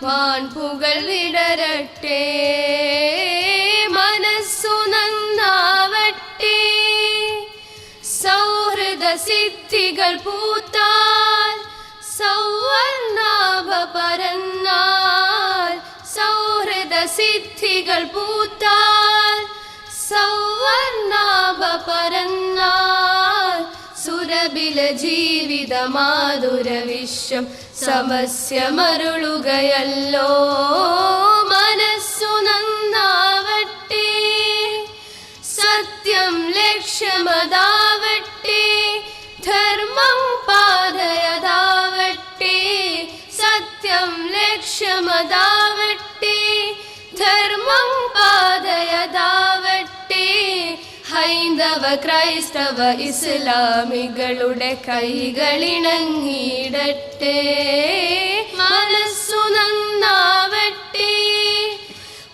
വാൻപുകൾ വിടരട്ടെ, മനസ്സു നന്നാവട്ടെ. സൗഹൃദ സിദ്ധികൾ പൂത്താൽ സൗവർണാഭ പരന്നാൽ. സൗഹൃദ സിദ്ധികൾ പൂത്താൽ സൗവർണാഭ പരന്നാൽ. സുരബില ജീവിത മാധുര വിശ്വം സമസ്യമരുളുകയല്ലോ. മനസ്സു നന്നാവട്ടെ, സത്യം ലക്ഷ്യമതാവട്ടെ, ധർമ്മം പാതയതാവട്ടെ. സത്യം ലക്ഷ്യമതാവട്ടെ, ധർമ്മം പാതയതാവട്ടെ. ഹൈന്ദവ ക്രൈസ്തവ ഇസ്ലാമികളുടെ കൈകളിണങ്ങിയിടട്ടെ. മനസ്സു നന്നാവട്ടെ,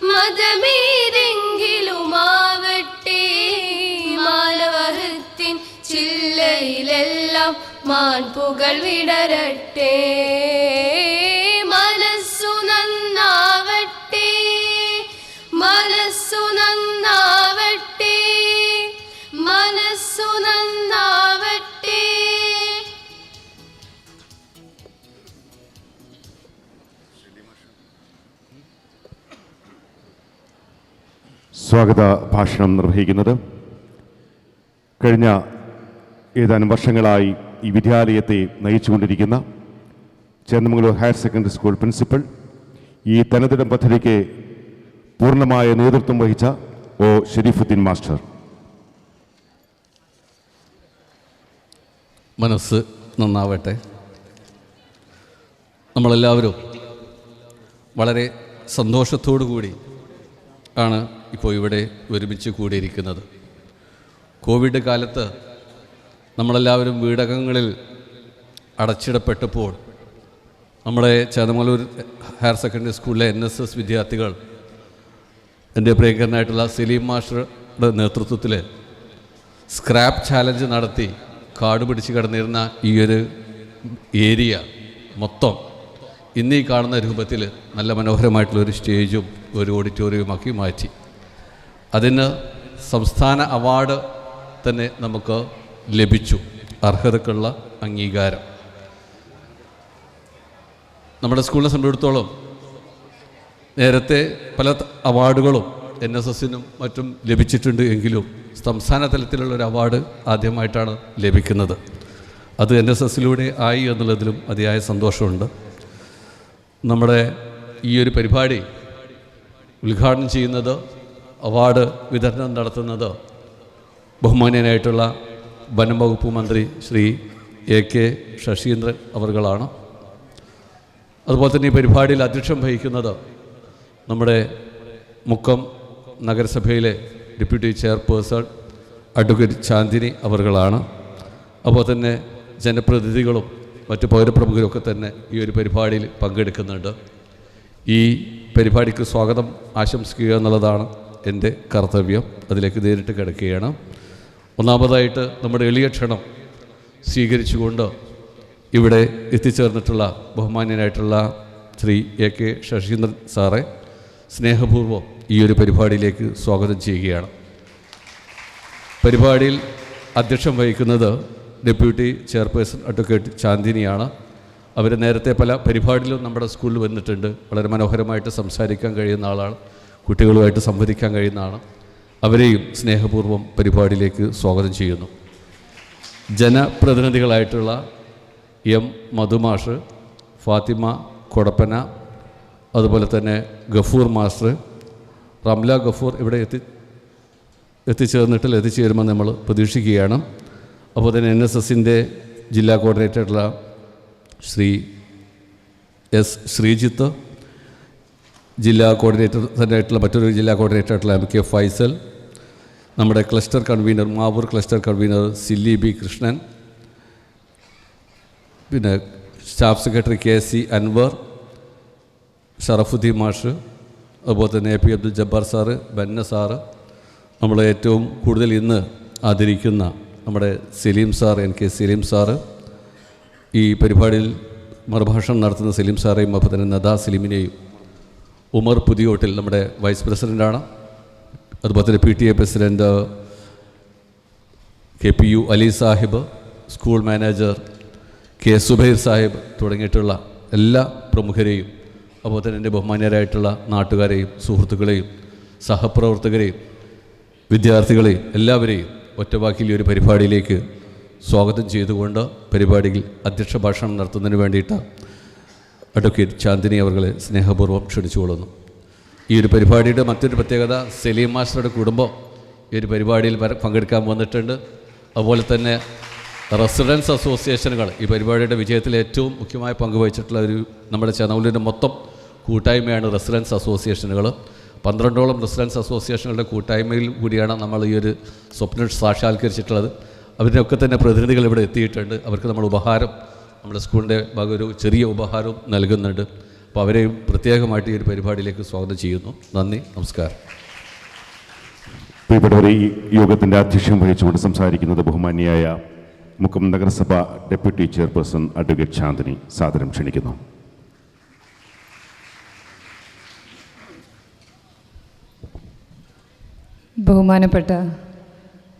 മതമേതെങ്കിലുമാവട്ടെ. മാനവഹൃത്തിൻ ചില്ലയിലെല്ലാം മാൻപുകൾ വിടരട്ടെ. മനസ്സു നന്നാവട്ടെ, മനസ്സു നന്നാവട്ടെ, മനസ്സു നന്നാവട്ടെ. സ്വാഗത ഭാഷണം നിർവഹിക്കുന്നത് കഴിഞ്ഞ ഏതാനും വർഷങ്ങളായി ഈ വിദ്യാലയത്തെ നയിച്ചുകൊണ്ടിരിക്കുന്ന Chennamangalur higher secondary school principal, ഈ തനതിടം പദ്ധതിക്ക് പൂർണ്ണമായ നേതൃത്വം വഹിച്ച ഒ ഷെരീഫുദ്ദീൻ മാസ്റ്റർ. മനസ്സ് നന്നാവട്ടെ. നമ്മളെല്ലാവരും വളരെ സന്തോഷത്തോടു കൂടി ആണ് ഇപ്പോൾ ഇവിടെ ഒരുമിച്ച് കൂടിയിരിക്കുന്നത്. കോവിഡ് കാലത്ത് നമ്മളെല്ലാവരും വീടകങ്ങളിൽ അടച്ചിടപ്പെട്ടപ്പോൾ നമ്മുടെ ചേന്നമംഗലൂർ ഹയർ സെക്കൻഡറി സ്കൂളിലെ NSS വിദ്യാർത്ഥികൾ എൻ്റെ പ്രിയങ്കരനായിട്ടുള്ള സലീം മാസ്റ്ററുടെ നേതൃത്വത്തിൽ സ്ക്രാപ്പ് ചാലഞ്ച് നടത്തി കാട് പിടിച്ച് കിടന്നിരുന്ന ഈ ഒരു ഏരിയ മൊത്തം ഇന്ന് ഈ കാണുന്ന രൂപത്തിൽ നല്ല മനോഹരമായിട്ടുള്ളൊരു സ്റ്റേജും ഒരു ഓഡിറ്റോറിയവുമാക്കി മാറ്റി. അതിന് സംസ്ഥാന അവാർഡ് തന്നെ നമുക്ക് ലഭിച്ചു, അർഹതക്കുള്ള അംഗീകാരം. നമ്മുടെ സ്കൂളിനെ സംബന്ധിച്ചിടത്തോളം നേരത്തെ പല അവാർഡുകളും NSSനും മറ്റും ലഭിച്ചിട്ടുണ്ട് എങ്കിലും സംസ്ഥാന തലത്തിലുള്ളൊരു അവാർഡ് ആദ്യമായിട്ടാണ് ലഭിക്കുന്നത്. അത് NSSലൂടെ ആയി എന്നുള്ളതിലും അതിയായ സന്തോഷമുണ്ട്. നമ്മുടെ ഈ ഒരു പരിപാടി ഉദ്ഘാടനം ചെയ്യുന്നത്, അവാർഡ് വിതരണം നടത്തുന്നത് ബഹുമാന്യനായിട്ടുള്ള വനം വകുപ്പ് മന്ത്രി ശ്രീ AK ശശീന്ദ്രൻ അവർകളാണ്. അതുപോലെ തന്നെ ഈ പരിപാടിയിൽ അധ്യക്ഷം വഹിക്കുന്നത് നമ്മുടെ മുക്കം നഗരസഭയിലെ ഡെപ്യൂട്ടി ചെയർപേഴ്സൺ അഡ്വക്കേറ്റ് ചാന്ദിനി അവർകളാണ്. അപ്പോൾ തന്നെ ജനപ്രതിനിധികളും മറ്റ് പൗരപ്രമുഖരൊക്കെ തന്നെ ഈ ഒരു പരിപാടിയിൽ പങ്കെടുക്കുന്നുണ്ട്. ഈ പരിപാടിക്ക് സ്വാഗതം ആശംസിക്കുക എന്നുള്ളതാണ് എൻ്റെ കർത്തവ്യം. അതിലേക്ക് നേരിട്ട് കിടക്കുകയാണ്. ഒന്നാമതായിട്ട് നമ്മുടെ എളിയ ക്ഷണം സ്വീകരിച്ചുകൊണ്ട് ഇവിടെ എത്തിച്ചേർന്നിട്ടുള്ള ബഹുമാന്യനായിട്ടുള്ള ശ്രീ AK ശശീന്ദ്രൻ സാറെ സ്നേഹപൂർവ്വം ഈ ഒരു പരിപാടിയിലേക്ക് സ്വാഗതം ചെയ്യുകയാണ്. പരിപാടിയിൽ അധ്യക്ഷം വഹിക്കുന്നത് ഡെപ്യൂട്ടി ചെയർപേഴ്സൺ അഡ്വക്കേറ്റ് ചാന്ദിനിയാണ്. അവർ നേരത്തെ പല പരിപാടിയിലും നമ്മുടെ സ്കൂളിൽ വന്നിട്ടുണ്ട്. വളരെ മനോഹരമായിട്ട് സംസാരിക്കാൻ കഴിയുന്ന ആളാണ്, കുട്ടികളുമായിട്ട് സംവദിക്കാൻ കഴിയുന്ന ആളാണ്. അവരെയും സ്നേഹപൂർവ്വം പരിപാടിയിലേക്ക് സ്വാഗതം ചെയ്യുന്നു. ജനപ്രതിനിധികളായിട്ടുള്ള M മധുമാഷ്, ഫാത്തിമ കൊടപ്പന, അതുപോലെ തന്നെ ഗഫൂർ മാസ്റ്റർ, റംല ഗഫൂർ ഇവിടെ എത്തിച്ചേരുമെന്ന് നമ്മൾ പ്രതീക്ഷിക്കുകയാണ്. അപ്പോൾ തന്നെ NSSൻ്റെ ജില്ലാ കോർഡിനേറ്ററായിട്ടുള്ള ശ്രീ S ശ്രീജിത്ത്, ജില്ലാ കോർഡിനേറ്റർ തന്നെയായിട്ടുള്ള മറ്റൊരു ജില്ലാ കോർഡിനേറ്ററായിട്ടുള്ള MK ഫൈസൽ, നമ്മുടെ cluster convener Mavoor cluster convener Silly B Krishnan, പിന്നെ staff secretary KC Anwar, Sharafuddin മാഷ്, അതുപോലെ തന്നെ AP Abdul Jabbar sir, Banna sir, നമ്മളെ ഏറ്റവും കൂടുതൽ ഇന്ന് ആദരിക്കുന്ന നമ്മുടെ Saleem sir, NK Saleem sir, ഈ പരിപാടിയിൽ മറുഭാഷണം നടത്തുന്ന സലീം സാറേയും അപ്പോൾ തന്നെ നദാ സലീമിനെയും, ഉമർ പുതിയോട്ടിൽ നമ്മുടെ വൈസ് പ്രസിഡൻ്റാണ്, അതുപോലെ തന്നെ PTA president KPU Ali Sahib, school manager K Zubair Sahib തുടങ്ങിയിട്ടുള്ള എല്ലാ പ്രമുഖരെയും, അതുപോലെ തന്നെ എൻ്റെ ബഹുമാന്യരായിട്ടുള്ള നാട്ടുകാരെയും സുഹൃത്തുക്കളെയും സഹപ്രവർത്തകരെയും വിദ്യാർത്ഥികളെയും എല്ലാവരെയും ഒറ്റവാക്കിൽ ഈ ഒരു പരിപാടിയിലേക്ക് സ്വാഗതം ചെയ്തുകൊണ്ട് പരിപാടിയിൽ അധ്യക്ഷ ഭാഷണം നടത്തുന്നതിന് വേണ്ടിയിട്ട് അഡ്വക്കേറ്റ് ചാന്ദിനി അവരെ സ്നേഹപൂർവ്വം ക്ഷണിച്ചുകൊള്ളുന്നു. ഈ ഒരു പരിപാടിയുടെ മറ്റൊരു പ്രത്യേകത, സലീം മാസ്റ്ററുടെ കുടുംബം ഈ ഒരു പരിപാടിയിൽ പങ്കെടുക്കാൻ വന്നിട്ടുണ്ട്. അതുപോലെ തന്നെ റെസിഡൻസ് അസോസിയേഷനുകൾ ഈ പരിപാടിയുടെ വിജയത്തിൽ ഏറ്റവും മുഖ്യമായ പങ്കുവഹിച്ചിട്ടുള്ള നമ്മുടെ ചെന്നൗലിൻ്റെ മൊത്തം കൂട്ടായ്മയാണ് റെസിഡൻസ് അസോസിയേഷനുകൾ. 12ഓളം റെസിഡൻസ് അസോസിയേഷനുകളുടെ കൂട്ടായ്മയിൽ കൂടിയാണ് നമ്മൾ ഈ ഒരു സ്വപ്നം സാക്ഷാത്കരിച്ചിട്ടുള്ളത്. അവരിനൊക്കെ തന്നെ പ്രതിനിധികൾ ഇവിടെ എത്തിയിട്ടുണ്ട്. അവർക്ക് നമ്മൾ ഉപഹാരം, നമ്മുടെ സ്കൂളിൻ്റെ ഭാഗം ഒരു ചെറിയ ഉപഹാരവും നൽകുന്നുണ്ട്. അപ്പോൾ അവരെയും പ്രത്യേകമായിട്ട് ഈ ഒരു പരിപാടിയിലേക്ക് സ്വാഗതം ചെയ്യുന്നു. നന്ദി, നമസ്കാരം. പ്രിയപ്പെട്ടവരെ, ഈ യോഗത്തിൻ്റെ അധ്യക്ഷം വഹിച്ചുകൊണ്ട് സംസാരിക്കുന്നത് ബഹുമാന്യയായ മുക്കം നഗരസഭ ഡെപ്യൂട്ടി ചെയർപേഴ്സൺ അഡ്വക്കേറ്റ് ചാന്ദിനി. സാദരം ക്ഷണിക്കുന്നു. ബഹുമാനപ്പെട്ട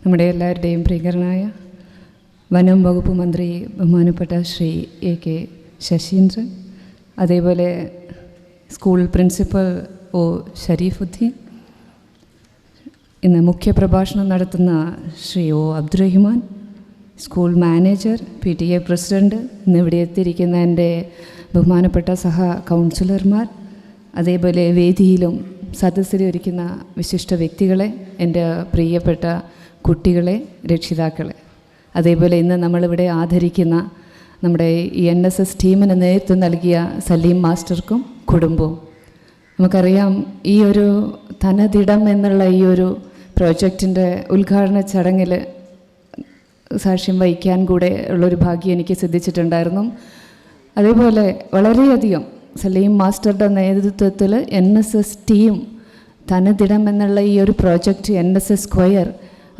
നമ്മുടെ എല്ലാവരുടെയും പ്രിയങ്കരനായ വനം വകുപ്പ് മന്ത്രി ബഹുമാനപ്പെട്ട ശ്രീ AK ശശീന്ദ്രൻ, അതേപോലെ സ്കൂൾ പ്രിൻസിപ്പൽ O ഷരീഫുദ്ദീൻ, ഇന്ന് മുഖ്യപ്രഭാഷണം നടത്തുന്ന Shri O Abdurahiman, school manager, PTA president, ഇന്നിവിടെ എത്തിയിരിക്കുന്ന എൻ്റെ ബഹുമാനപ്പെട്ട സഹ കൗൺസിലർമാർ, അതേപോലെ വേദിയിലും സദസ്സിൽ ഇരിക്കുന്ന വിശിഷ്ട വ്യക്തികളെ, എൻ്റെ പ്രിയപ്പെട്ട കുട്ടികളെ, രക്ഷിതാക്കളെ, അതേപോലെ ഇന്ന് നമ്മളിവിടെ ആദരിക്കുന്ന നമ്മുടെ ഈ NSS ടീമിന് നേതൃത്വം നൽകിയ സലീം മാസ്റ്റർക്കും കുടുംബവും. നമുക്കറിയാം, ഈ ഒരു തനതിടം എന്നുള്ള ഈ ഒരു പ്രോജക്റ്റിൻ്റെ ഉദ്ഘാടന ചടങ്ങിൽ സാക്ഷ്യം വഹിക്കാൻ കൂടെ ഉള്ളൊരു ഭാഗ്യം എനിക്ക് സിദ്ധിച്ചിട്ടുണ്ടായിരുന്നു. അതേപോലെ വളരെയധികം സലീം മാസ്റ്ററുടെ നേതൃത്വത്തിൽ NSS ടീം തനതിടം എന്നുള്ള ഈ ഒരു പ്രോജക്റ്റ് NSS സ്ക്വയർ,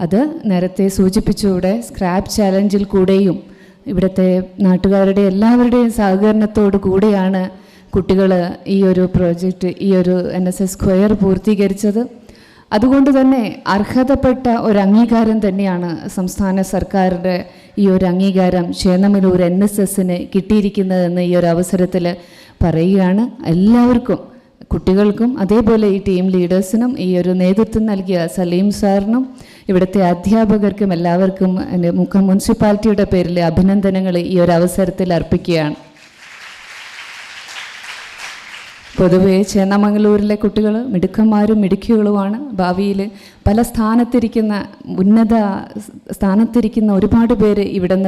അത് നേരത്തെ സൂചിപ്പിച്ചുകൂടെ സ്ക്രാപ്പ് ചാലഞ്ചിൽ കൂടെയും ഇവിടുത്തെ നാട്ടുകാരുടെ എല്ലാവരുടെയും സഹകരണത്തോടു കൂടെയാണ് കുട്ടികൾ ഈ ഒരു പ്രോജക്റ്റ്, ഈ ഒരു NSS സ്ക്വയർ പൂർത്തീകരിച്ചത്. അതുകൊണ്ട് തന്നെ അർഹതപ്പെട്ട ഒരു അംഗീകാരം തന്നെയാണ് സംസ്ഥാന സർക്കാരിൻ്റെ ഈ ഒരു അംഗീകാരം ചേന്നമലൂർ NSSന് കിട്ടിയിരിക്കുന്നതെന്ന് ഈ ഒരു അവസരത്തിൽ പറയുകയാണ്. എല്ലാവർക്കും, കുട്ടികൾക്കും അതേപോലെ ഈ ടീം ലീഡേഴ്സിനും ഈ ഒരു നേതൃത്വം നൽകിയ സലീം സാറിനും ഇവിടുത്തെ അധ്യാപകർക്കും എല്ലാവർക്കും എൻ്റെ മുക്കം മുനിസിപ്പാലിറ്റിയുടെ പേരിൽ അഭിനന്ദനങ്ങൾ ഈ ഒരു അവസരത്തിൽ അർപ്പിക്കുകയാണ്. പൊതുവെ ചേന്നമംഗലൂരിലെ കുട്ടികൾ മിടുക്കന്മാരും മിടുക്കികളുമാണ്. ഭാവിയിൽ പല സ്ഥാനത്തിരിക്കുന്ന, ഉന്നത സ്ഥാനത്തിരിക്കുന്ന ഒരുപാട് പേര് ഇവിടെ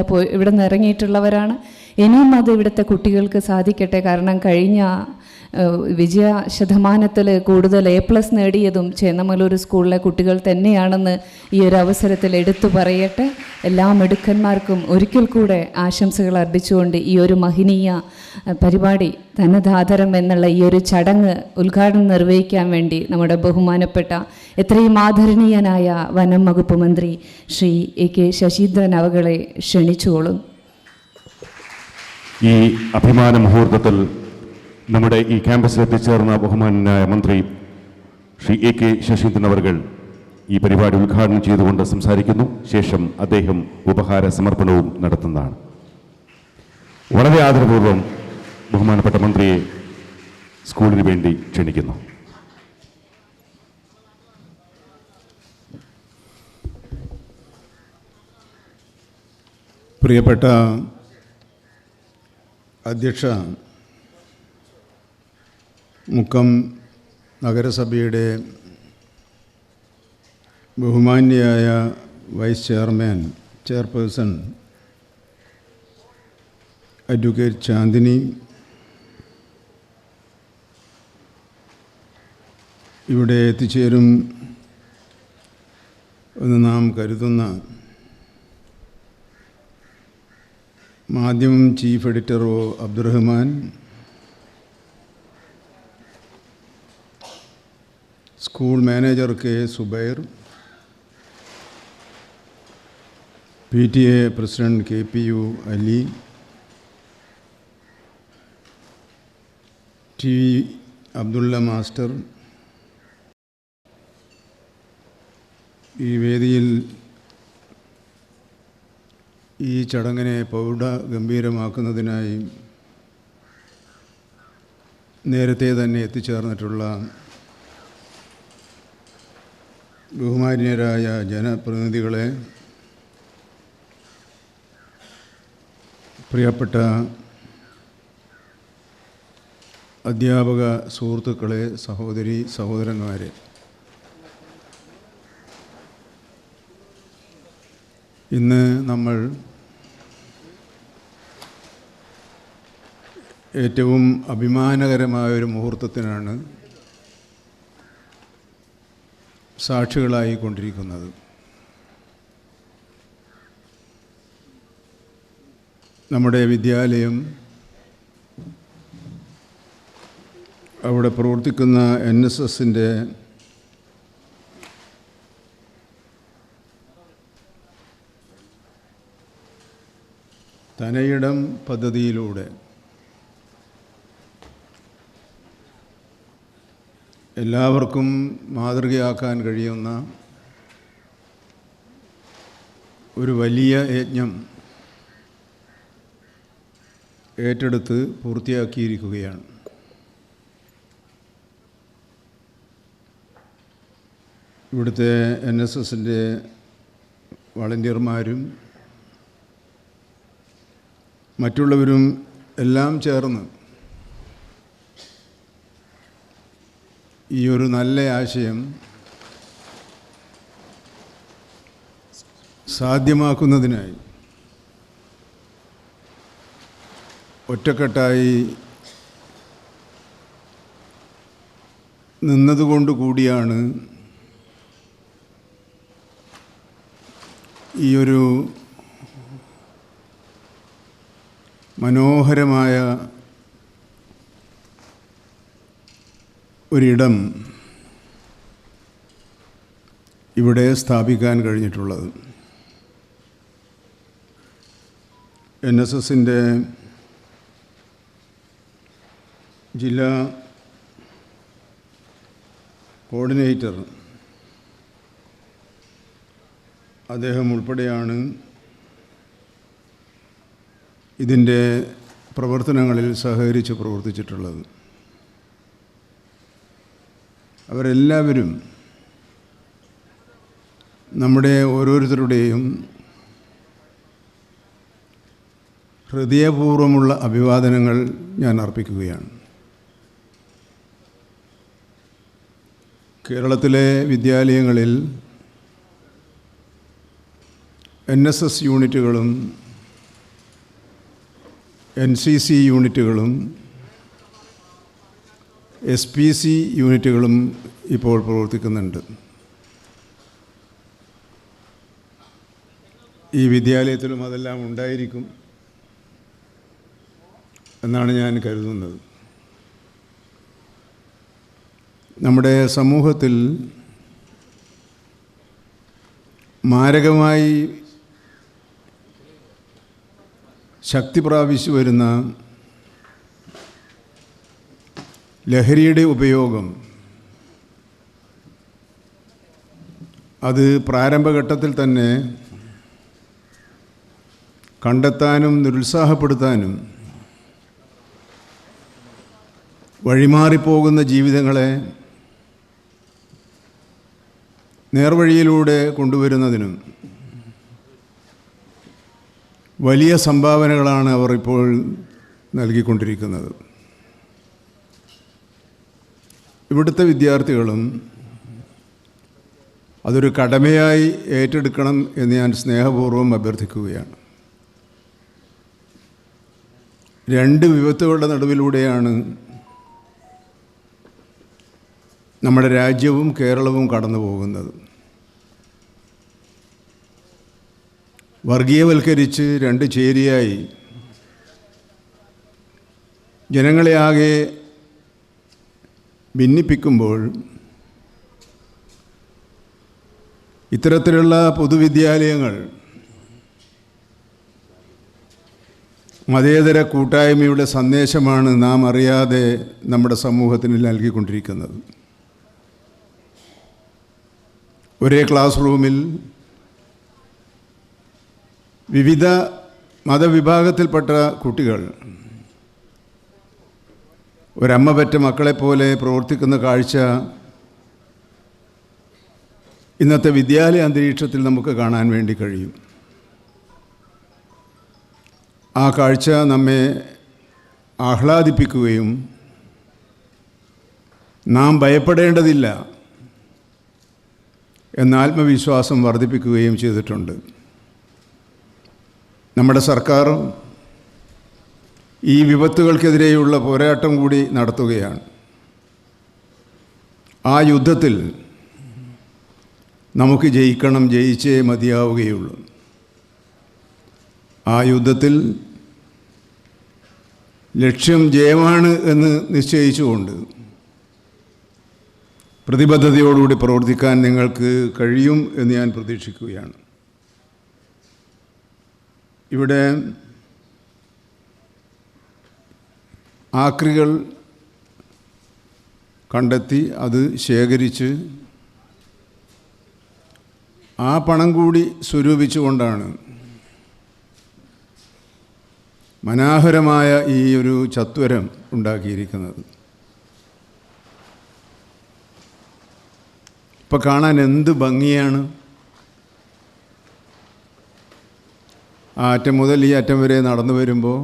നിന്ന് ഇറങ്ങിയിട്ടുള്ളവരാണ്. ഇനിയും അത് ഇവിടുത്തെ കുട്ടികൾക്ക് സാധിക്കട്ടെ. കാരണം കഴിഞ്ഞ വിജയ ശതമാനത്തിൽ കൂടുതൽ A+ നേടിയതും ചേന്നമംഗലൂർ സ്കൂളിലെ കുട്ടികൾ തന്നെയാണെന്ന് ഈ ഒരു അവസരത്തിൽ എടുത്തു പറയട്ടെ. എല്ലാ മിടുക്കന്മാർക്കും ഒരിക്കൽ കൂടെ ആശംസകൾ അർപ്പിച്ചുകൊണ്ട് ഈ ഒരു മഹനീയ പരിപാടി, തനതാദരം എന്നുള്ള ഈ ഒരു ചടങ്ങ് ഉദ്ഘാടനം നിർവഹിക്കാൻ വേണ്ടി നമ്മുടെ ബഹുമാനപ്പെട്ട എത്രയും ആദരണീയനായ വനം വകുപ്പ് മന്ത്രി ശ്രീ AK ശശീന്ദ്രൻ അവകളെ ക്ഷണിച്ചുകൊള്ളും. ഈ അഭിമാന മുഹൂർത്തത്തിൽ നമ്മുടെ ഈ ക്യാമ്പസിൽ എത്തിച്ചേർന്ന ബഹുമാനായ മന്ത്രി ശ്രീ AK ശശീന്ദ്രൻ അവർ ഈ പരിപാടി ഉദ്ഘാടനം ചെയ്തുകൊണ്ട് സംസാരിക്കുന്നു. ശേഷം അദ്ദേഹം ഉപഹാര സമർപ്പണവും നടത്തുന്നതാണ്. വളരെ ആദരപൂർവ്വം ബഹുമാനപ്പെട്ട മന്ത്രിയെ സ്കൂളിന് വേണ്ടി ക്ഷണിക്കുന്നു. പ്രിയപ്പെട്ട അധ്യക്ഷ, മുക്കം നഗരസഭയുടെ ബഹുമാന്യയായ വൈസ് ചെയർപേഴ്സൺ അഡ്വക്കേറ്റ് ചാന്ദിനി, ഇവിടെ എത്തിച്ചേരും എന്ന് നാം കരുതുന്ന Madhyamam chief editor O Abdurahman, school manager K Zubair, PTA president KPU Ali, ടി അബ്ദുള്ള മാസ്റ്റർ, ഈ വേദിയിൽ ഈ ചടങ്ങിനെ പ്രൗഢഗംഭീരമാക്കുന്നതിനായി നേരത്തെ തന്നെ എത്തിച്ചേർന്നിട്ടുള്ള ബഹുമാന്യരായ ജനപ്രതിനിധികളെ, പ്രിയപ്പെട്ട അധ്യാപക സുഹൃത്തുക്കളെ, സഹോദരി സഹോദരന്മാരെ, ഇന്ന് നമ്മൾ ഏറ്റവും അഭിമാനകരമായൊരു മുഹൂർത്തത്തിനാണ് സാക്ഷികളായിക്കൊണ്ടിരിക്കുന്നത്. നമ്മുടെ വിദ്യാലയം, അവിടെ പ്രവർത്തിക്കുന്ന NSSൻ്റെ തനയിടം പദ്ധതിയിലൂടെ എല്ലാവർക്കും മാതൃകയാക്കാൻ കഴിയുന്ന ഒരു വലിയ യജ്ഞം ഏറ്റെടുത്ത് പൂർത്തിയാക്കിയിരിക്കുകയാണ്. ഇവിടുത്തെ NSSൻ്റെ വളണ്ടിയർമാരും മറ്റുള്ളവരും എല്ലാം ചേർന്ന് ഈ ഒരു നല്ല ആശയം സാധ്യമാക്കുന്നതിനായി ഒറ്റക്കെട്ടായി നിന്നതുകൊണ്ട് കൂടിയാണ് ഈ ഒരു മനോഹരമായ ഒരിടം ഇവിടെ സ്ഥാപിക്കാൻ കഴിഞ്ഞിട്ടുള്ളത്. NSSൻ്റെ ജില്ലാ കോർഡിനേറ്റർ അദ്ദേഹം ഉൾപ്പെടെയാണ് ഇതിൻ്റെ പ്രവർത്തനങ്ങളിൽ സഹകരിച്ച് പ്രവർത്തിച്ചിട്ടുള്ളത്. അവരെല്ലാവരും നമ്മുടെ ഓരോരുത്തരുടെയും ഹൃദയപൂർവ്വമുള്ള അഭിവാദനങ്ങൾ ഞാൻ അർപ്പിക്കുകയാണ്. കേരളത്തിലെ വിദ്യാലയങ്ങളിൽ NSS യൂണിറ്റുകളും NCC യൂണിറ്റുകളും SPC യൂണിറ്റുകളും ഇപ്പോൾ പ്രവർത്തിക്കുന്നുണ്ട്. ഈ വിദ്യാലയത്തിലും അതെല്ലാം ഉണ്ടായിരിക്കും എന്നാണ് ഞാൻ കരുതുന്നത്. നമ്മുടെ സമൂഹത്തിൽ മാരകമായി ശക്തി പ്രാപിച്ചു വരുന്ന ലഹരിയുടെ ഉപയോഗം അത് പ്രാരംഭഘട്ടത്തിൽ തന്നെ കണ്ടെത്താനും നിരുത്സാഹപ്പെടുത്താനും വഴിമാറിപ്പോകുന്ന ജീവിതങ്ങളെ നേർവഴിയിലൂടെ കൊണ്ടുവരുന്നതിനും വലിയ സംഭാവനകളാണ് അവർ ഇപ്പോൾ നൽകിക്കൊണ്ടിരിക്കുന്നത്. ഇവിടുത്തെ വിദ്യാർത്ഥികളും അതൊരു കടമയായി ഏറ്റെടുക്കണം എന്ന് ഞാൻ സ്നേഹപൂർവ്വം അഭ്യർത്ഥിക്കുകയാണ്. രണ്ട് വിപത്തുകളുടെ നടുവിലൂടെയാണ് നമ്മുടെ രാജ്യവും കേരളവും കടന്നു പോകുന്നത്. വർഗീയവൽക്കരിച്ച് രണ്ട് ചേരിയായി ജനങ്ങളെ ആകെ ഭിന്നിപ്പിക്കുമ്പോൾ ഇത്തരത്തിലുള്ള പൊതുവിദ്യാലയങ്ങൾ മതേതര കൂട്ടായ്മയുടെ സന്ദേശമാണ് നാം അറിയാതെ നമ്മുടെ സമൂഹത്തിന് നൽകിക്കൊണ്ടിരിക്കുന്നത്. ഒരേ ക്ലാസ് റൂമിൽ വിവിധ മതവിഭാഗത്തിൽപ്പെട്ട കുട്ടികൾ ഒരമ്മ പെറ്റ മക്കളെപ്പോലെ പ്രവർത്തിക്കുന്ന കാഴ്ച ഇന്നത്തെ വിദ്യാലയ അന്തരീക്ഷത്തിൽ നമുക്ക് കാണാൻ വേണ്ടി കഴിയും. ആ കാഴ്ച നമ്മെ ആഹ്ലാദിപ്പിക്കുകയും നാം ഭയപ്പെടേണ്ടതില്ല എന്ന ആത്മവിശ്വാസം വർദ്ധിപ്പിക്കുകയും ചെയ്തിട്ടുണ്ട്. നമ്മുടെ സർക്കാർ ഈ വിപത്തുകൾക്കെതിരെയുള്ള പോരാട്ടം കൂടി നടത്തുകയാണ്. ആ യുദ്ധത്തിൽ നമുക്ക് ജയിക്കണം, ജയിച്ചേ മതിയാവുകയുള്ളൂ. ആ യുദ്ധത്തിൽ ലക്ഷ്യം ജയമാണ് എന്ന് നിശ്ചയിച്ചുകൊണ്ട് പ്രതിബദ്ധതയോടുകൂടി പ്രവർത്തിക്കാൻ നിങ്ങൾക്ക് കഴിയും എന്ന് ഞാൻ പ്രതീക്ഷിക്കുകയാണ്. ഇവിടെ ആക്രികൾ കണ്ടെത്തി അത് ശേഖരിച്ച് ആ പണം കൂടി സ്വരൂപിച്ചുകൊണ്ടാണ് മനോഹരമായ ഈ ഒരു ചത്വരം ഉണ്ടാക്കിയിരിക്കുന്നത്. ഇപ്പം കാണാൻ എന്ത് ഭംഗിയാണ്. ആ അറ്റം മുതൽ ഈ അറ്റം വരെ നടന്നു വരുമ്പോൾ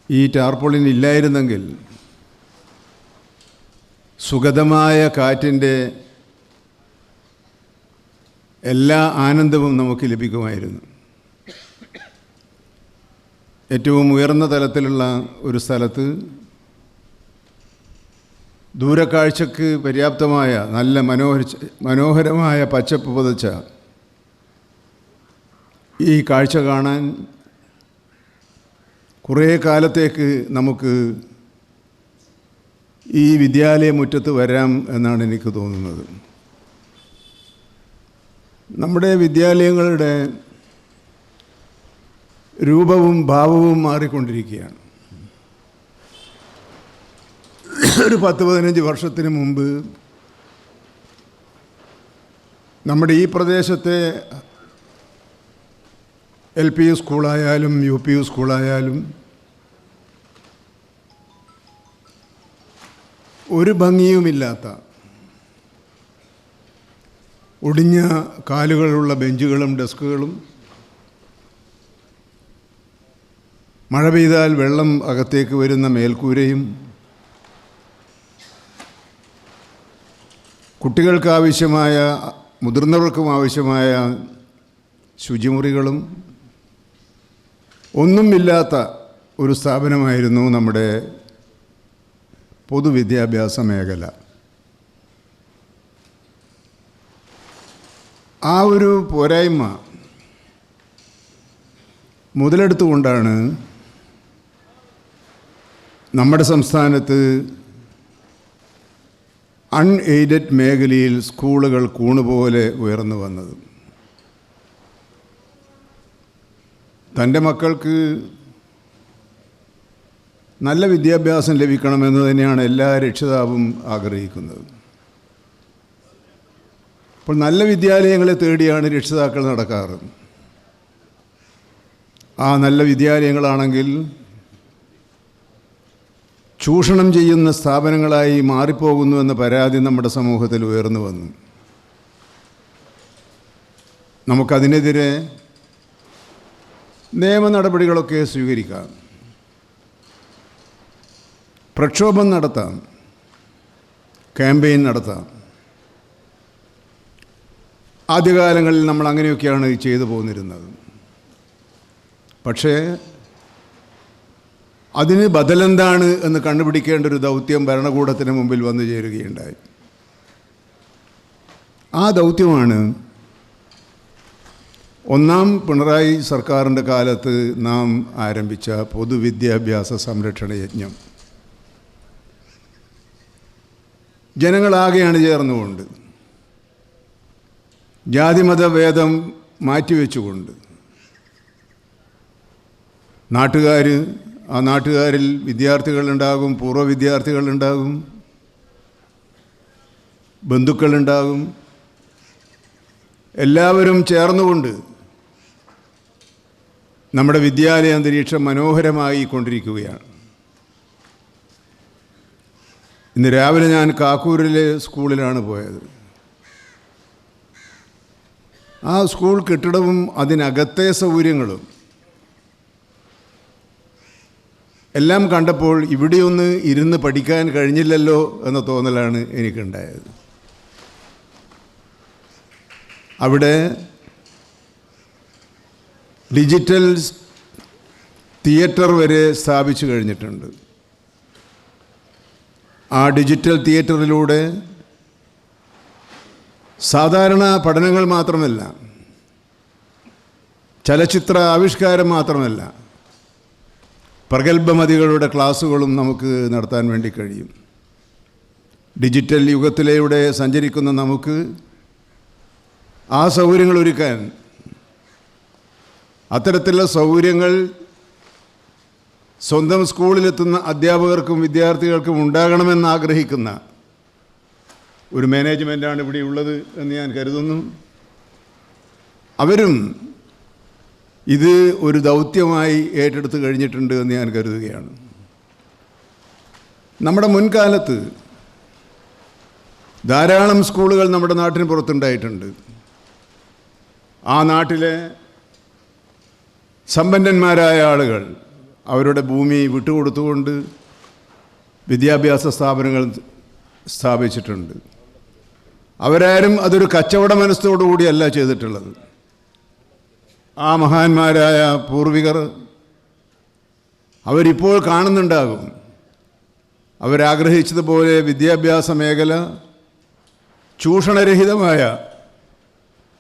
ഈ ടാർപോളിൻ ഇല്ലായിരുന്നെങ്കിൽ സുഗതമായ കാറ്റിൻ്റെ എല്ലാ ആനന്ദവും നമുക്ക് ലഭിക്കുമായിരുന്നു. ഏറ്റവും ഉയർന്ന തലത്തിലുള്ള ഒരു സ്ഥലത്ത് ദൂരക്കാഴ്ചക്ക് പര്യാപ്തമായ നല്ല മനോഹരമായ പച്ചപ്പ് പുതച്ച ഈ കാഴ്ച കാണാൻ കുറേ കാലത്തേക്ക് നമുക്ക് ഈ വിദ്യാലയ മുറ്റത്ത് വരാം എന്നാണ് എനിക്ക് തോന്നുന്നത്. നമ്മുടെ വിദ്യാലയങ്ങളുടെ രൂപവും ഭാവവും മാറിക്കൊണ്ടിരിക്കുകയാണ്. ഒരു 10-15 വർഷത്തിന് മുമ്പ് നമ്മുടെ ഈ പ്രദേശത്തെ LP സ്കൂളായാലും UP സ്കൂളായാലും ഒരു ഭംഗിയുമില്ലാത്ത ഒടിഞ്ഞ കാലുകളുള്ള ബെഞ്ചുകളും ഡെസ്കുകളും, മഴ പെയ്താൽ വെള്ളം അകത്തേക്ക് വരുന്ന മേൽക്കൂരയും, കുട്ടികൾക്കാവശ്യമായ മുതിർന്നവർക്കും ആവശ്യമായ ശുചിമുറികളും ഒന്നുമില്ലാത്ത ഒരു സ്ഥാപനമായിരുന്നു നമ്മുടെ പൊതുവിദ്യാഭ്യാസ മേഖല. ആ ഒരു പോരായ്മ മുതലെടുത്തുകൊണ്ടാണ് നമ്മുടെ സംസ്ഥാനത്ത് അൺഎയ്ഡഡ് മേഖലയിൽ സ്കൂളുകൾ കൂണുപോലെ ഉയർന്നു വന്നത്. തൻ്റെ മക്കൾക്ക് നല്ല വിദ്യാഭ്യാസം ലഭിക്കണമെന്ന് തന്നെയാണ് എല്ലാ രക്ഷിതാവും ആഗ്രഹിക്കുന്നത്. അപ്പോൾ നല്ല വിദ്യാലയങ്ങളെ തേടിയാണ് രക്ഷിതാക്കൾ നടക്കാറ്. ആ നല്ല വിദ്യാലയങ്ങളാണെങ്കിൽ ചൂഷണം ചെയ്യുന്ന സ്ഥാപനങ്ങളായി മാറിപ്പോകുന്നു എന്ന പരാതി നമ്മുടെ സമൂഹത്തിൽ ഉയർന്നു വന്നു. നമുക്കതിനെതിരെ നിയമ നടപടികളൊക്കെ സ്വീകരിക്കാം, പ്രക്ഷോഭം നടത്താം, ക്യാമ്പയിൻ നടത്താം. ആദ്യകാലങ്ങളിൽ നമ്മൾ അങ്ങനെയൊക്കെയാണ് ചെയ്തു പോന്നിരുന്നത്. പക്ഷേ അതിന് ബദലെന്താണ് എന്ന് കണ്ടുപിടിക്കേണ്ട ഒരു ദൗത്യം ഭരണകൂടത്തിന് മുമ്പിൽ വന്നു ചേരുകയുണ്ടായി. ആ ദൗത്യമാണ് ഒന്നാം പിണറായി സർക്കാരിൻ്റെ കാലത്ത് നാം ആരംഭിച്ച പൊതുവിദ്യാഭ്യാസ സംരക്ഷണ യജ്ഞം. ജനങ്ങളാകെയാണ് ചേർന്നുകൊണ്ട്, ജാതിമത ഭേദം മാറ്റിവെച്ചുകൊണ്ട് നാട്ടുകാരിൽ വിദ്യാർത്ഥികളുണ്ടാകും, പൂർവ്വ വിദ്യാർത്ഥികളുണ്ടാകും, ബന്ധുക്കളുണ്ടാകും. എല്ലാവരും ചേർന്നുകൊണ്ട് നമ്മുടെ വിദ്യാലയ അന്തരീക്ഷം മനോഹരമായി കൊണ്ടിരിക്കുകയാണ്. ഇന്ന് രാവിലെ ഞാൻ കാക്കൂരിലെ സ്കൂളിലാണ് പോയത്. ആ സ്കൂൾ കെട്ടിടവും അതിനകത്തെ സൗകര്യങ്ങളും എല്ലാം കണ്ടപ്പോൾ ഇവിടെയൊന്ന് ഇരുന്ന് പഠിക്കാൻ കഴിഞ്ഞില്ലല്ലോ എന്ന തോന്നലാണ് എനിക്കുണ്ടായത്. അവിടെ ഡിജിറ്റൽ തിയേറ്റർ വരെ സ്ഥാപിച്ചു കഴിഞ്ഞിട്ടുണ്ട്. ആ ഡിജിറ്റൽ തിയേറ്ററിലൂടെ സാധാരണ പഠനങ്ങൾ മാത്രമല്ല, ചലച്ചിത്ര ആവിഷ്കാരം മാത്രമല്ല, പ്രഗത്ഭമതികളുടെ ക്ലാസ്സുകളും നമുക്ക് നടത്താൻ വേണ്ടി കഴിയും. ഡിജിറ്റൽ യുഗത്തിലൂടെ സഞ്ചരിക്കുന്ന നമുക്ക് ആ സൗകര്യങ്ങൾ ഒരുക്കാൻ, അത്തരത്തിലുള്ള സൗകര്യങ്ങൾ സ്വന്തം സ്കൂളിലെത്തുന്ന അധ്യാപകർക്കും വിദ്യാർത്ഥികൾക്കും ഉണ്ടാകണമെന്ന് ആഗ്രഹിക്കുന്ന ഒരു മാനേജ്മെൻറ്റാണ് ഇവിടെ ഉള്ളത് എന്ന് ഞാൻ കരുതുന്നു. അവരും ഇത് ഒരു ദൗത്യമായി ഏറ്റെടുത്ത് കഴിഞ്ഞിട്ടുണ്ട് എന്ന് ഞാൻ കരുതുകയാണ്. നമ്മുടെ മുൻകാലത്ത് ധാരാളം സ്കൂളുകൾ നമ്മുടെ നാട്ടിന് പുറത്തുണ്ടായിട്ടുണ്ട്. ആ നാട്ടിലെ സമ്പന്നന്മാരായ ആളുകൾ അവരുടെ ഭൂമി വിട്ടുകൊടുത്തുകൊണ്ട് വിദ്യാഭ്യാസ സ്ഥാപനങ്ങൾ സ്ഥാപിച്ചിട്ടുണ്ട്. അവരാരും അതൊരു കച്ചവട മനസ്സോടുകൂടിയല്ല ചെയ്തിട്ടുള്ളത്. ആ മഹാന്മാരായ പൂർവികർ അവരിപ്പോൾ കാണുന്നുണ്ടാകും. അവരാഗ്രഹിച്ചതുപോലെ വിദ്യാഭ്യാസ മേഖല ചൂഷണരഹിതമായ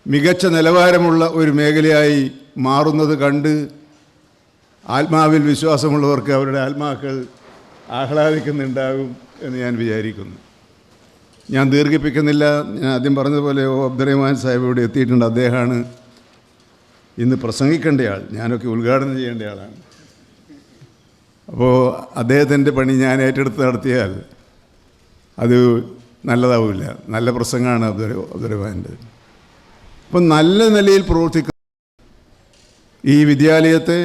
മികച്ച നിലവാരമുള്ള ഒരു മേഖലയായി മാറുന്നത് കണ്ട് ആത്മാവിൽ വിശ്വാസമുള്ളവർക്ക് അവരുടെ ആത്മാക്കൾ ആഹ്ലാദിക്കുന്നുണ്ടാകും എന്ന് ഞാൻ വിചാരിക്കുന്നു. ഞാൻ ദീർഘിപ്പിക്കുന്നില്ല. ഞാൻ ആദ്യം പറഞ്ഞതുപോലെ അബ്ദുറഹ്മാൻ സാഹിബ് ഇവിടെ എത്തിയിട്ടുണ്ട്. അദ്ദേഹമാണ് ഇന്ന് പ്രസംഗിക്കേണ്ടയാൾ, ഞാനൊക്കെ ഉദ്ഘാടനം ചെയ്യേണ്ട ആളാണ്. അപ്പോൾ അദ്ദേഹത്തിൻ്റെ പണി ഞാൻ ഏറ്റെടുത്ത് നടത്തിയാൽ അത് നല്ലതാവില്ല. നല്ല പ്രസംഗമാണ് അബ്ദുറഹ്മാൻ്റെ. അപ്പം നല്ല നിലയിൽ പ്രവർത്തിക്കുന്ന ഈ വിദ്യാലയത്തെ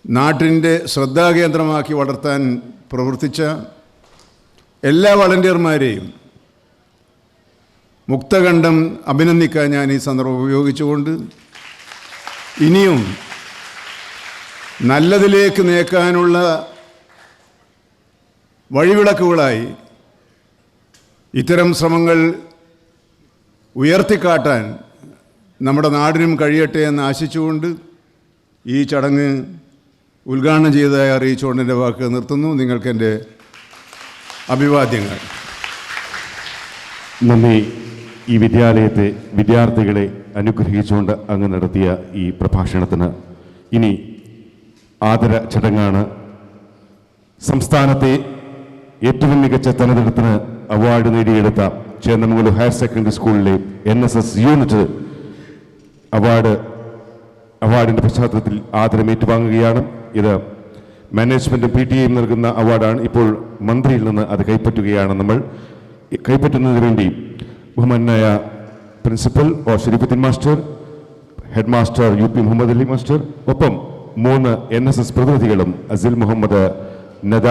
നാട്ടിൻ്റെ ശ്രദ്ധാകേന്ദ്രമാക്കി വളർത്താൻ പ്രവർത്തിച്ച എല്ലാ വളണ്ടിയർമാരെയും മുക്തകണ്ഠം അഭിനന്ദിക്കാൻ ഞാൻ ഈ സന്ദർഭം ഉപയോഗിച്ചുകൊണ്ട് ഇനിയും നല്ലതിലേക്ക് നയിക്കാനുള്ള വഴിവിളക്കുകളായി ഇത്തരം ശ്രമങ്ങൾ ഉയർത്തിക്കാട്ടാൻ നമ്മുടെ നാടിനും കഴിയട്ടെ എന്ന് ആശിച്ചുകൊണ്ട് ഈ ചടങ്ങ് ഉദ്ഘാടനം ചെയ്തതായി അറിയിച്ചുകൊണ്ട് എൻ്റെ വാക്ക് നിർത്തുന്നു. നിങ്ങൾക്കെൻ്റെ അഭിവാദ്യങ്ങൾ. നന്ദി. ഈ വിദ്യാലയത്തെ വിദ്യാർത്ഥികളെ അനുഗ്രഹിച്ചുകൊണ്ട് അങ്ങ് നടത്തിയ ഈ പ്രഭാഷണത്തിന് ഇനി ആദര ചടങ്ങാണ്. സംസ്ഥാനത്തെ ഏറ്റവും മികച്ച തലതിടത്തിന് അവാർഡ് നേടിയെടുത്ത ചേന്നമംഗലൂർ ഹയർ സെക്കൻഡറി സ്കൂളിലെ NSS യൂണിറ്റ് അവാർഡിൻ്റെ പശ്ചാത്തലത്തിൽ ആദരം ഏറ്റുവാങ്ങുകയാണ്. ഇത് മാനേജ്മെൻറ്റും PTA-യും നൽകുന്ന അവാർഡാണ്. ഇപ്പോൾ മന്ത്രിയിൽ നിന്ന് അത് കൈപ്പറ്റുകയാണ്. നമ്മൾ കൈപ്പറ്റുന്നതിന് വേണ്ടി ബഹുമാനായ principal Sharifuddin master, head master UP Muhammad Ali master, ഒപ്പം 3 NSS പ്രതിനിധികളും അസിൽ മുഹമ്മദ്, നദ,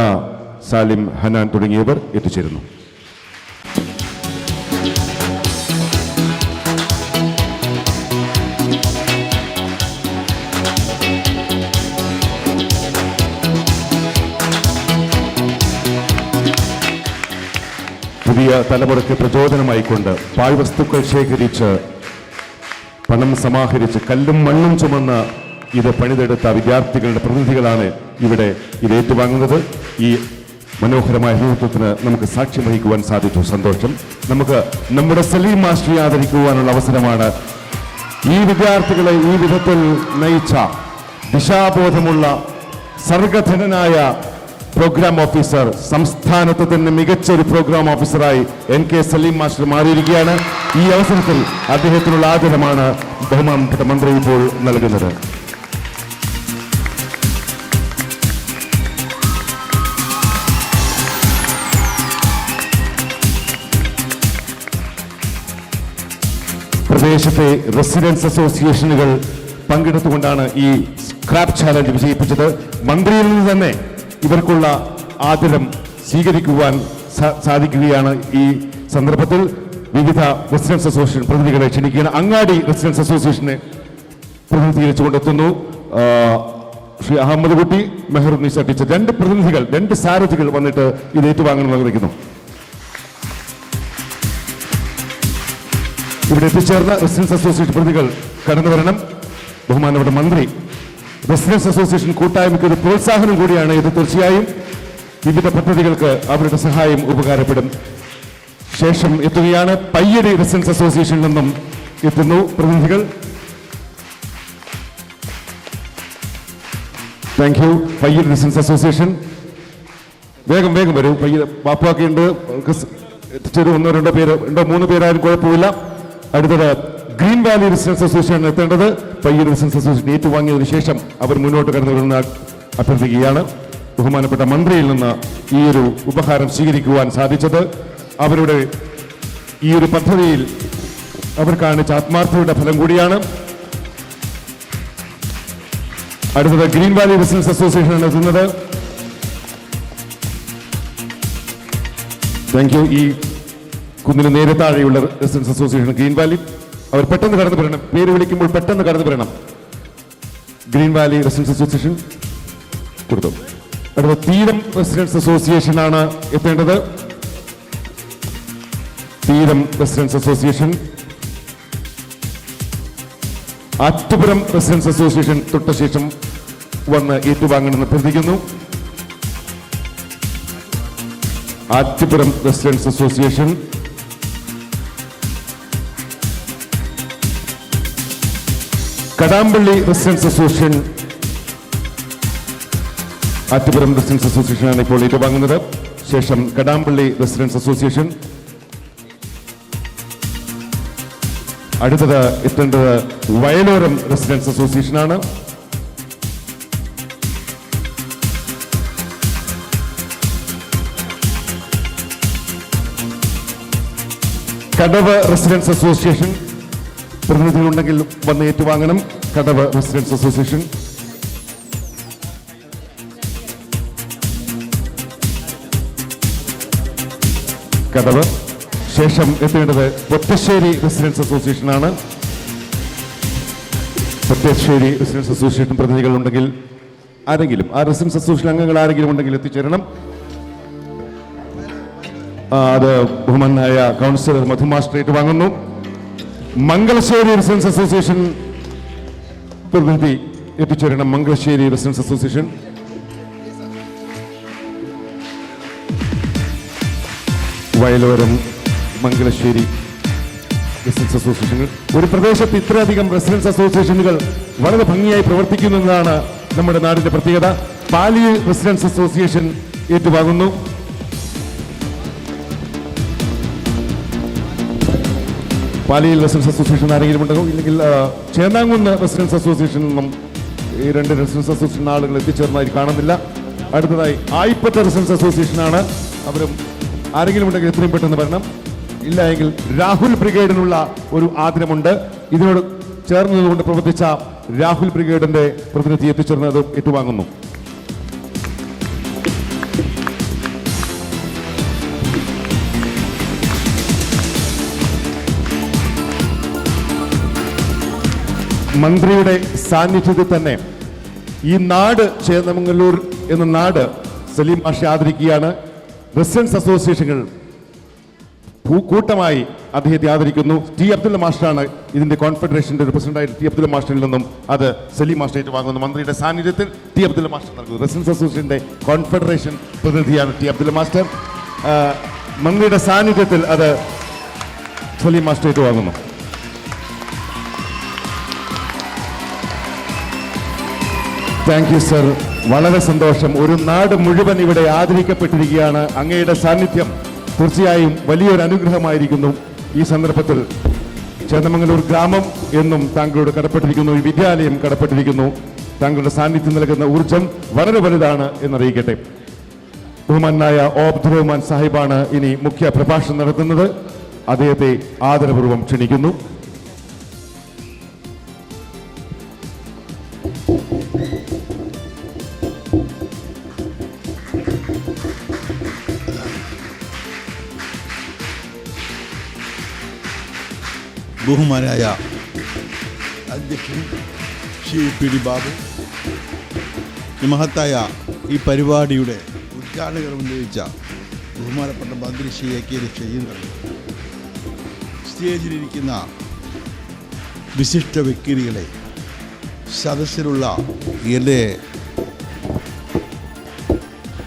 സാലിം, ഹനാൻ തുടങ്ങിയവർ എത്തിച്ചേരുന്നു. പുതിയ തലമുറയ്ക്ക് പ്രചോദനമായിക്കൊണ്ട് പാഴ്വസ്തുക്കൾ ശേഖരിച്ച് പണം സമാഹരിച്ച് കല്ലും മണ്ണും ചുമന്ന് ഇത് പണിതെടുത്ത വിദ്യാർത്ഥികളുടെ പ്രതിനിധികളാണ് ഇവിടെ ഇത് ഏറ്റുവാങ്ങുന്നത്. ഈ മനോഹരമായ മുഹൂർത്തത്തിന് നമുക്ക് സാക്ഷ്യം വഹിക്കുവാൻ സാധിച്ചു. സന്തോഷം. നമുക്ക് നമ്മുടെ സലീം മാസ്റ്ററെ ആദരിക്കുവാനുള്ള അവസരമാണ്. ഈ വിദ്യാർത്ഥികളെ ഈ വിധത്തിൽ നയിച്ച ദിശാബോധമുള്ള സർഗധനനായ പ്രോഗ്രാം ഓഫീസർ, സംസ്ഥാനത്ത് തന്നെ മികച്ച ഒരു പ്രോഗ്രാം ഓഫീസറായി NK സലീം മാസ്റ്റർ മാറിയിരിക്കുകയാണ്. ഈ അവസരത്തിൽ അദ്ദേഹത്തിനുള്ള ആദരമാണ് ബഹുമാനപ്പെട്ട മന്ത്രി ഇപ്പോൾ നൽകുന്നത്. പ്രദേശത്തെ റെസിഡൻസ് അസോസിയേഷനുകൾ പങ്കെടുത്തുകൊണ്ടാണ് ഈ സ്ക്രാപ്പ് ചാലഞ്ച് വിജയിപ്പിച്ചത്. മന്ത്രിയിൽ നിന്ന് തന്നെ ഇവർക്കുള്ള ആദരം സ്വീകരിക്കുവാൻ സാധിക്കുകയാണ്. ഈ സന്ദർഭത്തിൽ വിവിധ റെസിഡൻസ് അസോസിയേഷൻ പ്രതിനിധികളെ ക്ഷണിക്കുകയാണ്. അങ്ങാടി റെസിഡൻസ് അസോസിയേഷനെ പ്രതിനിധീകരിച്ചുകൊണ്ടെത്തുന്നു ശ്രീ അഹമ്മദ് കുട്ടി, മെഹറുന്നീസ ടീച്ചർ. രണ്ട് സാരഥികൾ വന്നിട്ട് ഇത് ഏറ്റുവാങ്ങണമെന്ന് അറിയിക്കുന്നു. ഇവിടെ എത്തിച്ചേർന്ന റെസിഡൻസ് അസോസിയേഷൻ പ്രതിനിധികൾ കടന്നു വരണം. ബഹുമാനപ്പെട്ട മന്ത്രി, റെസിഡൻസ് അസോസിയേഷൻ കൂട്ടായ്മയ്ക്ക് ഒരു പ്രോത്സാഹനം കൂടിയാണ് ഇത്. തീർച്ചയായും വിവിധ പദ്ധതികൾക്ക് അവരുടെ സഹായം ഉപകാരപ്പെടും. ശേഷം എത്തുകയാണ് പയ്യടി റെസിഡൻസ് അസോസിയേഷനിൽ നിന്നും എത്തുന്നു പ്രതിനിധികൾ. Thank you. Payyadi residence association വേഗം വരൂ. പയ്യ ബാപ്പുവാക്കി ഉണ്ട്, എത്തിച്ചേരും. 1 2 പേര്, 3 പേരായാലും കുഴപ്പമില്ല. അടുത്തത് ഗ്രീൻ വാലി റെസിഡൻസ് അസോസിയേഷൻ എത്തേണ്ടത്. പയ്യടി റെസിഡൻസ് അസോസിയേഷൻ ഏറ്റുവാങ്ങിയതിനു ശേഷം അവർ മുന്നോട്ട് കടന്നു വരുന്ന അഭ്യർത്ഥിക്കുകയാണ്. ബഹുമാനപ്പെട്ട മന്ത്രിയിൽ നിന്ന് ഈ ഒരു ഉപഹാരം സ്വീകരിക്കുവാൻ സാധിച്ചത് അവരുടെ ഈ ഒരു പദ്ധതിയിൽ അവർ കാണിച്ച ആത്മാർത്ഥതയുടെ ഫലം കൂടിയാണ്. അടുത്തത് ഗ്രീൻ വാലി റെസിഡൻസ് അസോസിയേഷനാണ് എത്തുന്നത്. Thank you. ഈ കുന്നിന് നേരെ താഴെയുള്ള റെസിഡൻസ് അസോസിയേഷൻ ഗ്രീൻ വാലി. അവർ പെട്ടെന്ന് കടന്നു വരണം, പേര് വിളിക്കുമ്പോൾ പെട്ടെന്ന് കടന്നു വരണം. ഗ്രീൻ വാലി റെസിഡൻസ് അസോസിയേഷൻ കൊടുത്തു. അടുത്ത തീരം റെസിഡൻസ് അസോസിയേഷനാണ് എത്തേണ്ടത്. Theeram residence association. Attupuram residence association തൊട്ട ശേഷം വന്ന് ഏറ്റുവാങ്ങണമെന്ന് അഭ്യർത്ഥിക്കുന്നു. Attupuram residence association. Kadampally residence association. Attupuram residence അസോസിയേഷനാണ് ഇപ്പോൾ ഏറ്റുവാങ്ങുന്നത്. ശേഷം കടാമ്പള്ളി റെസിഡൻസ് അസോസിയേഷൻ. അടുത്തത് എത്തേണ്ടത് വയലോരം റെസിഡൻസ് അസോസിയേഷനാണ്. കടവ് റെസിഡൻസ് അസോസിയേഷൻ പ്രതിനിധികളുണ്ടെങ്കിൽ വന്ന് ഏറ്റുവാങ്ങണം. Kadavu residence association. കടവ്. ശേഷം എത്തേണ്ടത് പൊറ്റശ്ശേരി റെസിഡൻസ് അസോസിയേഷനാണ്. പൊറ്റശ്ശേരി റെസിഡൻസ് അസോസിയേഷൻ പ്രതിനിധികൾ ഉണ്ടെങ്കിൽ ആരെങ്കിലും, ആ റെസിഡൻസ് അസോസിയേഷൻ അംഗങ്ങൾ ആരെങ്കിലും ഉണ്ടെങ്കിൽ എത്തിച്ചേരണം. അത് ബഹുമാനായ കൗൺസിലർ മധുമാസ്റ്റർ ഏറ്റുവാങ്ങുന്നു. മംഗലശ്ശേരി റെസിഡൻസ് അസോസിയേഷൻ പ്രതിനിധി എത്തിച്ചേരണം. Mangalassery residence association. Vayaloram, Mangalassery residence അസോസിയേഷനുകൾ. ഒരു പ്രദേശത്ത് ഇത്രയധികം റെസിഡൻസ് അസോസിയേഷനുകൾ വളരെ ഭംഗിയായി പ്രവർത്തിക്കുന്നതാണ് നമ്മുടെ നാടിന്റെ പ്രത്യേകത. പാലി റെസിഡൻസ് അസോസിയേഷൻ ഏറ്റുവാങ്ങുന്നു. പാലിയിൽ റെസിഡൻസ് അസോസിയേഷൻ ആരെങ്കിലും ഉണ്ടോ? ഇല്ലെങ്കിൽ ചേന്നാങ്കുന്ന് റെസിഡൻസ് അസോസിയേഷനിൽ നിന്നും ഈ 2 റെസിഡൻസ് അസോസിയേഷൻ ആളുകൾ എത്തിച്ചേർന്നതായി കാണുന്നില്ല. അടുത്തതായി ആയിപ്പറ്റ റെസിഡൻസ് അസോസിയേഷനാണ്. അവരും ആരെങ്കിലും ഉണ്ടെങ്കിൽ എത്രയും പെട്ടെന്ന് വരണം. ഇല്ല എങ്കിൽ രാഹുൽ ബ്രിഗേഡിനുള്ള ഒരു ആദരമുണ്ട്. ഇതിനോട് ചേർന്നതുകൊണ്ട് പ്രവർത്തിച്ച രാഹുൽ ബ്രിഗേഡിന്റെ പ്രതിനിധി എത്തിച്ചേർന്നത് ഏറ്റുവാങ്ങുന്നു. മന്ത്രിയുടെ സാന്നിധ്യത്തിൽ തന്നെ ഈ നാട്, ചേന്നമംഗലൂർ എന്ന നാട് സലീം മാഷെ ആദരിക്കുകയാണ്. റെസിഡൻസ് അസോസിയേഷനുകൾ കൂട്ടമായി അദ്ദേഹത്തെ ആദരിക്കുന്നു. ടി അബ്ദുള്ള മാസ്റ്ററാണ് ഇതിന്റെ കോൺഫെഡറേഷന്റെ ഒരു പ്രസിഡന്റായിട്ട് ടി അബ്ദുള്ള മാസ്റ്ററിൽ നിന്നും അത് സലീം മാസ്റ്റർ വാങ്ങുന്നു. മന്ത്രിയുടെ സാന്നിധ്യത്തിൽ ടി അബ്ദുള്ള മാസ്റ്റർ നൽകുന്നു. റെസിഡൻസ് അസോസിയേഷന്റെ കോൺഫെഡറേഷൻ പ്രതിനിധിയാണ് ടി അബ്ദുള്ള മാസ്റ്റർ. മന്ത്രിയുടെ സാന്നിധ്യത്തിൽ അത് സലീം മാസ്റ്റർ വാങ്ങുന്നു. Thank you sir. വളരെ സന്തോഷം. ഒരു നാട് മുഴുവൻ ഇവിടെ ആദരിക്കപ്പെട്ടിരിക്കുകയാണ്. അങ്ങയുടെ സാന്നിധ്യം തീർച്ചയായും വലിയൊരു അനുഗ്രഹമായിരിക്കുന്നു. ഈ സന്ദർഭത്തിൽ ചേന്നമംഗലൂർ ഗ്രാമം എന്നും താങ്കളോട് കടപ്പെട്ടിരിക്കുന്നു. ഈ വിദ്യാലയം കടപ്പെട്ടിരിക്കുന്നു. താങ്കളുടെ സാന്നിധ്യം നൽകുന്ന ഊർജം വളരെ വലുതാണ് എന്നറിയിക്കട്ടെ. ബഹുമാനായ ഒ അബ്ദുറഹ്മാൻ സാഹിബാണ് ഇനി മുഖ്യ പ്രഭാഷണം നടത്തുന്നത്. അദ്ദേഹത്തെ ആദരപൂർവ്വം ക്ഷണിക്കുന്നു. ബഹുമാനായ അധ്യക്ഷൻ ശ്രീ പി.ഡി. ബാബു, ഈ മഹത്തായ ഈ പരിപാടിയുടെ ഉദ്ഘാടനം നിർവഹിച്ച ബഹുമാനപ്പെട്ട മന്ത്രി ശ്രീ എ.കെ. ശശീന്ദ്രൻ, സ്റ്റേജിലിരിക്കുന്ന വിശിഷ്ട വ്യക്തികളെ, സദസ്സിലുള്ള എൻ്റെ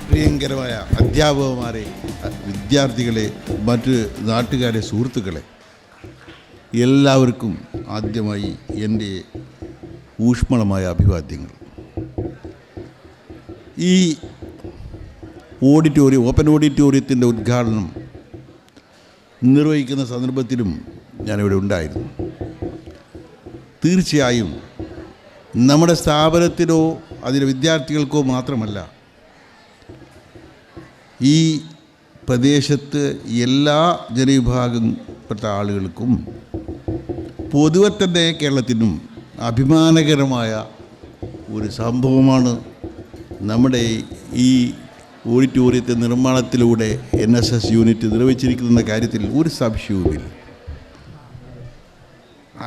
പ്രിയങ്കരമായ അധ്യാപകന്മാരെ, വിദ്യാർത്ഥികളെ, മറ്റ് നാട്ടുകാരെ, സുഹൃത്തുക്കളെ, എല്ലാവർക്കും ആദ്യമായി എൻ്റെ ഊഷ്മളമായ അഭിവാദ്യങ്ങൾ. ഈ ഓപ്പൺ ഓഡിറ്റോറിയത്തിൻ്റെ ഉദ്ഘാടനം നിർവഹിക്കുന്ന സന്ദർഭത്തിലും ഞാനിവിടെ ഉണ്ടായിരുന്നു. തീർച്ചയായും നമ്മുടെ സ്ഥാപനത്തിനോ അതിലെ വിദ്യാർത്ഥികൾക്കോ മാത്രമല്ല, ഈ പ്രദേശത്ത് എല്ലാ ജനവിഭാഗപ്പെട്ട ആളുകൾക്കും പൊതുവെ തന്നെ കേരളത്തിനും അഭിമാനകരമായ ഒരു സംഭവമാണ് നമ്മുടെ ഈ ഓഡിറ്റോറിയത്തെ നിർമ്മാണത്തിലൂടെ NSS യൂണിറ്റ് നിർവഹിച്ചിരിക്കുന്ന കാര്യത്തിൽ ഒരു സംശയവുമില്ല.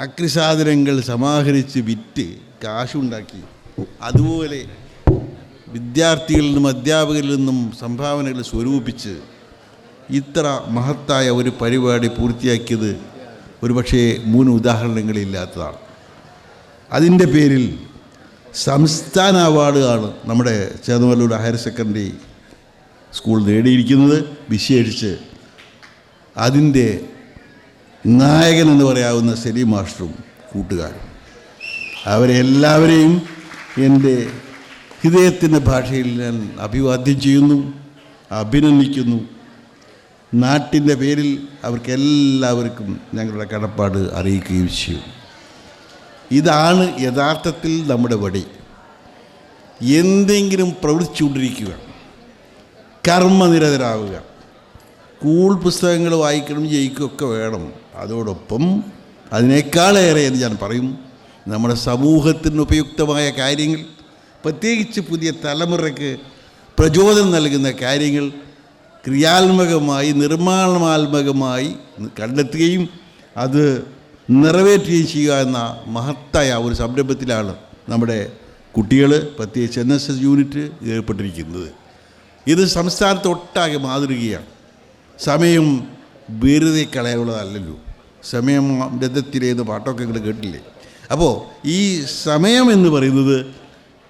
ആക്രിസാധനങ്ങൾ സമാഹരിച്ച് വിറ്റ് കാശുണ്ടാക്കി, അതുപോലെ വിദ്യാർത്ഥികളിൽ നിന്നും അധ്യാപകരിൽ നിന്നും സംഭാവനകൾ സ്വരൂപിച്ച് ഇത്ര മഹത്തായ ഒരു പരിപാടി പൂർത്തിയാക്കിയത് ഒരുപക്ഷേ 3 ഉദാഹരണങ്ങളില്ലാത്തതാണ്. അതിൻ്റെ പേരിൽ സംസ്ഥാന അവാർഡാണ് നമ്മുടെ ചേന്നമല്ലൂർ ഹയർ സെക്കൻഡറി സ്കൂൾ നേടിയിരിക്കുന്നത്. വിശേഷിച്ച് അതിൻ്റെ നായകൻ എന്ന് പറയാവുന്ന സലീം മാസ്റ്ററും കൂട്ടുകാരും, അവരെ എല്ലാവരെയും എൻ്റെ ഹൃദയത്തിൻ്റെ ഭാഷയിൽ ഞാൻ അഭിവാദ്യം ചെയ്യുന്നു, അഭിനന്ദിക്കുന്നു. നാട്ടിൻ്റെ പേരിൽ അവർക്കെല്ലാവർക്കും ഞങ്ങളുടെ കടപ്പാട് അറിയിക്കുകയും ചെയ്യും. ഇതാണ് യഥാർത്ഥത്തിൽ നമ്മുടെ വഴി. എന്തെങ്കിലും പ്രവർത്തിച്ചുകൊണ്ടിരിക്കുക, കർമ്മനിരതരാവുക, സ്കൂൾ പുസ്തകങ്ങൾ വായിക്കണം, ജയിക്കുകയൊക്കെ വേണം. അതോടൊപ്പം അതിനേക്കാളേറെ എന്ന് ഞാൻ പറയും, നമ്മുടെ സമൂഹത്തിന് ഉപയുക്തമായ കാര്യങ്ങൾ, പ്രത്യേകിച്ച് പുതിയ തലമുറയ്ക്ക് പ്രചോദനം നൽകുന്ന കാര്യങ്ങൾ ക്രിയാത്മകമായി, നിർമ്മാണാത്മകമായി കണ്ടെത്തുകയും അത് നിറവേറ്റുകയും ചെയ്യുക എന്ന മഹത്തായ ഒരു സംരംഭത്തിലാണ് നമ്മുടെ കുട്ടികൾ, പ്രത്യേകിച്ച് NSS യൂണിറ്റ് ഏർപ്പെട്ടിരിക്കുന്നത്. ഇത് സംസ്ഥാനത്തൊട്ടാകെ മാതൃകയാണ്. സമയം വെറുതെ കളയാനുള്ളതല്ലല്ലോ. സമയം രഥത്തിലേത് പാട്ടൊക്കെ നിങ്ങൾ കേട്ടില്ലേ? അപ്പോൾ ഈ സമയം എന്ന് പറയുന്നത്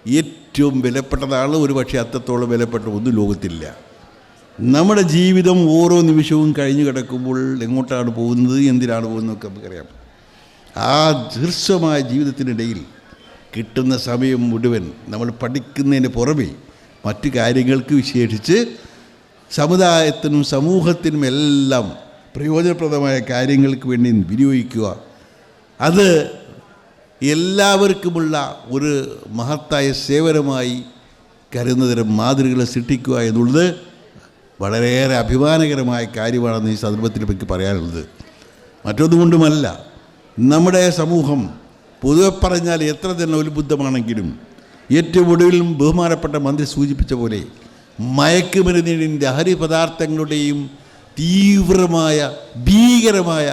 ഏറ്റവും വിലപ്പെട്ടതാണ്. ഒരു പക്ഷേ അത്രത്തോളം വിലപ്പെട്ട ഒന്നും ലോകത്തില്ല. നമ്മുടെ ജീവിതം ഓരോ നിമിഷവും കഴിഞ്ഞു കിടക്കുമ്പോൾ എങ്ങോട്ടാണ് പോകുന്നത്, എന്തിനാണ് പോകുന്നതൊക്കെ നമുക്കറിയാം. ആ ദീർഘമായ ജീവിതത്തിനിടയിൽ കിട്ടുന്ന സമയം മുഴുവൻ നമ്മൾ പഠിക്കുന്നതിന് പുറമേ മറ്റു കാര്യങ്ങൾക്ക്, വിശേഷിച്ച് സമുദായത്തിനും സമൂഹത്തിനും എല്ലാം പ്രയോജനപ്രദമായ കാര്യങ്ങൾക്ക് വേണ്ടി വിനിയോഗിക്കുക. അത് എല്ലാവർക്കുമുള്ള ഒരു മഹത്തായ സേവനമായി കരുതുന്നതരം മാതൃകകളെ സൃഷ്ടിക്കുക എന്നുള്ളത് വളരെയേറെ അഭിമാനകരമായ കാര്യമാണെന്ന് ഈ സന്ദർഭത്തിൽ എനിക്ക് പറയാനുള്ളത്. മറ്റൊന്നുകൊണ്ടുമല്ല, നമ്മുടെ സമൂഹം പൊതുവെ പറഞ്ഞാൽ എത്ര തന്നെ ഉത്ബുദ്ധമാണെങ്കിലും ഏറ്റവും ഒടുവിലും ബഹുമാനപ്പെട്ട മന്ത്രി സൂചിപ്പിച്ച പോലെ മയക്കുമരുന്നിൻ്റെയും ലഹരി പദാർത്ഥങ്ങളുടെയും തീവ്രമായ ഭീകരമായ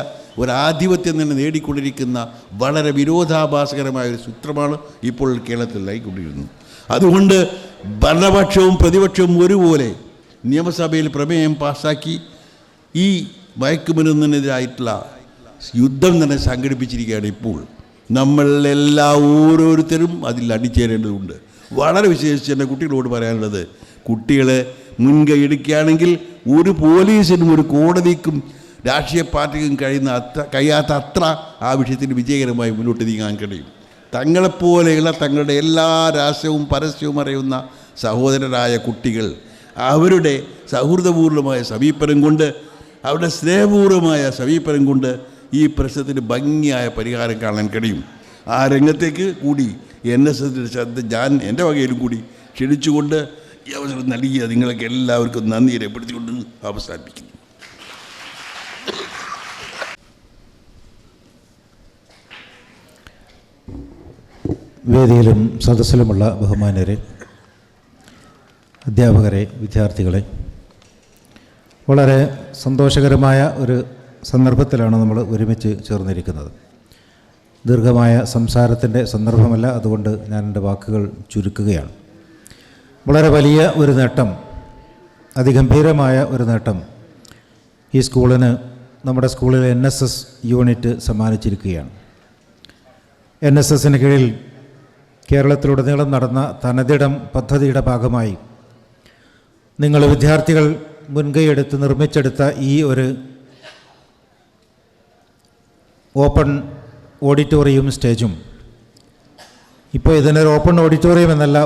ഒരാധിപത്യം തന്നെ നേടിക്കൊണ്ടിരിക്കുന്ന വളരെ വിരോധാഭാസകരമായ ഒരു സൂത്രമാണ് ഇപ്പോൾ കേരളത്തിലായിക്കൊണ്ടിരിക്കുന്നത്. അതുകൊണ്ട് ഭരണപക്ഷവും പ്രതിപക്ഷവും ഒരുപോലെ നിയമസഭയിൽ പ്രമേയം പാസ്സാക്കി ഈ മയക്കുമരുന്നിനെതിരായിട്ടുള്ള യുദ്ധം തന്നെ സംഘടിപ്പിച്ചിരിക്കുകയാണ്. ഇപ്പോൾ നമ്മളെല്ലാ ഓരോരുത്തരും അതിൽ അണിചേരേണ്ടതുണ്ട്. വളരെ വിശേഷിച്ച് എൻ്റെ കുട്ടികളോട് പറയാനുള്ളത്, കുട്ടികളെ മുൻകൈ എടുക്കുകയാണെങ്കിൽ ഒരു പോലീസിനും ഒരു കോടതിക്കും രാഷ്ട്രീയ പാർട്ടിക്കും കഴിയാത്ത അത്ര ആ വിഷയത്തിന് വിജയകരമായി മുന്നോട്ട് നീങ്ങാൻ കഴിയും. തങ്ങളെപ്പോലെയുള്ള തങ്ങളുടെ എല്ലാ രഹസ്യവും പരസ്യവും അറിയുന്ന സഹോദരരായ കുട്ടികൾ അവരുടെ സൗഹൃദപൂർവമായ സമീപനം കൊണ്ട്, അവരുടെ സ്നേഹപൂർവമായ സമീപനം കൊണ്ട് ഈ പ്രശ്നത്തിന് ഭംഗിയായ പരിഹാരം കാണാൻ കഴിയും. ആ രംഗത്തേക്ക് കൂടി NSSൻ്റെ ശ്രദ്ധ ഞാൻ എൻ്റെ വകയിലും കൂടി ക്ഷണിച്ചുകൊണ്ട് ഈ അവസരം നൽകിയ നിങ്ങൾക്ക് എല്ലാവർക്കും നന്ദി രേഖപ്പെടുത്തിക്കൊണ്ട് അവസാനിപ്പിക്കുന്നു. വേദിയിലും സദസ്സിലുമുള്ള ബഹുമാന്യരെ, അധ്യാപകരെ, വിദ്യാർത്ഥികളെ, വളരെ സന്തോഷകരമായ ഒരു സന്ദർഭത്തിലാണ് നമ്മൾ ഒരുമിച്ച് ചേർന്നിരിക്കുന്നത്. ദീർഘമായ സംസാരത്തിൻ്റെ സന്ദർഭമല്ല, അതുകൊണ്ട് ഞാൻ എൻ്റെ വാക്കുകൾ ചുരുക്കുകയാണ്. വളരെ വലിയ ഒരു നേട്ടം, അതിഗംഭീരമായ ഒരു നേട്ടം ഈ സ്കൂളിന് നമ്മുടെ സ്കൂളിലെ NSS യൂണിറ്റ് സമ്മാനിച്ചിരിക്കുകയാണ്. NSSന് കീഴിൽ കേരളത്തിലുടനീളം നടന്ന തനതിടം പദ്ധതിയുടെ ഭാഗമായി നിങ്ങൾ വിദ്യാർത്ഥികൾ മുൻകൈയെടുത്ത് നിർമ്മിച്ചെടുത്ത ഈ ഒരു ഓപ്പൺ ഓഡിറ്റോറിയം സ്റ്റേജും, ഇപ്പോൾ ഇതിനൊരു ഓപ്പൺ ഓഡിറ്റോറിയം എന്നല്ല,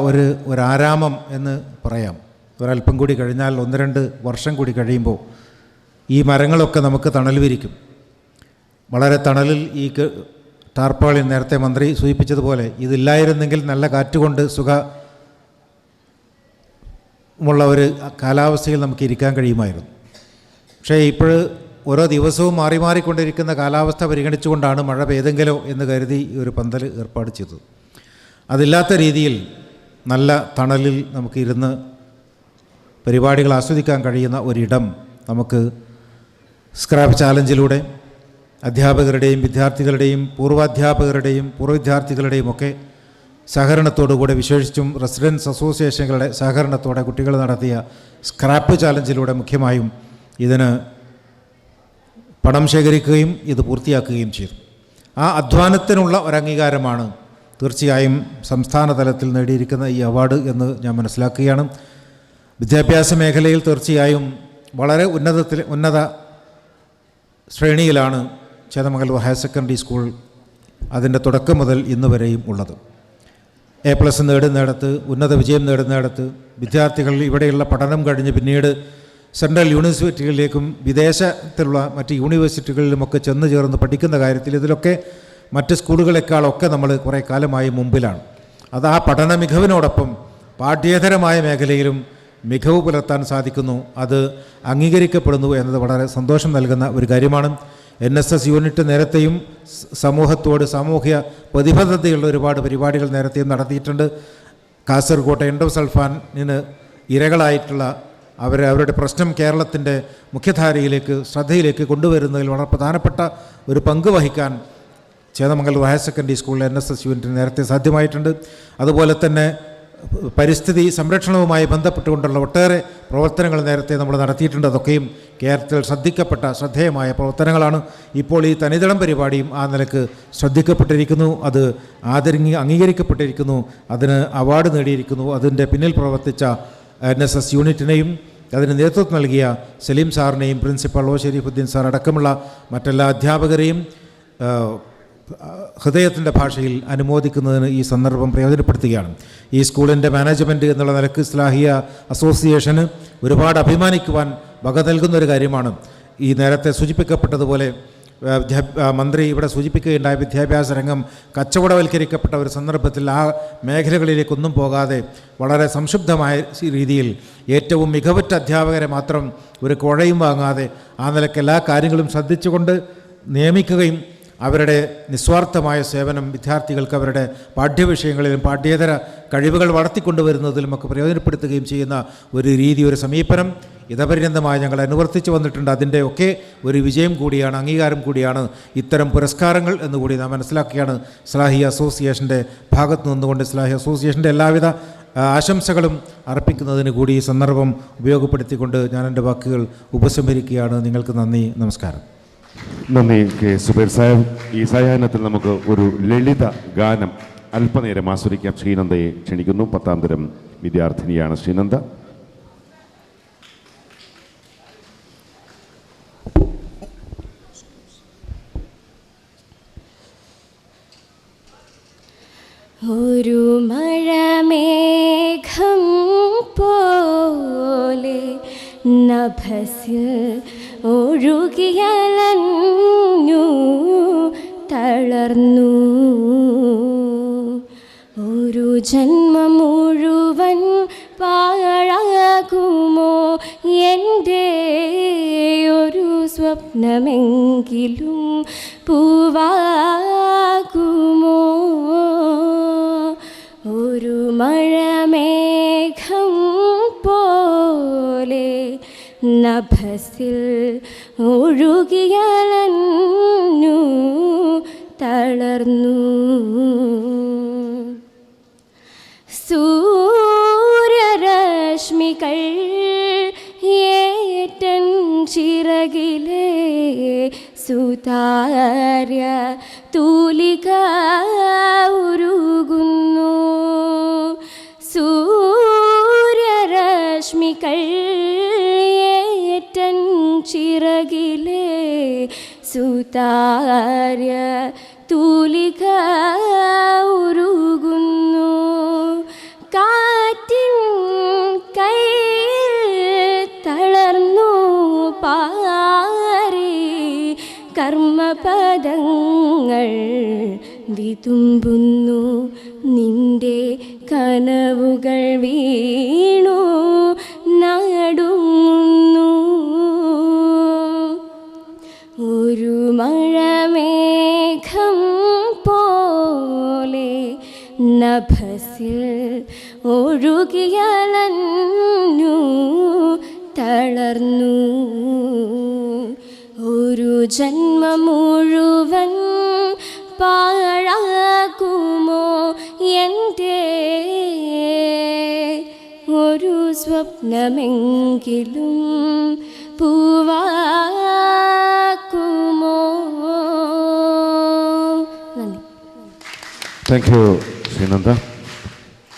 ഒരു ആരാമം എന്ന് പറയാം. ഒരല്പം കൂടി കഴിഞ്ഞാൽ 1-2 വർഷം കൂടി കഴിയുമ്പോൾ ഈ മരങ്ങളൊക്കെ നമുക്ക് തണൽ വിരിക്കും. വളരെ തണലിൽ ഈ ടാർപ്പാളിൻ നേരത്തെ മന്ത്രി സൂചിപ്പിച്ചതുപോലെ ഇതില്ലായിരുന്നെങ്കിൽ നല്ല കാറ്റുകൊണ്ട് സുഖമുള്ള ഒരു കാലാവസ്ഥയിൽ നമുക്ക് ഇരിക്കാൻ കഴിയുമായിരുന്നു. പക്ഷേ ഇപ്പോൾ ഓരോ ദിവസവും മാറി മാറിക്കൊണ്ടിരിക്കുന്ന കാലാവസ്ഥ പരിഗണിച്ചുകൊണ്ടാണ് മഴ പെയ്തെങ്കിലോ എന്ന് കരുതി ഈ ഒരു പന്തൽ ഏർപ്പാട് ചെയ്തത്. അതില്ലാത്ത രീതിയിൽ നല്ല തണലിൽ നമുക്ക് ഇരുന്ന് പരിപാടികൾ ആസ്വദിക്കാൻ കഴിയുന്ന ഒരിടം നമുക്ക് സ്ക്രാപ്പ് ചാലഞ്ചിലൂടെ അധ്യാപകരുടെയും വിദ്യാർത്ഥികളുടെയും പൂർവാധ്യാപകരുടെയും പൂർവ്വവിദ്യാർത്ഥികളുടെയും ഒക്കെ സഹകരണത്തോടുകൂടെ, വിശേഷിച്ചും റെസിഡൻസ് അസോസിയേഷനുകളുടെ സഹകരണത്തോടെ കുട്ടികൾ നടത്തിയ സ്ക്രാപ്പ് ചാലഞ്ചിലൂടെ മുഖ്യമായും ഇതിന് പണം ശേഖരിക്കുകയും ഇത് പൂർത്തിയാക്കുകയും ചെയ്തു. ആ അധ്വാനത്തിനുള്ള ഒരംഗീകാരമാണ് തീർച്ചയായും സംസ്ഥാന തലത്തിൽ നേടിയിരിക്കുന്ന ഈ അവാർഡ് എന്ന് ഞാൻ മനസ്സിലാക്കുകയാണ്. വിദ്യാഭ്യാസ മേഖലയിൽ തീർച്ചയായും വളരെ ഉന്നത ശ്രേണിയിലാണ് ചേന്ദമംഗലൂർ ഹയർ സെക്കൻഡറി സ്കൂൾ അതിൻ്റെ തുടക്കം മുതൽ ഇന്ന് വരെയും ഉള്ളത്. A+ നേടുന്നിടത്ത്, ഉന്നത വിജയം നേടുന്നിടത്ത് വിദ്യാർത്ഥികൾ ഇവിടെയുള്ള പഠനം കഴിഞ്ഞ് പിന്നീട് സെൻട്രൽ യൂണിവേഴ്സിറ്റികളിലേക്കും വിദേശത്തുള്ള മറ്റ് യൂണിവേഴ്സിറ്റികളിലുമൊക്കെ ചെന്ന് ചേർന്ന് പഠിക്കുന്ന കാര്യത്തിൽ ഇതിലൊക്കെ മറ്റ് സ്കൂളുകളെക്കാളൊക്കെ നമ്മൾ കുറേ കാലമായി മുമ്പിലാണ്. അത് ആ പഠന മികവിനോടൊപ്പം പാഠ്യേതരമായ മേഖലയിലും മികവ് പുലർത്താൻ സാധിക്കുന്നു. അത് അംഗീകരിക്കപ്പെടുന്നു എന്നത് വളരെ സന്തോഷം നൽകുന്ന ഒരു കാര്യമാണ്. NSS യൂണിറ്റ് നേരത്തെയും സമൂഹത്തോട് സാമൂഹ്യ പ്രതിബദ്ധതയുള്ള ഒരുപാട് പരിപാടികൾ നേരത്തെയും നടത്തിയിട്ടുണ്ട്. കാസർഗോട്ടെ എൻഡോസൾഫാനിന് ഇരകളായിട്ടുള്ള അവരുടെ പ്രശ്നം കേരളത്തിൻ്റെ മുഖ്യധാരയിലേക്ക് ശ്രദ്ധയിലേക്ക് കൊണ്ടുവരുന്നതിൽ വളരെ പ്രധാനപ്പെട്ട ഒരു പങ്ക് വഹിക്കാൻ ചേന്ദമംഗലൂർ ഹയർ സെക്കൻഡറി സ്കൂളിലെ NSS യൂണിറ്റിന് നേരത്തെ സാധ്യമായിട്ടുണ്ട്. അതുപോലെ തന്നെ പരിസ്ഥിതി സംരക്ഷണവുമായി ബന്ധപ്പെട്ടുകൊണ്ടുള്ള ഒട്ടേറെ പ്രവർത്തനങ്ങൾ നേരത്തെ നമ്മൾ നടത്തിയിട്ടുണ്ട്. അതൊക്കെയും കേരളത്തിൽ ശ്രദ്ധേയമായ പ്രവർത്തനങ്ങളാണ്. ഇപ്പോൾ ഈ തനിതടം പരിപാടിയും ആ നിലക്ക് ശ്രദ്ധിക്കപ്പെട്ടിരിക്കുന്നു, അത് അംഗീകരിക്കപ്പെട്ടിരിക്കുന്നു, അതിന് അവാർഡ് നേടിയിരിക്കുന്നു. അതിൻ്റെ പിന്നിൽ പ്രവർത്തിച്ച NSS യൂണിറ്റിനെയും അതിന് നേതൃത്വം നൽകിയ സലീം സാറിനെയും പ്രിൻസിപ്പൽ ഷരീഫുദ്ദീൻ സാർ അടക്കമുള്ള മറ്റെല്ലാ അധ്യാപകരെയും ഹൃദയത്തിൻ്റെ ഭാഷയിൽ അനുമോദിക്കുന്നതിന് ഈ സന്ദർഭം പ്രയോജനപ്പെടുത്തുകയാണ്. ഈ സ്കൂളിൻ്റെ മാനേജ്മെൻറ്റ് എന്നുള്ള നിലക്ക് ഇസ്ലാഹിയ അസോസിയേഷന് ഒരുപാട് അഭിമാനിക്കുവാൻ വക നൽകുന്നൊരു കാര്യമാണ്. ഈ നേരത്തെ സൂചിപ്പിക്കപ്പെട്ടതുപോലെ മന്ത്രി ഇവിടെ സൂചിപ്പിക്കുകയുണ്ടായ വിദ്യാഭ്യാസ രംഗം കച്ചവടവൽക്കരിക്കപ്പെട്ട ഒരു സന്ദർഭത്തിൽ ആ മേഖലകളിലേക്കൊന്നും പോകാതെ വളരെ സംശുദ്ധമായ രീതിയിൽ ഏറ്റവും മികവുറ്റ അധ്യാപകരെ മാത്രം ഒരു കുഴയും വാങ്ങാതെ ആ നിലയ്ക്ക് എല്ലാ കാര്യങ്ങളും ശ്രദ്ധിച്ചുകൊണ്ട് നിയമിക്കുകയും അവരുടെ നിസ്വാർത്ഥമായ സേവനം വിദ്യാർത്ഥികൾക്ക് അവരുടെ പാഠ്യവിഷയങ്ങളിലും പാഠ്യേതര കഴിവുകൾ വളർത്തിക്കൊണ്ടുവരുന്നതിലുമൊക്കെ പ്രയോജനപ്പെടുത്തുകയും ചെയ്യുന്ന ഒരു രീതി, ഒരു സമീപനം ഇതപര്യന്തമായി ഞങ്ങൾ അനുവർത്തിച്ചു വന്നിട്ടുണ്ട്. അതിൻ്റെയൊക്കെ ഒരു വിജയം കൂടിയാണ്, അംഗീകാരം കൂടിയാണ് ഇത്തരം പുരസ്കാരങ്ങൾ എന്നുകൂടി നാം മനസ്സിലാക്കുകയാണ്. ഇസ്ലാഹി അസോസിയേഷൻ്റെ ഭാഗത്തു നിന്നുകൊണ്ട് ഇസ്ലാഹി അസോസിയേഷൻ്റെ എല്ലാവിധ ആശംസകളും അർപ്പിക്കുന്നതിന് കൂടി ഈ സന്ദർഭം ഉപയോഗപ്പെടുത്തിക്കൊണ്ട് ഞാൻ എൻ്റെ വാക്കുകൾ ഉപസംഹരിക്കുകയാണ്. നിങ്ങൾക്ക് നന്ദി, നമസ്കാരം. നന്ദി കെ സുബൈർ സാഹിബ്. ഈ സായാഹ്നത്തിൽ നമുക്ക് ഒരു ലളിത ഗാനം അല്പനേരം ആസ്വദിക്കാം. ശ്രീനന്ദയെ ക്ഷണിക്കുന്നു. 10ാം തരം വിദ്യാർത്ഥിനിയാണ് ശ്രീനന്ദ. ഒരു മഴമേഘം പോലെ നഭസിൽ ഒഴുകിയലഞ്ഞു തളർന്നു. ഒരു ജന്മം മുഴുവൻ പാഴാകുമോ എൻ്റെ ഒരു സ്വപ്നമെങ്കിലും പൂവാകുമോ. ഒരു മഴമേഘം പോലെ നഭസിൽ ഒഴുകിയലഞ്ഞു തളർന്നു. സൂര്യരശ്മികൾ ഏറ്റൻ ചിറകിലെ സുതാര്യ തൂലിക ഉരുകുന്നു. സൂര്യരശ്മികൾ ഏറ്റൻ ചിറകിലെ സുതാര്യ തൂലിക ഉരുകുന്നു. കാറ്റിൻ കൈയിൽ തളർന്നു പാറി കർമ്മപദങ്ങൾ വിതുമ്പുന്നു. നിന്റെ കനവുകൾ വീണു നടുങ്ങുന്നു. ഒരു മഴമേഘം പോലെ നഭസിൽ ഒഴുകിയലഞ്ഞു തളർന്നു. ഒരു ജന്മം മുഴുവൻ പാഴാക്കുമോ എൻ്റെ ഒരു സ്വപ്നമെങ്കിലും പൂവാക്കുമോ? നന്ദി. Thank you Sreenanda.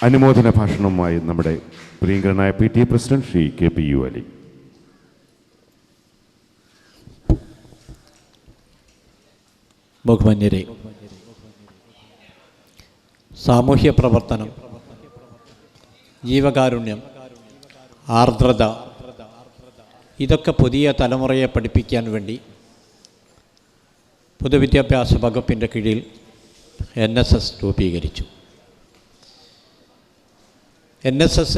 അനുമോദന ഭാഷണവുമായി നമ്മുടെ പ്രിയങ്കരനായ PTA president Shri KPU Ali. ബഹുമാന്യരെ, സാമൂഹ്യ പ്രവർത്തനം, ജീവകാരുണ്യം, ആർദ്രത, ഇതൊക്കെ പുതിയ തലമുറയെ പഠിപ്പിക്കാൻ വേണ്ടി പൊതുവിദ്യാഭ്യാസ വകുപ്പിൻ്റെ കീഴിൽ NSS രൂപീകരിച്ചു. NSS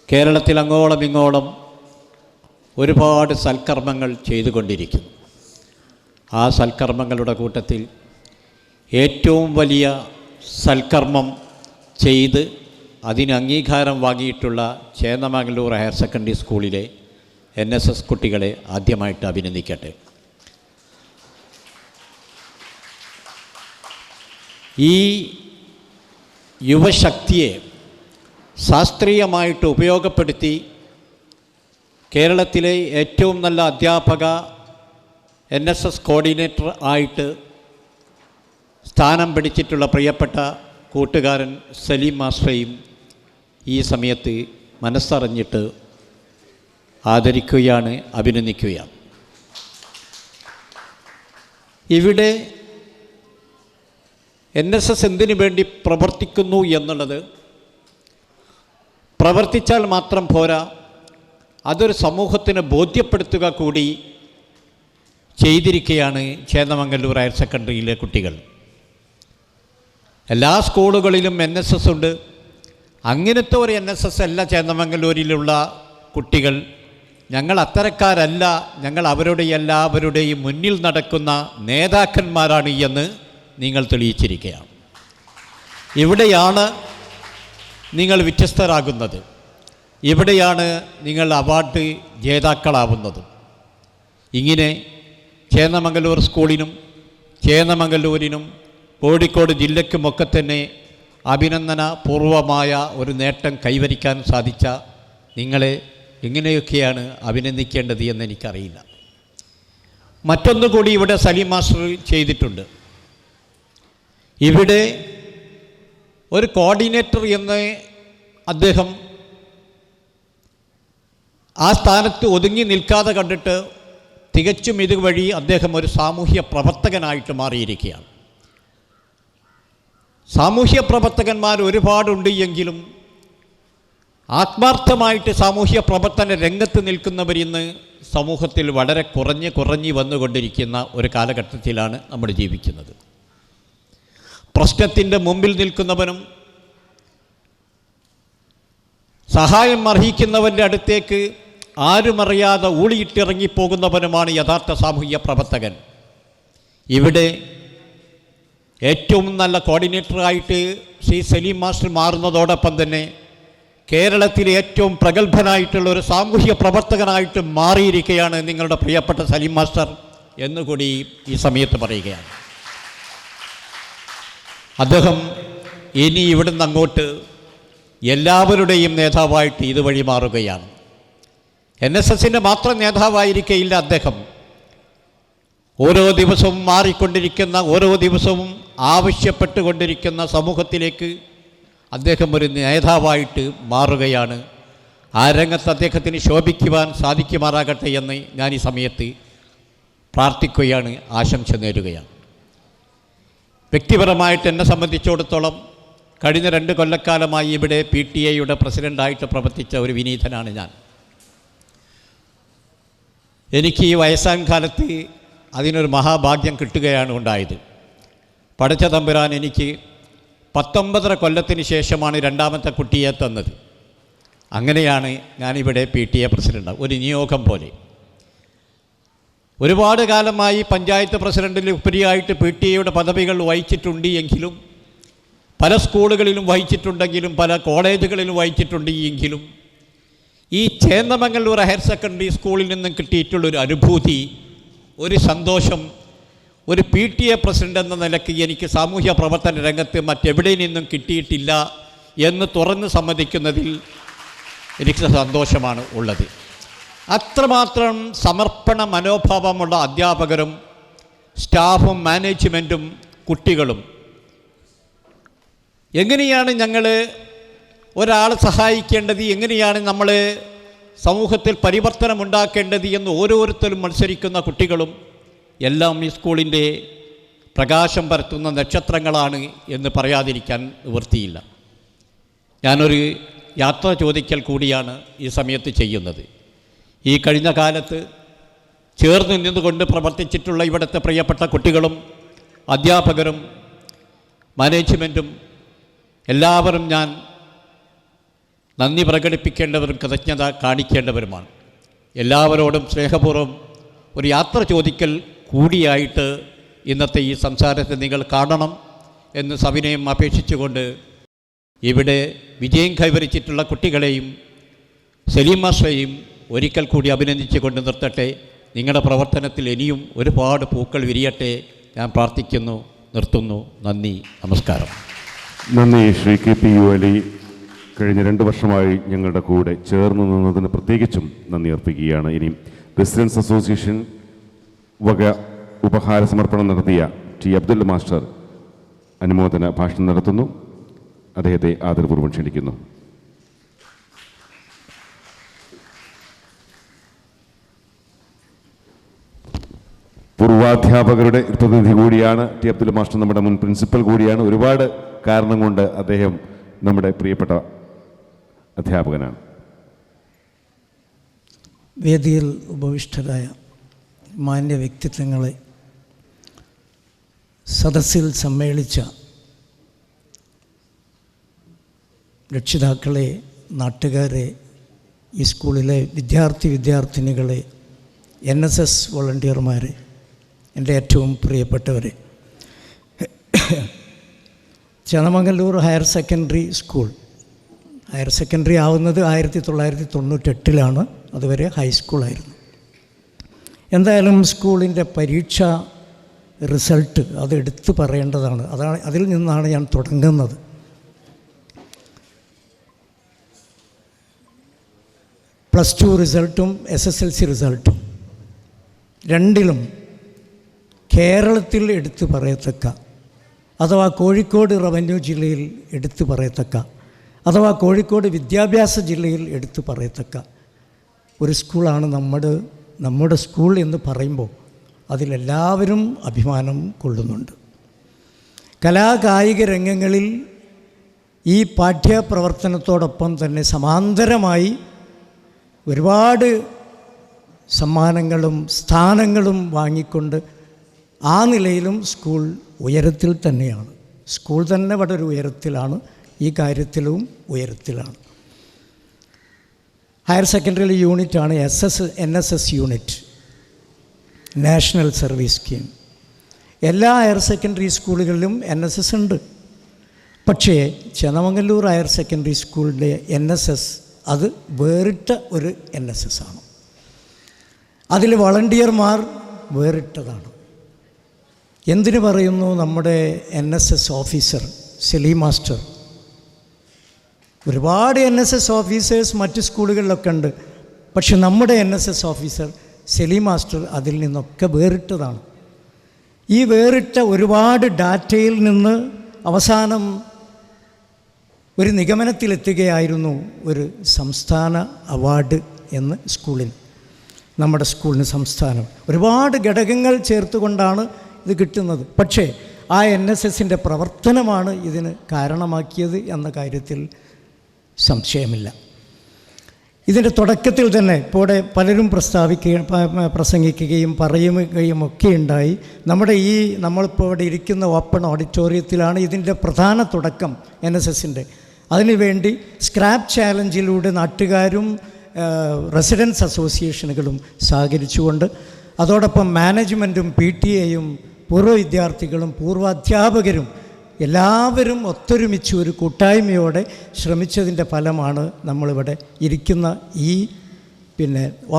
കേരളത്തിൽ അങ്ങോളം ഇങ്ങോളം ഒരുപാട് സൽക്കർമ്മങ്ങൾ ചെയ്തുകൊണ്ടിരിക്കുന്നു. ആ സൽക്കർമ്മങ്ങളുടെ കൂട്ടത്തിൽ ഏറ്റവും വലിയ സൽക്കർമ്മം ചെയ്ത് അതിന് അംഗീകാരം വാങ്ങിയിട്ടുള്ള ചേന്നമംഗലൂർ ഹയർ സെക്കൻഡറി സ്കൂളിലെ NSS കുട്ടികളെ ആദ്യമായിട്ട് അഭിനന്ദിക്കട്ടെ. ഈ യുവശക്തിയെ ശാസ്ത്രീയമായിട്ട് ഉപയോഗപ്പെടുത്തി കേരളത്തിലെ ഏറ്റവും നല്ല അധ്യാപക NSS കോർഡിനേറ്റർ ആയിട്ട് സ്ഥാനം പിടിച്ചിട്ടുള്ള പ്രിയപ്പെട്ട കൂട്ടുകാരൻ സലീം മാസ്റ്ററെയും ഈ സമയത്ത് മനസ്സറിഞ്ഞിട്ട് ആദരിക്കുകയാണ്, അഭിനന്ദിക്കുകയാണ്. ഇവിടെ NSS എന്തിനു വേണ്ടി പ്രവർത്തിക്കുന്നു എന്നുള്ളത് പ്രവർത്തിച്ചാൽ മാത്രം പോരാ, അതൊരു സമൂഹത്തിന് ബോധ്യപ്പെടുത്തുക കൂടി ചെയ്തിരിക്കുകയാണ് ചേന്നമംഗലൂർ ഹയർ സെക്കൻഡറിയിലെ കുട്ടികൾ. എല്ലാ സ്കൂളുകളിലും NSS ഉണ്ട്. അങ്ങനത്തെ ഒരു NSS അല്ല ചേന്നമംഗലൂരിലുള്ള കുട്ടികൾ. ഞങ്ങൾ അത്തരക്കാരല്ല, ഞങ്ങൾ അവരുടെ എല്ലാവരുടെയും മുന്നിൽ നടക്കുന്ന നേതാക്കന്മാരാണ് എന്ന് നിങ്ങൾ തെളിയിച്ചിരിക്കുകയാണ്. ഇവിടെയാണ് നിങ്ങൾ വ്യത്യസ്തരാകുന്നത്. ഇവിടെയാണ് നിങ്ങൾ അവാർഡ് ജേതാക്കളാവുന്നത്. ഇങ്ങനെ ചേന്നമംഗലൂർ സ്കൂളിനും ചേന്നമംഗലൂരിനും കോഴിക്കോട് ജില്ലയ്ക്കുമൊക്കെ തന്നെ അഭിനന്ദനപൂർവമായ ഒരു നേട്ടം കൈവരിക്കാൻ സാധിച്ച നിങ്ങളെ എങ്ങനെയൊക്കെയാണ് അഭിനന്ദിക്കേണ്ടത് എന്ന് എനിക്കറിയില്ല. മറ്റൊന്നുകൂടി ഇവിടെ സലീം മാസ്റ്റർ ചെയ്തിട്ടുണ്ട്. ഇവിടെ ഒരു കോർഡിനേറ്റർ എന്ന് അദ്ദേഹം ആ സ്ഥാനത്ത് ഒതുങ്ങി നിൽക്കാതെ കണ്ടിട്ട് തികച്ചും ഇതുവഴി അദ്ദേഹം ഒരു സാമൂഹ്യ പ്രവർത്തകനായിട്ട് മാറിയിരിക്കുകയാണ്. സാമൂഹ്യ പ്രവർത്തകന്മാർ ഒരുപാടുണ്ട് എങ്കിലും ആത്മാർത്ഥമായിട്ട് സാമൂഹ്യ പ്രവർത്തന രംഗത്ത് നിൽക്കുന്നവരിന്ന് സമൂഹത്തിൽ വളരെ കുറഞ്ഞു വന്നുകൊണ്ടിരിക്കുന്ന ഒരു കാലഘട്ടത്തിലാണ് നമ്മൾ ജീവിക്കുന്നത്. പ്രശ്നത്തിൻ്റെ മുമ്പിൽ നിൽക്കുന്നവനും സഹായം അർഹിക്കുന്നവൻ്റെ അടുത്തേക്ക് ആരുമറിയാതെ ഊളിയിട്ടിറങ്ങിപ്പോകുന്നവനുമാണ് യഥാർത്ഥ സാമൂഹ്യ പ്രവർത്തകൻ. ഇവിടെ ഏറ്റവും നല്ല കോർഡിനേറ്ററായിട്ട് ശ്രീ സലീം മാസ്റ്റർ മാറുന്നതോടൊപ്പം തന്നെ കേരളത്തിലെ ഏറ്റവും പ്രഗത്ഭനായിട്ടുള്ള ഒരു സാമൂഹ്യ പ്രവർത്തകനായിട്ട് മാറിയിരിക്കുകയാണ് നിങ്ങളുടെ പ്രിയപ്പെട്ട സലീം മാസ്റ്റർ. എന്നുകൂടി ഈ സമയത്ത് പറയുകയാണ്. അദ്ദേഹം ഇനി ഇവിടുന്ന് അങ്ങോട്ട് എല്ലാവരുടെയും നേതാവായിട്ട് ഇതുവഴി മാറുകയാണ്. NSSൻ്റെ മാത്രം നേതാവായിരിക്കയില്ല അദ്ദേഹം. ഓരോ ദിവസവും മാറിക്കൊണ്ടിരിക്കുന്ന, ഓരോ ദിവസവും ആവശ്യപ്പെട്ടുകൊണ്ടിരിക്കുന്ന സമൂഹത്തിലേക്ക് അദ്ദേഹം ഒരു നേതാവായിട്ട് മാറുകയാണ്. ആ രംഗത്ത് അദ്ദേഹത്തിന് ശോഭിക്കുവാൻ സാധിക്കുമാറാകട്ടെ എന്ന് ഞാൻ ഈ സമയത്ത് പ്രാർത്ഥിക്കുകയാണ്, ആശംസ നേരുകയാണ്. വ്യക്തിപരമായിട്ട് എന്നെ സംബന്ധിച്ചിടത്തോളം കഴിഞ്ഞ 2 കൊല്ലക്കാലമായി ഇവിടെ PTA പ്രസിഡൻ്റായിട്ട് പ്രവർത്തിച്ച ഒരു വിനീതനാണ് ഞാൻ. എനിക്ക് ഈ വയസ്സാം കാലത്ത് അതിനൊരു മഹാഭാഗ്യം കിട്ടുകയാണ് ഉണ്ടായത്. പടച്ച തമ്പുരാൻ എനിക്ക് 19 കൊല്ലത്തിന് ശേഷമാണ് 2ാമത്തെ കുട്ടിയെ തന്നത്. അങ്ങനെയാണ് ഞാനിവിടെ PTA പ്രസിഡൻ്റ്, ഒരു നിയോഗം പോലെ. ഒരുപാട് കാലമായി പഞ്ചായത്ത് പ്രസിഡൻറ്റിൽ ഉപരിയായിട്ട് PTA പദവികൾ വഹിച്ചിട്ടുണ്ട് എങ്കിലും, പല സ്കൂളുകളിലും വഹിച്ചിട്ടുണ്ടെങ്കിലും, പല കോളേജുകളിലും വഹിച്ചിട്ടുണ്ട് എങ്കിലും, ഈ ചേന്ദമംഗലൂർ ഹയർ സെക്കൻഡറി സ്കൂളിൽ നിന്നും കിട്ടിയിട്ടുള്ളൊരു അനുഭൂതി, ഒരു സന്തോഷം, ഒരു PTA പ്രസിഡൻ്റ് എന്ന നിലയ്ക്ക് എനിക്ക് സാമൂഹ്യ പ്രവർത്തന രംഗത്ത് മറ്റെവിടെ നിന്നും കിട്ടിയിട്ടില്ല എന്ന് തുറന്ന് സമ്മതിക്കുന്നതിൽ എനിക്ക് സന്തോഷമാണ് ഉള്ളത്. അത്രമാത്രം സമർപ്പണ മനോഭാവമുള്ള അധ്യാപകരും സ്റ്റാഫും മാനേജ്മെൻറ്റും കുട്ടികളും. എങ്ങനെയാണ് ഞങ്ങൾ ഒരാളെ സഹായിക്കേണ്ടത്, എങ്ങനെയാണ് നമ്മൾ സമൂഹത്തിൽ പരിവർത്തനമുണ്ടാക്കേണ്ടത് എന്ന് ഓരോരുത്തരും മത്സരിക്കുന്ന കുട്ടികളും എല്ലാം ഈ സ്കൂളിൻ്റെ പ്രകാശം പരത്തുന്ന നക്ഷത്രങ്ങളാണ് എന്ന് പറയാതിരിക്കാൻ നിവൃത്തിയില്ല. ഞാനൊരു യാത്ര ചോദിക്കൽ കൂടിയാണ് ഈ സമയത്ത് ചെയ്യുന്നത്. ഈ കഴിഞ്ഞ കാലത്ത് ചേർന്ന് നിന്നുകൊണ്ട് പ്രവർത്തിച്ചിട്ടുള്ള ഇവിടുത്തെ പ്രിയപ്പെട്ട കുട്ടികളും അധ്യാപകരും മാനേജ്മെൻറ്റും എല്ലാവരും ഞാൻ നന്ദി പ്രകടിപ്പിക്കേണ്ടവരും കൃതജ്ഞത കാണിക്കേണ്ടവരുമാണ്. എല്ലാവരോടും സ്നേഹപൂർവ്വം ഒരു യാത്ര ചോദിക്കൽ കൂടിയായിട്ട് ഇന്നത്തെ ഈ സംസാരത്തെ നിങ്ങൾ കാണണം എന്ന് സവിനയം അപേക്ഷിച്ചുകൊണ്ട് ഇവിടെ വിജയം കൈവരിച്ചിട്ടുള്ള കുട്ടികളെയും സലീം മാസ്റ്ററെയും ഒരിക്കൽ കൂടി അഭിനന്ദിച്ചുകൊണ്ട് നിർത്തട്ടെ. നിങ്ങളുടെ പ്രവർത്തനത്തിൽ ഇനിയും ഒരുപാട് പൂക്കൾ വിരിയട്ടെ ഞാൻ പ്രാർത്ഥിക്കുന്നു, നിർത്തുന്നു. നന്ദി, നമസ്കാരം. നന്ദി ശ്രീ KP അലി. കഴിഞ്ഞ 2 വർഷമായി ഞങ്ങളുടെ കൂടെ ചേർന്ന് നിന്നതിന് പ്രത്യേകിച്ചും നന്ദി അർപ്പിക്കുകയാണ്. ഇനി റെസിഡൻസ് അസോസിയേഷൻ വക ഉപഹാര സമർപ്പണം നടത്തിയ T. അബ്ദുൽ മാസ്റ്റർ അനുമോദന ഭാഷണം നടത്തുന്നു. അദ്ദേഹത്തെ ആദരപൂർവ്വം ക്ഷണിക്കുന്നു. പൂർവാധ്യാപകരുടെ പ്രതിനിധി കൂടിയാണ് T. അബ്ദുൽ മാസ്റ്റർ, നമ്മുടെ മുൻ പ്രിൻസിപ്പൽ കൂടിയാണ്. ഒരുപാട് കാരണം കൊണ്ട് അദ്ദേഹം നമ്മുടെ പ്രിയപ്പെട്ട അധ്യാപകനാണ്. വേദിയിൽ ഉപവിഷ്ടരായ മാന്യ വ്യക്തിത്വങ്ങളെ, സദസ്സിൽ സമ്മേളിച്ച രക്ഷിതാക്കളെ, നാട്ടുകാരെ, ഈ സ്കൂളിലെ വിദ്യാർത്ഥിനികളെ, NSS വോളണ്ടിയർമാരെ, എൻ്റെ ഏറ്റവും പ്രിയപ്പെട്ടവരെ, Chennamangallur higher secondary school higher secondary ആവുന്നത് 1998 അതുവരെ ഹൈസ്കൂളായിരുന്നു. എന്തായാലും സ്കൂളിൻ്റെ പരീക്ഷ റിസൾട്ട് അത് എടുത്തു പറയേണ്ടതാണ്. അതിൽ നിന്നാണ് ഞാൻ തുടങ്ങുന്നത്. +2 റിസൾട്ടും SSLC റിസൾട്ടും രണ്ടിലും കേരളത്തിൽ എടുത്തു പറയത്തക്ക, അഥവാ കോഴിക്കോട് റവന്യൂ ജില്ലയിൽ എടുത്തു പറയത്തക്ക, അഥവാ കോഴിക്കോട് വിദ്യാഭ്യാസ ജില്ലയിൽ എടുത്തു പറയത്തക്ക ഒരു സ്കൂളാണ് നമ്മുടെ സ്കൂൾ എന്ന് പറയുമ്പോൾ അതിലെല്ലാവരും അഭിമാനം കൊള്ളുന്നുണ്ട്. കലാകായിക രംഗങ്ങളിൽ ഈ പാഠ്യപ്രവർത്തനത്തോടൊപ്പം തന്നെ സമാന്തരമായി ഒരുപാട് സമ്മാനങ്ങളും സ്ഥാനങ്ങളും വാങ്ങിക്കൊണ്ട് ആ നിലയിലും സ്കൂൾ ഉയരത്തിൽ തന്നെയാണ്. സ്കൂൾ തന്നെ വളരെ ഉയരത്തിലാണ്, ഈ കാര്യത്തിലും ഉയരത്തിലാണ്. ഹയർ സെക്കൻഡറി യൂണിറ്റാണ് NSS unit, national service scheme. എല്ലാ ഹയർ സെക്കൻഡറി സ്കൂളുകളിലും NSS ഉണ്ട്. പക്ഷേ ചേന്ദമംഗലൂർ ഹയർ സെക്കൻഡറി സ്കൂളിൻ്റെ NSS അത് വേറിട്ട ഒരു NSS ആണ്. അതിൽ വളണ്ടിയർമാർ വേറിട്ടതാണ്. എന്തിനു പറയുന്നു? നമ്മുടെ NSS ഓഫീസർ സലീം മാസ്റ്റർ, ഒരുപാട് NSS ഓഫീസേഴ്സ് മറ്റ് സ്കൂളുകളിലൊക്കെ ഉണ്ട്, പക്ഷെ നമ്മുടെ NSS ഓഫീസർ സലീം മാസ്റ്റർ അതിൽ നിന്നൊക്കെ വേറിട്ടതാണ്. ഈ വേറിട്ട ഒരുപാട് ഡാറ്റയിൽ നിന്ന് അവസാനം ഒരു നിഗമനത്തിലെത്തുകയായിരുന്നു ഒരു സംസ്ഥാന അവാർഡ് എന്ന് സ്കൂളിന്, നമ്മുടെ സ്കൂളിന് സംസ്ഥാനം. ഒരുപാട് ഘടകങ്ങൾ ചേർത്തുകൊണ്ടാണ് ഇത് കിട്ടുന്നത്. പക്ഷേ ആ NSSൻ്റെ പ്രവർത്തനമാണ് ഇതിന് കാരണമാക്കിയത് എന്ന കാര്യത്തിൽ സംശയമില്ല. ഇതിൻ്റെ തുടക്കത്തിൽ തന്നെ ഇപ്പോൾ പലരും പ്രസംഗിക്കുകയും പറയുകയും ഒക്കെ ഉണ്ടായി. നമ്മുടെ നമ്മളിപ്പോൾ ഇവിടെ ഇരിക്കുന്ന ഓപ്പൺ ഓഡിറ്റോറിയത്തിലാണ് ഇതിൻ്റെ പ്രധാന തുടക്കം NSSൻ്റെ. അതിനുവേണ്ടി സ്ക്രാപ്പ് ചാലഞ്ചിലൂടെ നാട്ടുകാരും റെസിഡൻസ് അസോസിയേഷനുകളും സഹകരിച്ചുകൊണ്ട്, അതോടൊപ്പം മാനേജ്മെൻറ്റും PTA-യും പൂർവ്വ വിദ്യാർത്ഥികളും പൂർവ്വാധ്യാപകരും എല്ലാവരും ഒത്തൊരുമിച്ച് ഒരു കൂട്ടായ്മയോടെ ശ്രമിച്ചതിൻ്റെ ഫലമാണ് നമ്മളിവിടെ ഇരിക്കുന്ന ഈ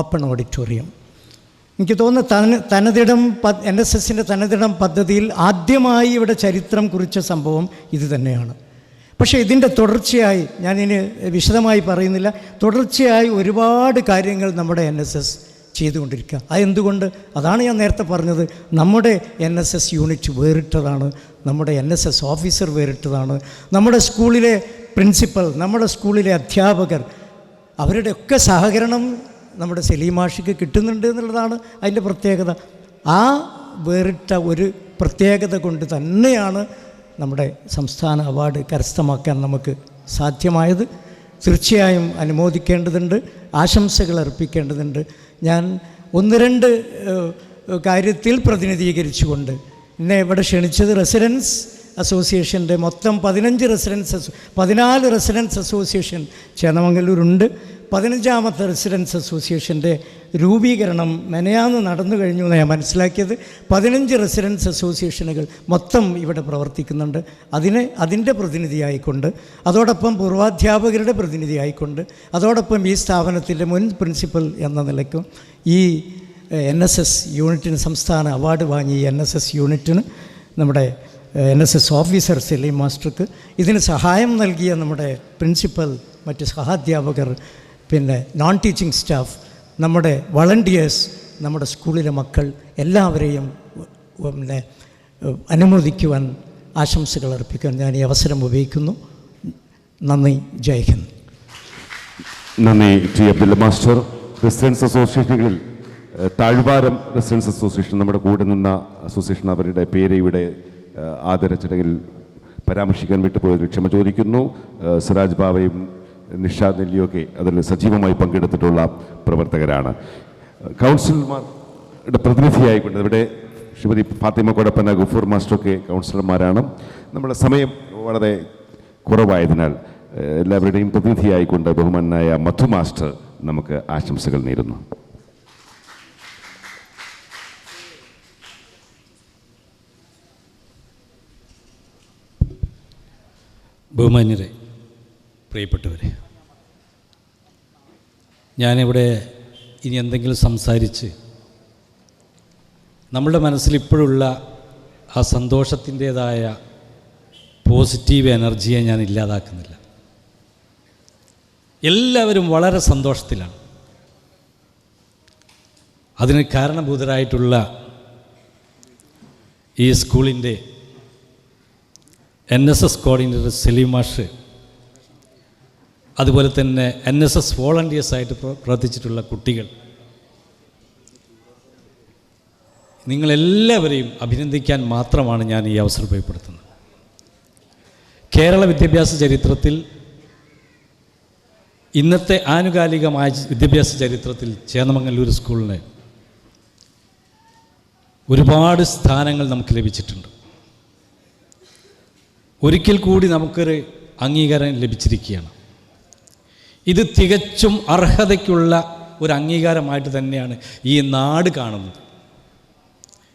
ഓപ്പൺ ഓഡിറ്റോറിയം. എനിക്ക് തോന്നുന്നു തനതിടം NSSൻ്റെ തനതിടം പദ്ധതിയിൽ ആദ്യമായി ഇവിടെ ചരിത്രം കുറിച്ച സംഭവം ഇത് തന്നെയാണ്. പക്ഷേ ഇതിൻ്റെ തുടർച്ചയായി, ഞാനിനി വിശദമായി പറയുന്നില്ല, തുടർച്ചയായി ഒരുപാട് കാര്യങ്ങൾ നമ്മുടെ NSS ചെയ്തുകൊണ്ടിരിക്കുക. അതെന്തുകൊണ്ട്? അതാണ് ഞാൻ നേരത്തെ പറഞ്ഞത്. നമ്മുടെ NSS യൂണിറ്റ് വേറിട്ടതാണ്, നമ്മുടെ NSS ഓഫീസർ വേറിട്ടതാണ്, നമ്മുടെ സ്കൂളിലെ പ്രിൻസിപ്പൽ, നമ്മുടെ സ്കൂളിലെ അധ്യാപകർ, അവരുടെയൊക്കെ സഹകരണം നമ്മുടെ സലീം മാഷിക്ക് കിട്ടുന്നുണ്ട് എന്നുള്ളതാണ് അതിൻ്റെ പ്രത്യേകത. ആ വേറിട്ട ഒരു പ്രത്യേകത കൊണ്ട് തന്നെയാണ് നമ്മുടെ സംസ്ഥാന അവാർഡ് കരസ്ഥമാക്കാൻ നമുക്ക് സാധ്യമായത്. തീർച്ചയായും അനുമോദിക്കേണ്ടതുണ്ട്, ആശംസകൾ അർപ്പിക്കേണ്ടതുണ്ട്. ഞാൻ 1-2 കാര്യത്തിൽ പ്രതിനിധീകരിച്ചുകൊണ്ട് എന്നെ ഇവിടെ ക്ഷണിച്ചത് റെസിഡൻസ് അസോസിയേഷൻ്റെ മൊത്തം 14 റെസിഡൻസ് അസോസിയേഷൻ ചേന്നമംഗലൂരുണ്ട്. 15ാമത്തെ റെസിഡൻസ് അസോസിയേഷൻ്റെ രൂപീകരണം മെനയാന്ന് നടന്നു കഴിഞ്ഞു എന്ന് ഞാൻ മനസ്സിലാക്കിയത്. 15 റെസിഡൻസ് അസോസിയേഷനുകൾ മൊത്തം ഇവിടെ പ്രവർത്തിക്കുന്നുണ്ട്. അതിൻ്റെ പ്രതിനിധിയായിക്കൊണ്ട്, അതോടൊപ്പം പൂർവാധ്യാപകരുടെ പ്രതിനിധിയായിക്കൊണ്ട്, അതോടൊപ്പം ഈ സ്ഥാപനത്തിൻ്റെ മുൻ പ്രിൻസിപ്പൽ എന്ന നിലയ്ക്കും ഈ NSS യൂണിറ്റിന് സംസ്ഥാന അവാർഡ് വാങ്ങിയ NSS യൂണിറ്റിന്, നമ്മുടെ NSS ഓഫീസർ സലീം മാസ്റ്റർക്ക്, ഇതിന് സഹായം നൽകിയ നമ്മുടെ പ്രിൻസിപ്പൽ, മറ്റ് സഹാധ്യാപകർ, നോൺ ടീച്ചിങ് സ്റ്റാഫ്, നമ്മുടെ വളണ്ടിയേഴ്സ്, നമ്മുടെ സ്കൂളിലെ മക്കൾ എല്ലാവരെയും അനുമോദിക്കുവാൻ, ആശംസകൾ അർപ്പിക്കാൻ ഞാൻ ഈ അവസരം ഉപയോഗിക്കുന്നു. നന്ദി. ജയ് ഹിന്ദ്. നന്ദി ടി. അബ്ദുള്ള മാസ്റ്റർ. റെസിഡൻസ് അസോസിയേഷനുകളിൽ താഴ്വാരം റെസിഡൻസ് അസോസിയേഷൻ നമ്മുടെ കൂടെ നിന്ന അസോസിയേഷൻ, അവരുടെ പേര് ഇവിടെ ആദര ചടങ്ങിൽ പരാമർശിക്കാൻ വിട്ടുപോയതിൽ ക്ഷമ ചോദിക്കുന്നു. സിറാജ് ബാവയും നിഷാദ് നെല്ലിയൊക്കെ അതിൽ സജീവമായി പങ്കെടുത്തിട്ടുള്ള പ്രവർത്തകരാണ്. കൗൺസിലർമാരുടെ പ്രതിനിധിയായിക്കൊണ്ട് ഇവിടെ ശ്രീമതി ഫാത്തിമ കൊടപ്പന, ഗഫൂർ മാസ്റ്ററൊക്കെ കൗൺസിലർമാരാണ്. നമ്മുടെ സമയം വളരെ കുറവായതിനാൽ എല്ലാവരുടെയും പ്രതിനിധിയായിക്കൊണ്ട് ബഹുമാനായ മധു മാസ്റ്റർ നമുക്ക് ആശംസകൾ നേരുന്നു. ബഹുമാന്യരെ, പ്രിയപ്പെട്ടവരെ, ഞാനിവിടെ ഇനി എന്തെങ്കിലും സംസാരിച്ച് നമ്മളുടെ മനസ്സിൽ ഇപ്പോഴുള്ള ആ സന്തോഷത്തിൻ്റേതായ പോസിറ്റീവ് എനർജിയെ ഞാൻ ഇല്ലാതാക്കുന്നില്ല. എല്ലാവരും വളരെ സന്തോഷത്തിലാണ്. അതിന് കാരണഭൂതരായിട്ടുള്ള ഈ സ്കൂളിൻ്റെ NSS കോർഡിനേറ്റർ സലീം മാഷ്, അതുപോലെ തന്നെ NSS വോളണ്ടിയേഴ്സായിട്ട് പ്രവർത്തിച്ചിട്ടുള്ള കുട്ടികൾ, നിങ്ങളെല്ലാവരെയും അഭിനന്ദിക്കാൻ മാത്രമാണ് ഞാൻ ഈ അവസരം ഉപയോഗപ്പെടുത്തുന്നത്. കേരള വിദ്യാഭ്യാസ ചരിത്രത്തിൽ, ഇന്നത്തെ ആനുകാലികമായ വിദ്യാഭ്യാസ ചരിത്രത്തിൽ ചേന്നമംഗലൂർ സ്കൂളിന് ഒരുപാട് സ്ഥാനങ്ങൾ നമുക്ക് ലഭിച്ചിട്ടുണ്ട്. ഒരിക്കൽ കൂടി നമുക്കൊരു അംഗീകാരം ലഭിച്ചിരിക്കുകയാണ്. ഇത് തികച്ചും അർഹതയ്ക്കുള്ള ഒരു അംഗീകാരമായിട്ട് തന്നെയാണ് ഈ നാട് കാണുന്നത്.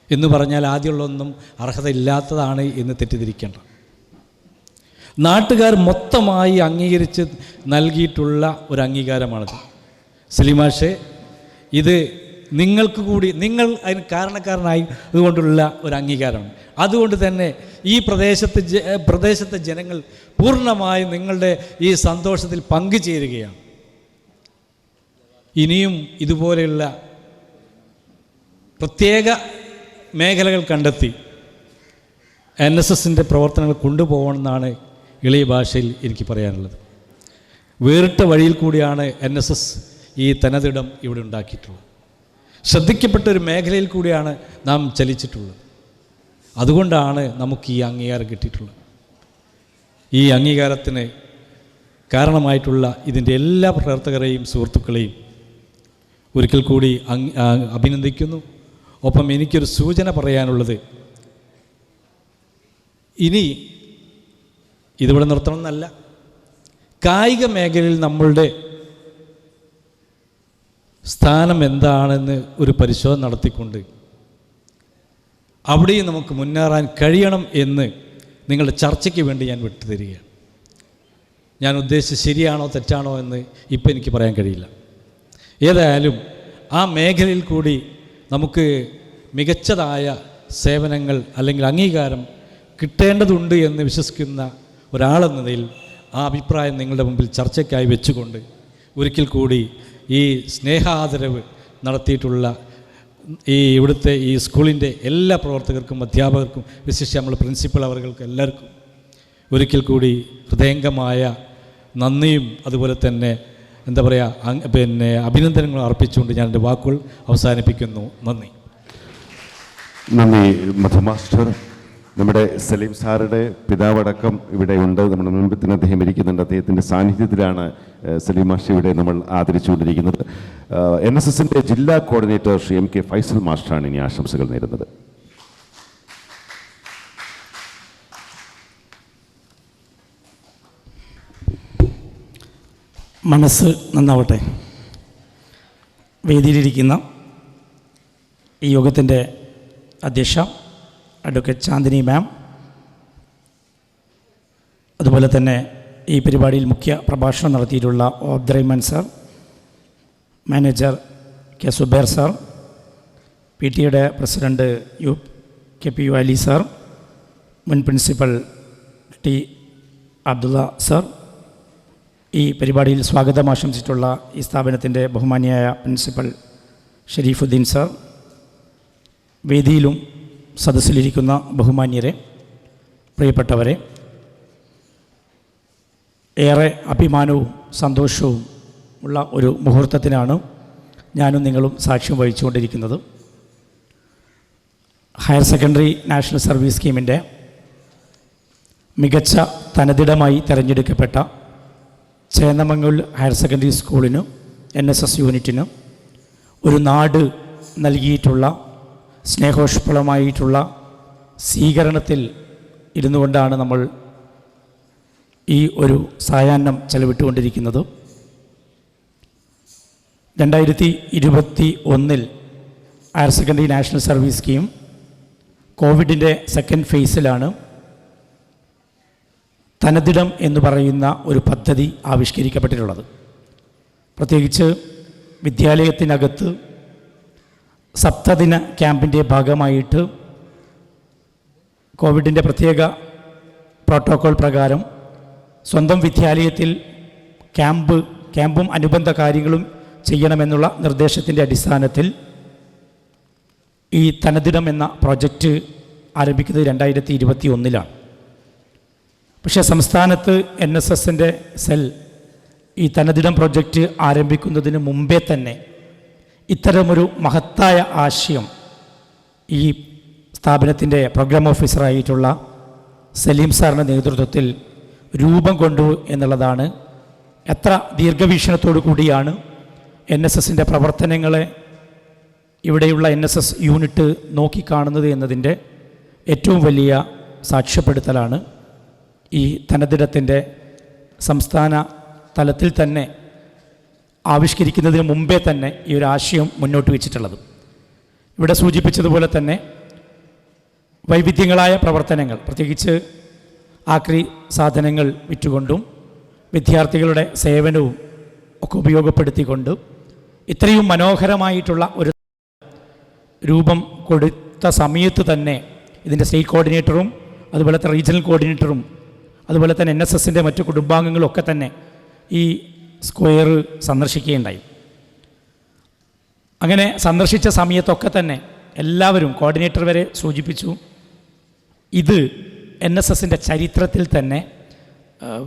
എന്ന് പറഞ്ഞാൽ ആദ്യമുള്ളതൊന്നും അർഹതയില്ലാത്തതാണ് എന്ന് തെറ്റിദ്ധരിക്കേണ്ട. നാട്ടുകാർ മൊത്തമായി അംഗീകരിച്ച് നൽകിയിട്ടുള്ള ഒരു അംഗീകാരമാണിത്. സലീം മാഷേ, ഇത് നിങ്ങൾക്ക് കൂടി, നിങ്ങൾ അതിന് കാരണക്കാരനായി അതുകൊണ്ടുള്ള ഒരു അംഗീകാരമാണ്. അതുകൊണ്ട് തന്നെ ഈ പ്രദേശത്തെ ജനങ്ങൾ പൂർണ്ണമായും നിങ്ങളുടെ ഈ സന്തോഷത്തിൽ പങ്കുചേരുകയാണ്. ഇനിയും ഇതുപോലെയുള്ള പ്രത്യേക മേഖലകൾ കണ്ടെത്തി NSSൻ്റെ പ്രവർത്തനങ്ങൾ കൊണ്ടുപോകണമെന്നാണ് എളിയ ഭാഷയിൽ എനിക്ക് പറയാനുള്ളത്. വേറിട്ട വഴിയിൽ കൂടിയാണ് NSS ഈ തനതിടം ഇവിടെ ഉണ്ടാക്കിയിട്ടുള്ളത്. ശ്രദ്ധിക്കപ്പെട്ട ഒരു മേഖലയിൽ കൂടിയാണ് നാം ചലിച്ചിട്ടുള്ളത്. അതുകൊണ്ടാണ് നമുക്ക് ഈ അംഗീകാരം കിട്ടിയിട്ടുള്ളത്. ഈ അംഗീകാരത്തിന് കാരണമായിട്ടുള്ള ഇതിൻ്റെ എല്ലാ പ്രവർത്തകരെയും സുഹൃത്തുക്കളെയും ഒരിക്കൽ കൂടി അഭിനന്ദിക്കുന്നു. ഒപ്പം എനിക്കൊരു സൂചന പറയാനുള്ളത്, ഇനി ഇതിവിടെ നിർത്തണമെന്നല്ല, കായിക മേഖലയിൽ നമ്മളുടെ സ്ഥാനം എന്താണെന്ന് ഒരു പരിശോധന നടത്തിക്കൊണ്ട് അവിടെയും നമുക്ക് മുന്നേറാൻ കഴിയണം എന്ന് നിങ്ങളുടെ ചർച്ചയ്ക്ക് വേണ്ടി ഞാൻ വിട്ടുതരികയാണ്. ഞാൻ ഉദ്ദേശിച്ചത് ശരിയാണോ തെറ്റാണോ എന്ന് ഇപ്പം എനിക്ക് പറയാൻ കഴിയില്ല. ഏതായാലും ആ മേഖലയിൽ കൂടി നമുക്ക് മികച്ചതായ സേവനങ്ങൾ അല്ലെങ്കിൽ അംഗീകാരം കിട്ടേണ്ടതുണ്ട് എന്ന് വിശ്വസിക്കുന്ന ഒരാളെന്ന നിലയിൽ ആ അഭിപ്രായം നിങ്ങളുടെ മുമ്പിൽ ചർച്ചയ്ക്കായി വെച്ചുകൊണ്ട് ഒരിക്കൽ കൂടി ഈ സ്നേഹാദരവ് നടത്തിയിട്ടുള്ള ഈ ഇവിടുത്തെ ഈ സ്കൂളിൻ്റെ എല്ലാ പ്രവർത്തകർക്കും അധ്യാപകർക്കും വിശേഷിച്ച് നമ്മൾ പ്രിൻസിപ്പൽ അവർക്കും എല്ലാവർക്കും ഒരിക്കൽ കൂടി ഹൃദയംഗമായ നന്ദിയും അതുപോലെ തന്നെ എന്താ പറയുക അഭിനന്ദനങ്ങളും അർപ്പിച്ചുകൊണ്ട് ഞാൻ എൻ്റെ വാക്കുകൾ അവസാനിപ്പിക്കുന്നു. നന്ദി. നന്ദി മധു മാസ്റ്റർ. നമ്മുടെ സലീം സാറുടെ പിതാവടക്കം ഇവിടെ ഉണ്ട്. നമ്മുടെ മുൻപിൽ തന്നെ അദ്ദേഹം ഇരിക്കുന്നുണ്ട്. അദ്ദേഹത്തിൻ്റെ സാന്നിധ്യത്തിലാണ് സലീം മാസ്റ്റർ ഇവിടെ നമ്മൾ ആദരിച്ചുകൊണ്ടിരിക്കുന്നത്. NSSൻ്റെ ജില്ലാ കോർഡിനേറ്റർ ശ്രീ MK ഫൈസൽ മാസ്റ്ററാണ് ഇനി ആശംസകൾ നേരുന്നത്. മനസ്സ് നന്നാവട്ടെ. വേദിയിലിരിക്കുന്ന ഈ യോഗത്തിൻ്റെ അധ്യക്ഷ അഡ്വക്കേറ്റ് ചാന്ദിനി മാം, അതുപോലെ തന്നെ ഈ പരിപാടിയിൽ മുഖ്യ പ്രഭാഷണം നടത്തിയിട്ടുള്ള Abdurahman sir, manager K Zubair sir, PTA president KPU Ali sir, മുൻ പ്രിൻസിപ്പൽ T അബ്ദുള്ള സാർ, ഈ പരിപാടിയിൽ സ്വാഗതം ആശംസിച്ചിട്ടുള്ള ഈ സ്ഥാപനത്തിൻ്റെ ബഹുമാനിയായ പ്രിൻസിപ്പൽ ഷരീഫുദ്ദീൻ സാർ, വേദിയിലും സദസ്സിലിരിക്കുന്ന ബഹുമാന്യരെ, പ്രിയപ്പെട്ടവരെ, ഏറെ അഭിമാനവും സന്തോഷവും ഉള്ള ഒരു മുഹൂർത്തത്തിനാണ് ഞാനും നിങ്ങളും സാക്ഷ്യം വഹിച്ചുകൊണ്ടിരിക്കുന്നത്. ഹയർ സെക്കൻഡറി നാഷണൽ സർവീസ് സ്കീമിൻ്റെ മികച്ച തനതിടമായി തിരഞ്ഞെടുക്കപ്പെട്ട ചേന്നമംഗൽ ഹയർ സെക്കൻഡറി സ്കൂളിന് NSS യൂണിറ്റിന് ഒരു നാട് നൽകിയിട്ടുള്ള സ്നേഹോഷ്പളമായിട്ടുള്ള സ്വീകരണത്തിൽ ഇരുന്നു കൊണ്ടാണ് നമ്മൾ ഈ ഒരു സായാഹ്നം ചെലവിട്ടുകൊണ്ടിരിക്കുന്നത്. 2021 higher secondary national service scheme കോവിഡിൻ്റെ സെക്കൻഡ് ഫേസിലാണ് തനതിടം എന്ന് പറയുന്ന ഒരു പദ്ധതി ആവിഷ്കരിക്കപ്പെട്ടിട്ടുള്ളത്. പ്രത്യേകിച്ച് വിദ്യാലയത്തിനകത്ത് സപ്തദിന ക്യാമ്പിൻ്റെ ഭാഗമായിട്ട് കോവിഡിൻ്റെ പ്രത്യേക പ്രോട്ടോക്കോൾ പ്രകാരം സ്വന്തം വിദ്യാലയത്തിൽ ക്യാമ്പും അനുബന്ധ കാര്യങ്ങളും ചെയ്യണമെന്നുള്ള നിർദ്ദേശത്തിൻ്റെ അടിസ്ഥാനത്തിൽ ഈ തനതിടം എന്ന പ്രോജക്റ്റ് ആരംഭിക്കുന്നത് 2021 പക്ഷേ സംസ്ഥാനത്ത് NSSൻ്റെ സെൽ ഈ തനതിടം പ്രോജക്റ്റ് ആരംഭിക്കുന്നതിന് മുമ്പേ തന്നെ ഇത്തരമൊരു മഹത്തായ ആശയം ഈ സ്ഥാപനത്തിൻ്റെ പ്രോഗ്രാം ഓഫീസറായിട്ടുള്ള സലീം സാറിൻ്റെ നേതൃത്വത്തിൽ രൂപം കൊണ്ടു എന്നുള്ളതാണ്. എത്ര ദീർഘവീക്ഷണത്തോടു കൂടിയാണ് NSSൻ്റെ പ്രവർത്തനങ്ങളെ ഇവിടെയുള്ള NSS യൂണിറ്റ് നോക്കിക്കാണുന്നത് എന്നതിൻ്റെ ഏറ്റവും വലിയ സാക്ഷ്യപ്പെടുത്തലാണ് ഈ തനതിടത്തിൻ്റെ സംസ്ഥാന തലത്തിൽ തന്നെ ആവിഷ്കരിക്കുന്നതിന് മുമ്പേ തന്നെ ഈ ഒരു ആശയം മുന്നോട്ട് വെച്ചിട്ടുള്ളത്. ഇവിടെ സൂചിപ്പിച്ചതുപോലെ തന്നെ വൈവിധ്യങ്ങളായ പ്രവർത്തനങ്ങൾ, പ്രത്യേകിച്ച് ആക്രി സാധനങ്ങൾ വിറ്റുകൊണ്ടും വിദ്യാർത്ഥികളുടെ സേവനവും ഒക്കെ ഉപയോഗപ്പെടുത്തിക്കൊണ്ട് ഇത്രയും മനോഹരമായിട്ടുള്ള ഒരു രൂപം കൊടുത്ത സമയത്ത് തന്നെ ഇതിൻ്റെ സ്റ്റേറ്റ് കോർഡിനേറ്ററും അതുപോലെ തന്നെ റീജിയണൽ കോർഡിനേറ്ററും അതുപോലെ തന്നെ NSSൻ്റെ മറ്റു കുടുംബാംഗങ്ങളും ഒക്കെ തന്നെ ഈ സ്ക്വയർ സന്ദർശിക്കുകയുണ്ടായി. അങ്ങനെ സന്ദർശിച്ച സമയത്തൊക്കെ തന്നെ എല്ലാവരും, കോർഡിനേറ്റർ വരെ സൂചിപ്പിച്ചു, ഇത് NSSൻ്റെ ചരിത്രത്തിൽ തന്നെ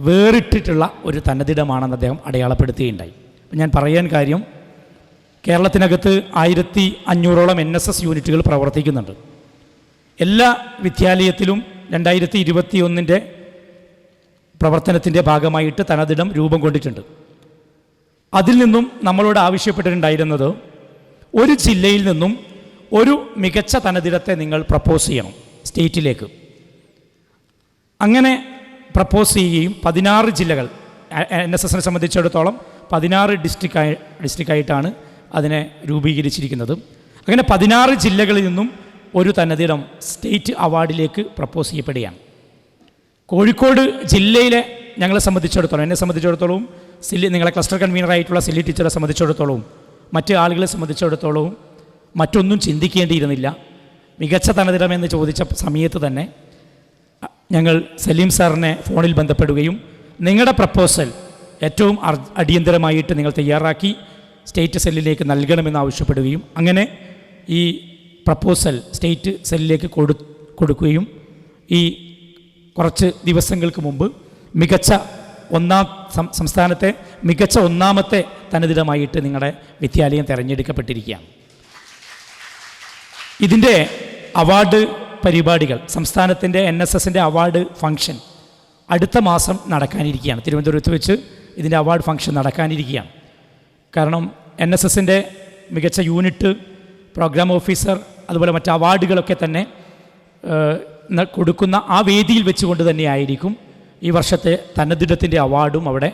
വേറിട്ടിട്ടുള്ള ഒരു തനതിടമാണെന്ന് അദ്ദേഹം അടയാളപ്പെടുത്തുകയുണ്ടായി. ഞാൻ പറയാൻ കാര്യം, കേരളത്തിനകത്ത് 1500ഓളം NSS യൂണിറ്റുകൾ പ്രവർത്തിക്കുന്നുണ്ട്. എല്ലാ വിദ്യാലയത്തിലും 2021 പ്രവർത്തനത്തിൻ്റെ ഭാഗമായിട്ട് തനതിടം രൂപം കൊണ്ടിട്ടുണ്ട്. അതിൽ നിന്നും നമ്മളോട് ആവശ്യപ്പെട്ടിട്ടുണ്ടായിരുന്നത്, ഒരു ജില്ലയിൽ നിന്നും ഒരു മികച്ച തനതിടത്തെ നിങ്ങൾ പ്രപ്പോസ് ചെയ്യണം സ്റ്റേറ്റിലേക്ക്. അങ്ങനെ പ്രപ്പോസ് ചെയ്യുകയും 16 ജില്ലകൾ, NSSനെ സംബന്ധിച്ചിടത്തോളം 16 ഡിസ്ട്രിക്റ്റായിട്ടാണ് അതിനെ രൂപീകരിച്ചിരിക്കുന്നത്. അങ്ങനെ 16 ജില്ലകളിൽ നിന്നും ഒരു തനതിടം സ്റ്റേറ്റ് അവാർഡിലേക്ക് പ്രപ്പോസ് ചെയ്യപ്പെടുകയാണ്. കോഴിക്കോട് ജില്ലയിലെ ഞങ്ങളെ സംബന്ധിച്ചിടത്തോളം, എന്നെ സംബന്ധിച്ചിടത്തോളവും നിങ്ങളെ ക്ലസ്റ്റർ കൺവീനറായിട്ടുള്ള സില്ലി ടീച്ചറെ സംബന്ധിച്ചിടത്തോളവും മറ്റ് ആളുകളെ സംബന്ധിച്ചിടത്തോളവും മറ്റൊന്നും ചിന്തിക്കേണ്ടിയിരുന്നില്ല. മികച്ച തനതിടം എന്ന് ചോദിച്ച സമയത്ത് തന്നെ ഞങ്ങൾ സലീം സാറിനെ ഫോണിൽ ബന്ധപ്പെടുകയും നിങ്ങളുടെ പ്രപ്പോസൽ ഏറ്റവും അടിയന്തരമായിട്ട് നിങ്ങൾ തയ്യാറാക്കി സ്റ്റേറ്റ് സെല്ലിലേക്ക് നൽകണമെന്ന് ആവശ്യപ്പെടുകയും അങ്ങനെ ഈ പ്രപ്പോസൽ സ്റ്റേറ്റ് സെല്ലിലേക്ക് കൊടുക്കുകയും ഈ കുറച്ച് ദിവസങ്ങൾക്ക് മുമ്പ് സംസ്ഥാനത്തെ മികച്ച 1ാമത്തെ തനതിടമായിട്ട് നിങ്ങളുടെ വിദ്യാലയം തിരഞ്ഞെടുക്കപ്പെട്ടിരിക്കുകയാണ്. ഇതിൻ്റെ അവാർഡ് പരിപാടികൾ, സംസ്ഥാനത്തിൻ്റെ NSSൻ്റെ അവാർഡ് ഫംഗ്ഷൻ അടുത്ത മാസം നടക്കാനിരിക്കുകയാണ്. തിരുവനന്തപുരത്ത് വെച്ച് ഇതിൻ്റെ അവാർഡ് ഫംഗ്ഷൻ നടക്കാനിരിക്കുകയാണ്. കാരണം NSSൻ്റെ മികച്ച യൂണിറ്റ്, പ്രോഗ്രാം ഓഫീസർ, അതുപോലെ മറ്റ് അവാർഡുകളൊക്കെ തന്നെ കൊടുക്കുന്ന ആ വേദിയിൽ വെച്ചുകൊണ്ട് തന്നെയായിരിക്കും ഈ വർഷത്തെ തനതിടത്തിൻ്റെ അവാർഡും അവിടെ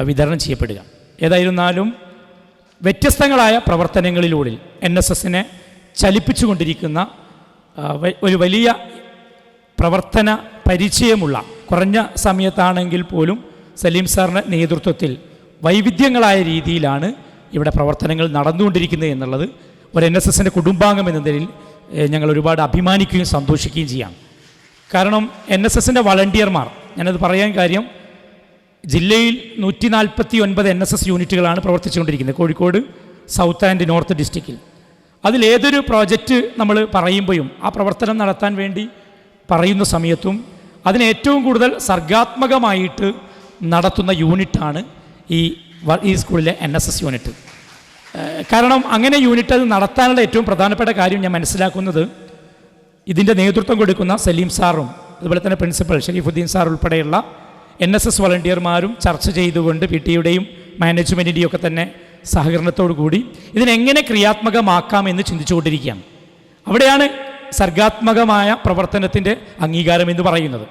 വിതരണം ചെയ്യപ്പെടുക. ഏതായിരുന്നാലും വ്യത്യസ്തങ്ങളായ പ്രവർത്തനങ്ങളിലൂടെ NSSനെ ചലിപ്പിച്ചുകൊണ്ടിരിക്കുന്ന ഒരു വലിയ പ്രവർത്തന പരിചയമുള്ള, കുറഞ്ഞ സമയത്താണെങ്കിൽ പോലും സലീം സാറിൻ്റെ നേതൃത്വത്തിൽ വൈവിധ്യങ്ങളായ രീതിയിലാണ് ഇവിടെ പ്രവർത്തനങ്ങൾ നടന്നുകൊണ്ടിരിക്കുന്നത് എന്നുള്ളത് ഒരു NSSൻ്റെ കുടുംബാംഗം എന്ന നിലയിൽ ഞങ്ങൾ ഒരുപാട് അഭിമാനിക്കുകയും സന്തോഷിക്കുകയും ചെയ്യാം. കാരണം NSSൻ്റെ വളണ്ടിയർമാർ, ഞാനത് പറയാൻ കാര്യം, ജില്ലയിൽ 149 NSS യൂണിറ്റുകളാണ് പ്രവർത്തിച്ചുകൊണ്ടിരിക്കുന്നത് കോഴിക്കോട് സൗത്ത് ആൻഡ് നോർത്ത് ഡിസ്ട്രിക്റ്റിൽ. അതിലേതൊരു പ്രോജക്റ്റ് നമ്മൾ പറയുമ്പോഴും ആ പ്രവർത്തനം നടത്താൻ വേണ്ടി പറയുന്ന സമയത്തും അതിന് ഏറ്റവും കൂടുതൽ സർഗാത്മകമായിട്ട് നടത്തുന്ന യൂണിറ്റാണ് ഈ സ്കൂളിലെ NSS യൂണിറ്റ്. കാരണം അങ്ങനെ യൂണിറ്റ് അത് നടത്താനുള്ള ഏറ്റവും പ്രധാനപ്പെട്ട കാര്യം ഞാൻ മനസ്സിലാക്കുന്നത്, ഇതിൻ്റെ നേതൃത്വം കൊടുക്കുന്ന സലീം സാറും അതുപോലെ തന്നെ പ്രിൻസിപ്പൽ ഷരീഫുദ്ദീൻ സാർ ഉൾപ്പെടെയുള്ള NSS വളണ്ടിയർമാരും ചർച്ച ചെയ്തുകൊണ്ട് PTയുടെയും മാനേജ്മെൻറ്റിൻ്റെയും ഒക്കെ തന്നെ സഹകരണത്തോടു കൂടി ഇതിനെങ്ങനെ ക്രിയാത്മകമാക്കാമെന്ന് ചിന്തിച്ചുകൊണ്ടിരിക്കുകയാണ്. അവിടെയാണ് സർഗാത്മകമായ പ്രവർത്തനത്തിൻ്റെ അംഗീകാരം എന്ന് പറയുന്നത്.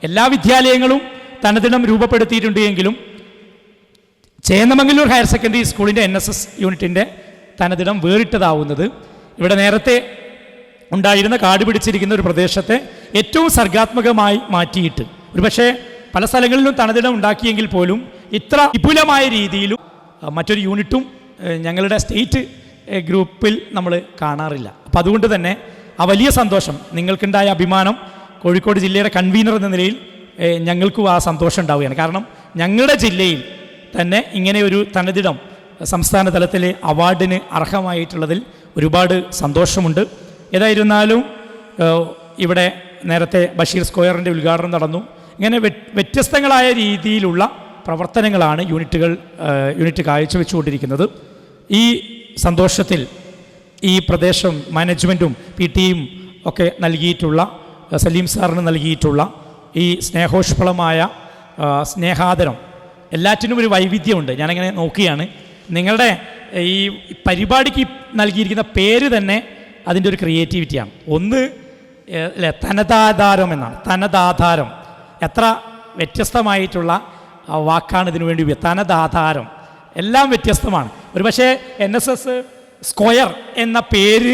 എല്ലാ വിദ്യാലയങ്ങളും തനതിടം രൂപപ്പെടുത്തിയിട്ടുണ്ട് എങ്കിലും ചേന്നമംഗലൂർ ഹയർ സെക്കൻഡറി സ്കൂളിൻ്റെ NSS യൂണിറ്റിൻ്റെ തനതിടം വേറിട്ടതാവുന്നത് ഇവിടെ നേരത്തെ ഉണ്ടായിരുന്ന കാട് പിടിച്ചിരിക്കുന്ന ഒരു പ്രദേശത്തെ ഏറ്റവും സർഗാത്മകമായി മാറ്റിയിട്ട്, ഒരുപക്ഷെ പല സ്ഥലങ്ങളിലും തനതിടം ഉണ്ടാക്കിയെങ്കിൽ പോലും ഇത്ര വിപുലമായ രീതിയിലും മറ്റൊരു യൂണിറ്റും ഞങ്ങളുടെ സ്റ്റേറ്റ് ഗ്രൂപ്പിൽ നമ്മൾ കാണാറില്ല. അപ്പം അതുകൊണ്ട് തന്നെ ആ വലിയ സന്തോഷം, നിങ്ങൾക്കുണ്ടായ അഭിമാനം, കോഴിക്കോട് ജില്ലയുടെ കൺവീനർ എന്ന നിലയിൽ ഞങ്ങൾക്കും ആ സന്തോഷം ഉണ്ടാവുകയാണ്. കാരണം ഞങ്ങളുടെ ജില്ലയിൽ തന്നെ ഇങ്ങനെ ഒരു തനതിടം സംസ്ഥാന തലത്തിലെ അവാർഡിന് അർഹമായിട്ടുള്ളതിൽ ഒരുപാട് സന്തോഷമുണ്ട്. ഏതായിരുന്നാലും ഇവിടെ നേരത്തെ ബഷീർ സ്ക്വയറിൻ്റെ ഉദ്ഘാടനം നടന്നു. ഇങ്ങനെ വ്യത്യസ്തങ്ങളായ രീതിയിലുള്ള പ്രവർത്തനങ്ങളാണ് യൂണിറ്റ് കാഴ്ചവെച്ചുകൊണ്ടിരിക്കുന്നത്. ഈ സന്തോഷത്തിൽ ഈ പ്രദേശം മാനേജ്മെൻറ്റും PTയും ഒക്കെ നൽകിയിട്ടുള്ള, സലീം സാറിന് നൽകിയിട്ടുള്ള ഈ സ്നേഹോഷ്ഫലമായ സ്നേഹാദരം, എല്ലാറ്റിനും ഒരു വൈവിധ്യമുണ്ട്. ഞാനങ്ങനെ നോക്കുകയാണ്, നിങ്ങളുടെ ഈ പരിപാടിക്ക് നൽകിയിരിക്കുന്ന പേര് തന്നെ അതിൻ്റെ ഒരു ക്രിയേറ്റിവിറ്റിയാണ്. ഒന്ന് തനതാധാരം എന്നാണ്. തനതാധാരം എത്ര വ്യത്യസ്തമായിട്ടുള്ള വാക്കാണ് ഇതിനു വേണ്ടി. തനതാധാരം എല്ലാം വ്യത്യസ്തമാണ്. ഒരുപക്ഷെ NSS സ്ക്വയർ എന്ന പേര്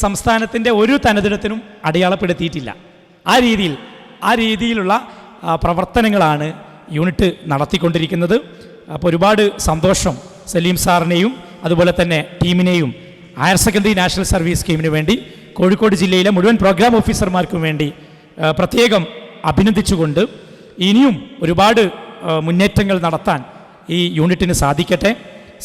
സംസ്ഥാനത്തിൻ്റെ ഒരു തനതിടത്തിനും അടയാളപ്പെടുത്തിയിട്ടില്ല. ആ രീതിയിലുള്ള പ്രവർത്തനങ്ങളാണ് യൂണിറ്റ് നടത്തിക്കൊണ്ടിരിക്കുന്നത്. അപ്പോൾ ഒരുപാട് സന്തോഷം സലീം സാറിനെയും അതുപോലെ തന്നെ ടീമിനെയും ഹയർ സെക്കൻഡറി നാഷണൽ സർവീസ് സ്കീമിന് വേണ്ടി കോഴിക്കോട് ജില്ലയിലെ മുഴുവൻ പ്രോഗ്രാം ഓഫീസർമാർക്കും വേണ്ടി പ്രത്യേകം അഭിനന്ദിച്ചുകൊണ്ട് ഇനിയും ഒരുപാട് മുന്നേറ്റങ്ങൾ നടത്താൻ ഈ യൂണിറ്റിന് സാധിക്കട്ടെ.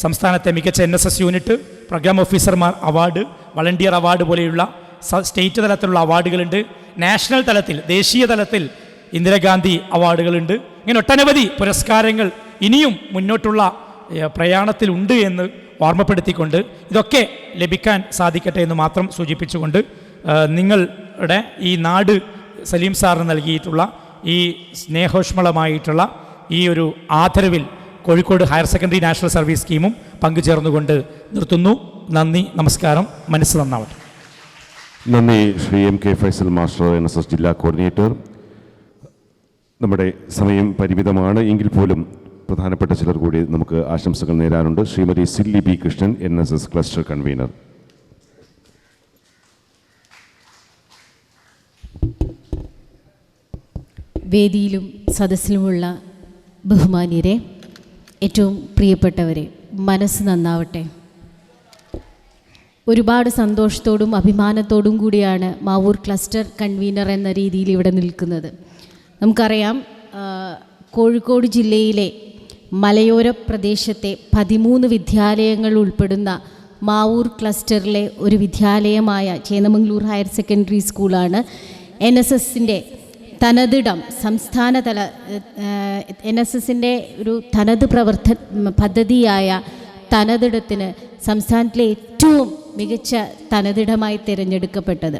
സംസ്ഥാനത്തെ മികച്ച NSS യൂണിറ്റ്, പ്രോഗ്രാം ഓഫീസർമാർ അവാർഡ്, വളണ്ടിയർ അവാർഡ് പോലെയുള്ള സ്റ്റേറ്റ് തലത്തിലുള്ള അവാർഡുകളുണ്ട്. നാഷണൽ തലത്തിൽ, ദേശീയ തലത്തിൽ ഇന്ദിരാഗാന്ധി അവാർഡുകളുണ്ട്. ഇങ്ങനെ ഒട്ടനവധി പുരസ്കാരങ്ങൾ ഇനിയും മുന്നോട്ടുള്ള പ്രയാണത്തിലുണ്ട് എന്ന് ഓർമ്മപ്പെടുത്തിക്കൊണ്ട് ഇതൊക്കെ ലഭിക്കാൻ സാധിക്കട്ടെ എന്ന് മാത്രം സൂചിപ്പിച്ചുകൊണ്ട് നിങ്ങളുടെ ഈ നാട് സലീം സാറിന് നൽകിയിട്ടുള്ള ഈ സ്നേഹോഷ്മളമായിട്ടുള്ള ഈ ഒരു ആദരവിൽ Kozhikode higher secondary national service സ്കീമും പങ്കുചേർന്നുകൊണ്ട് നിർത്തുന്നു. നന്ദി, നമസ്കാരം. മനസ്സ് നന്നാവട്ടെ. നന്ദി Shri MK Faisal master, NSS ജില്ലാ കോർഡിനേറ്റർ. നമ്മുടെ സമയം പരിമിതമാണ് എങ്കിൽ പോലും പ്രധാനപ്പെട്ട ചിലർ കൂടി നമുക്ക് ആശംസകൾ നേരാനുണ്ട്. Shrimati Silly B. Krishnan, NSS cluster convener. വേദിയിലും സദസ്സിലുമുള്ള ബഹുമാന്യരെ, ഏറ്റവും പ്രിയപ്പെട്ടവരെ, മനസ്സ് നന്നാവട്ടെ. ഒരുപാട് സന്തോഷത്തോടും അഭിമാനത്തോടും കൂടിയാണ് മാവൂർ ക്ലസ്റ്റർ കൺവീനർ എന്ന രീതിയിൽ ഇവിടെ നിൽക്കുന്നത്. നമുക്കറിയാം, കോഴിക്കോട് ജില്ലയിലെ മലയോര പ്രദേശത്തെ 13 വിദ്യാലയങ്ങൾ ഉൾപ്പെടുന്ന മാവൂർ ക്ലസ്റ്ററിലെ ഒരു വിദ്യാലയമായ ചേന്നമംഗലൂർ ഹയർ സെക്കൻഡറി സ്കൂളാണ് NSSൻ്റെ തനതിടം. സംസ്ഥാനതല NSSൻ്റെ ഒരു തനത് പദ്ധതിയായ തനതിടത്തിന് സംസ്ഥാനത്തിലെ ഏറ്റവും മികച്ച തനതിടമായി തിരഞ്ഞെടുക്കപ്പെട്ടത്.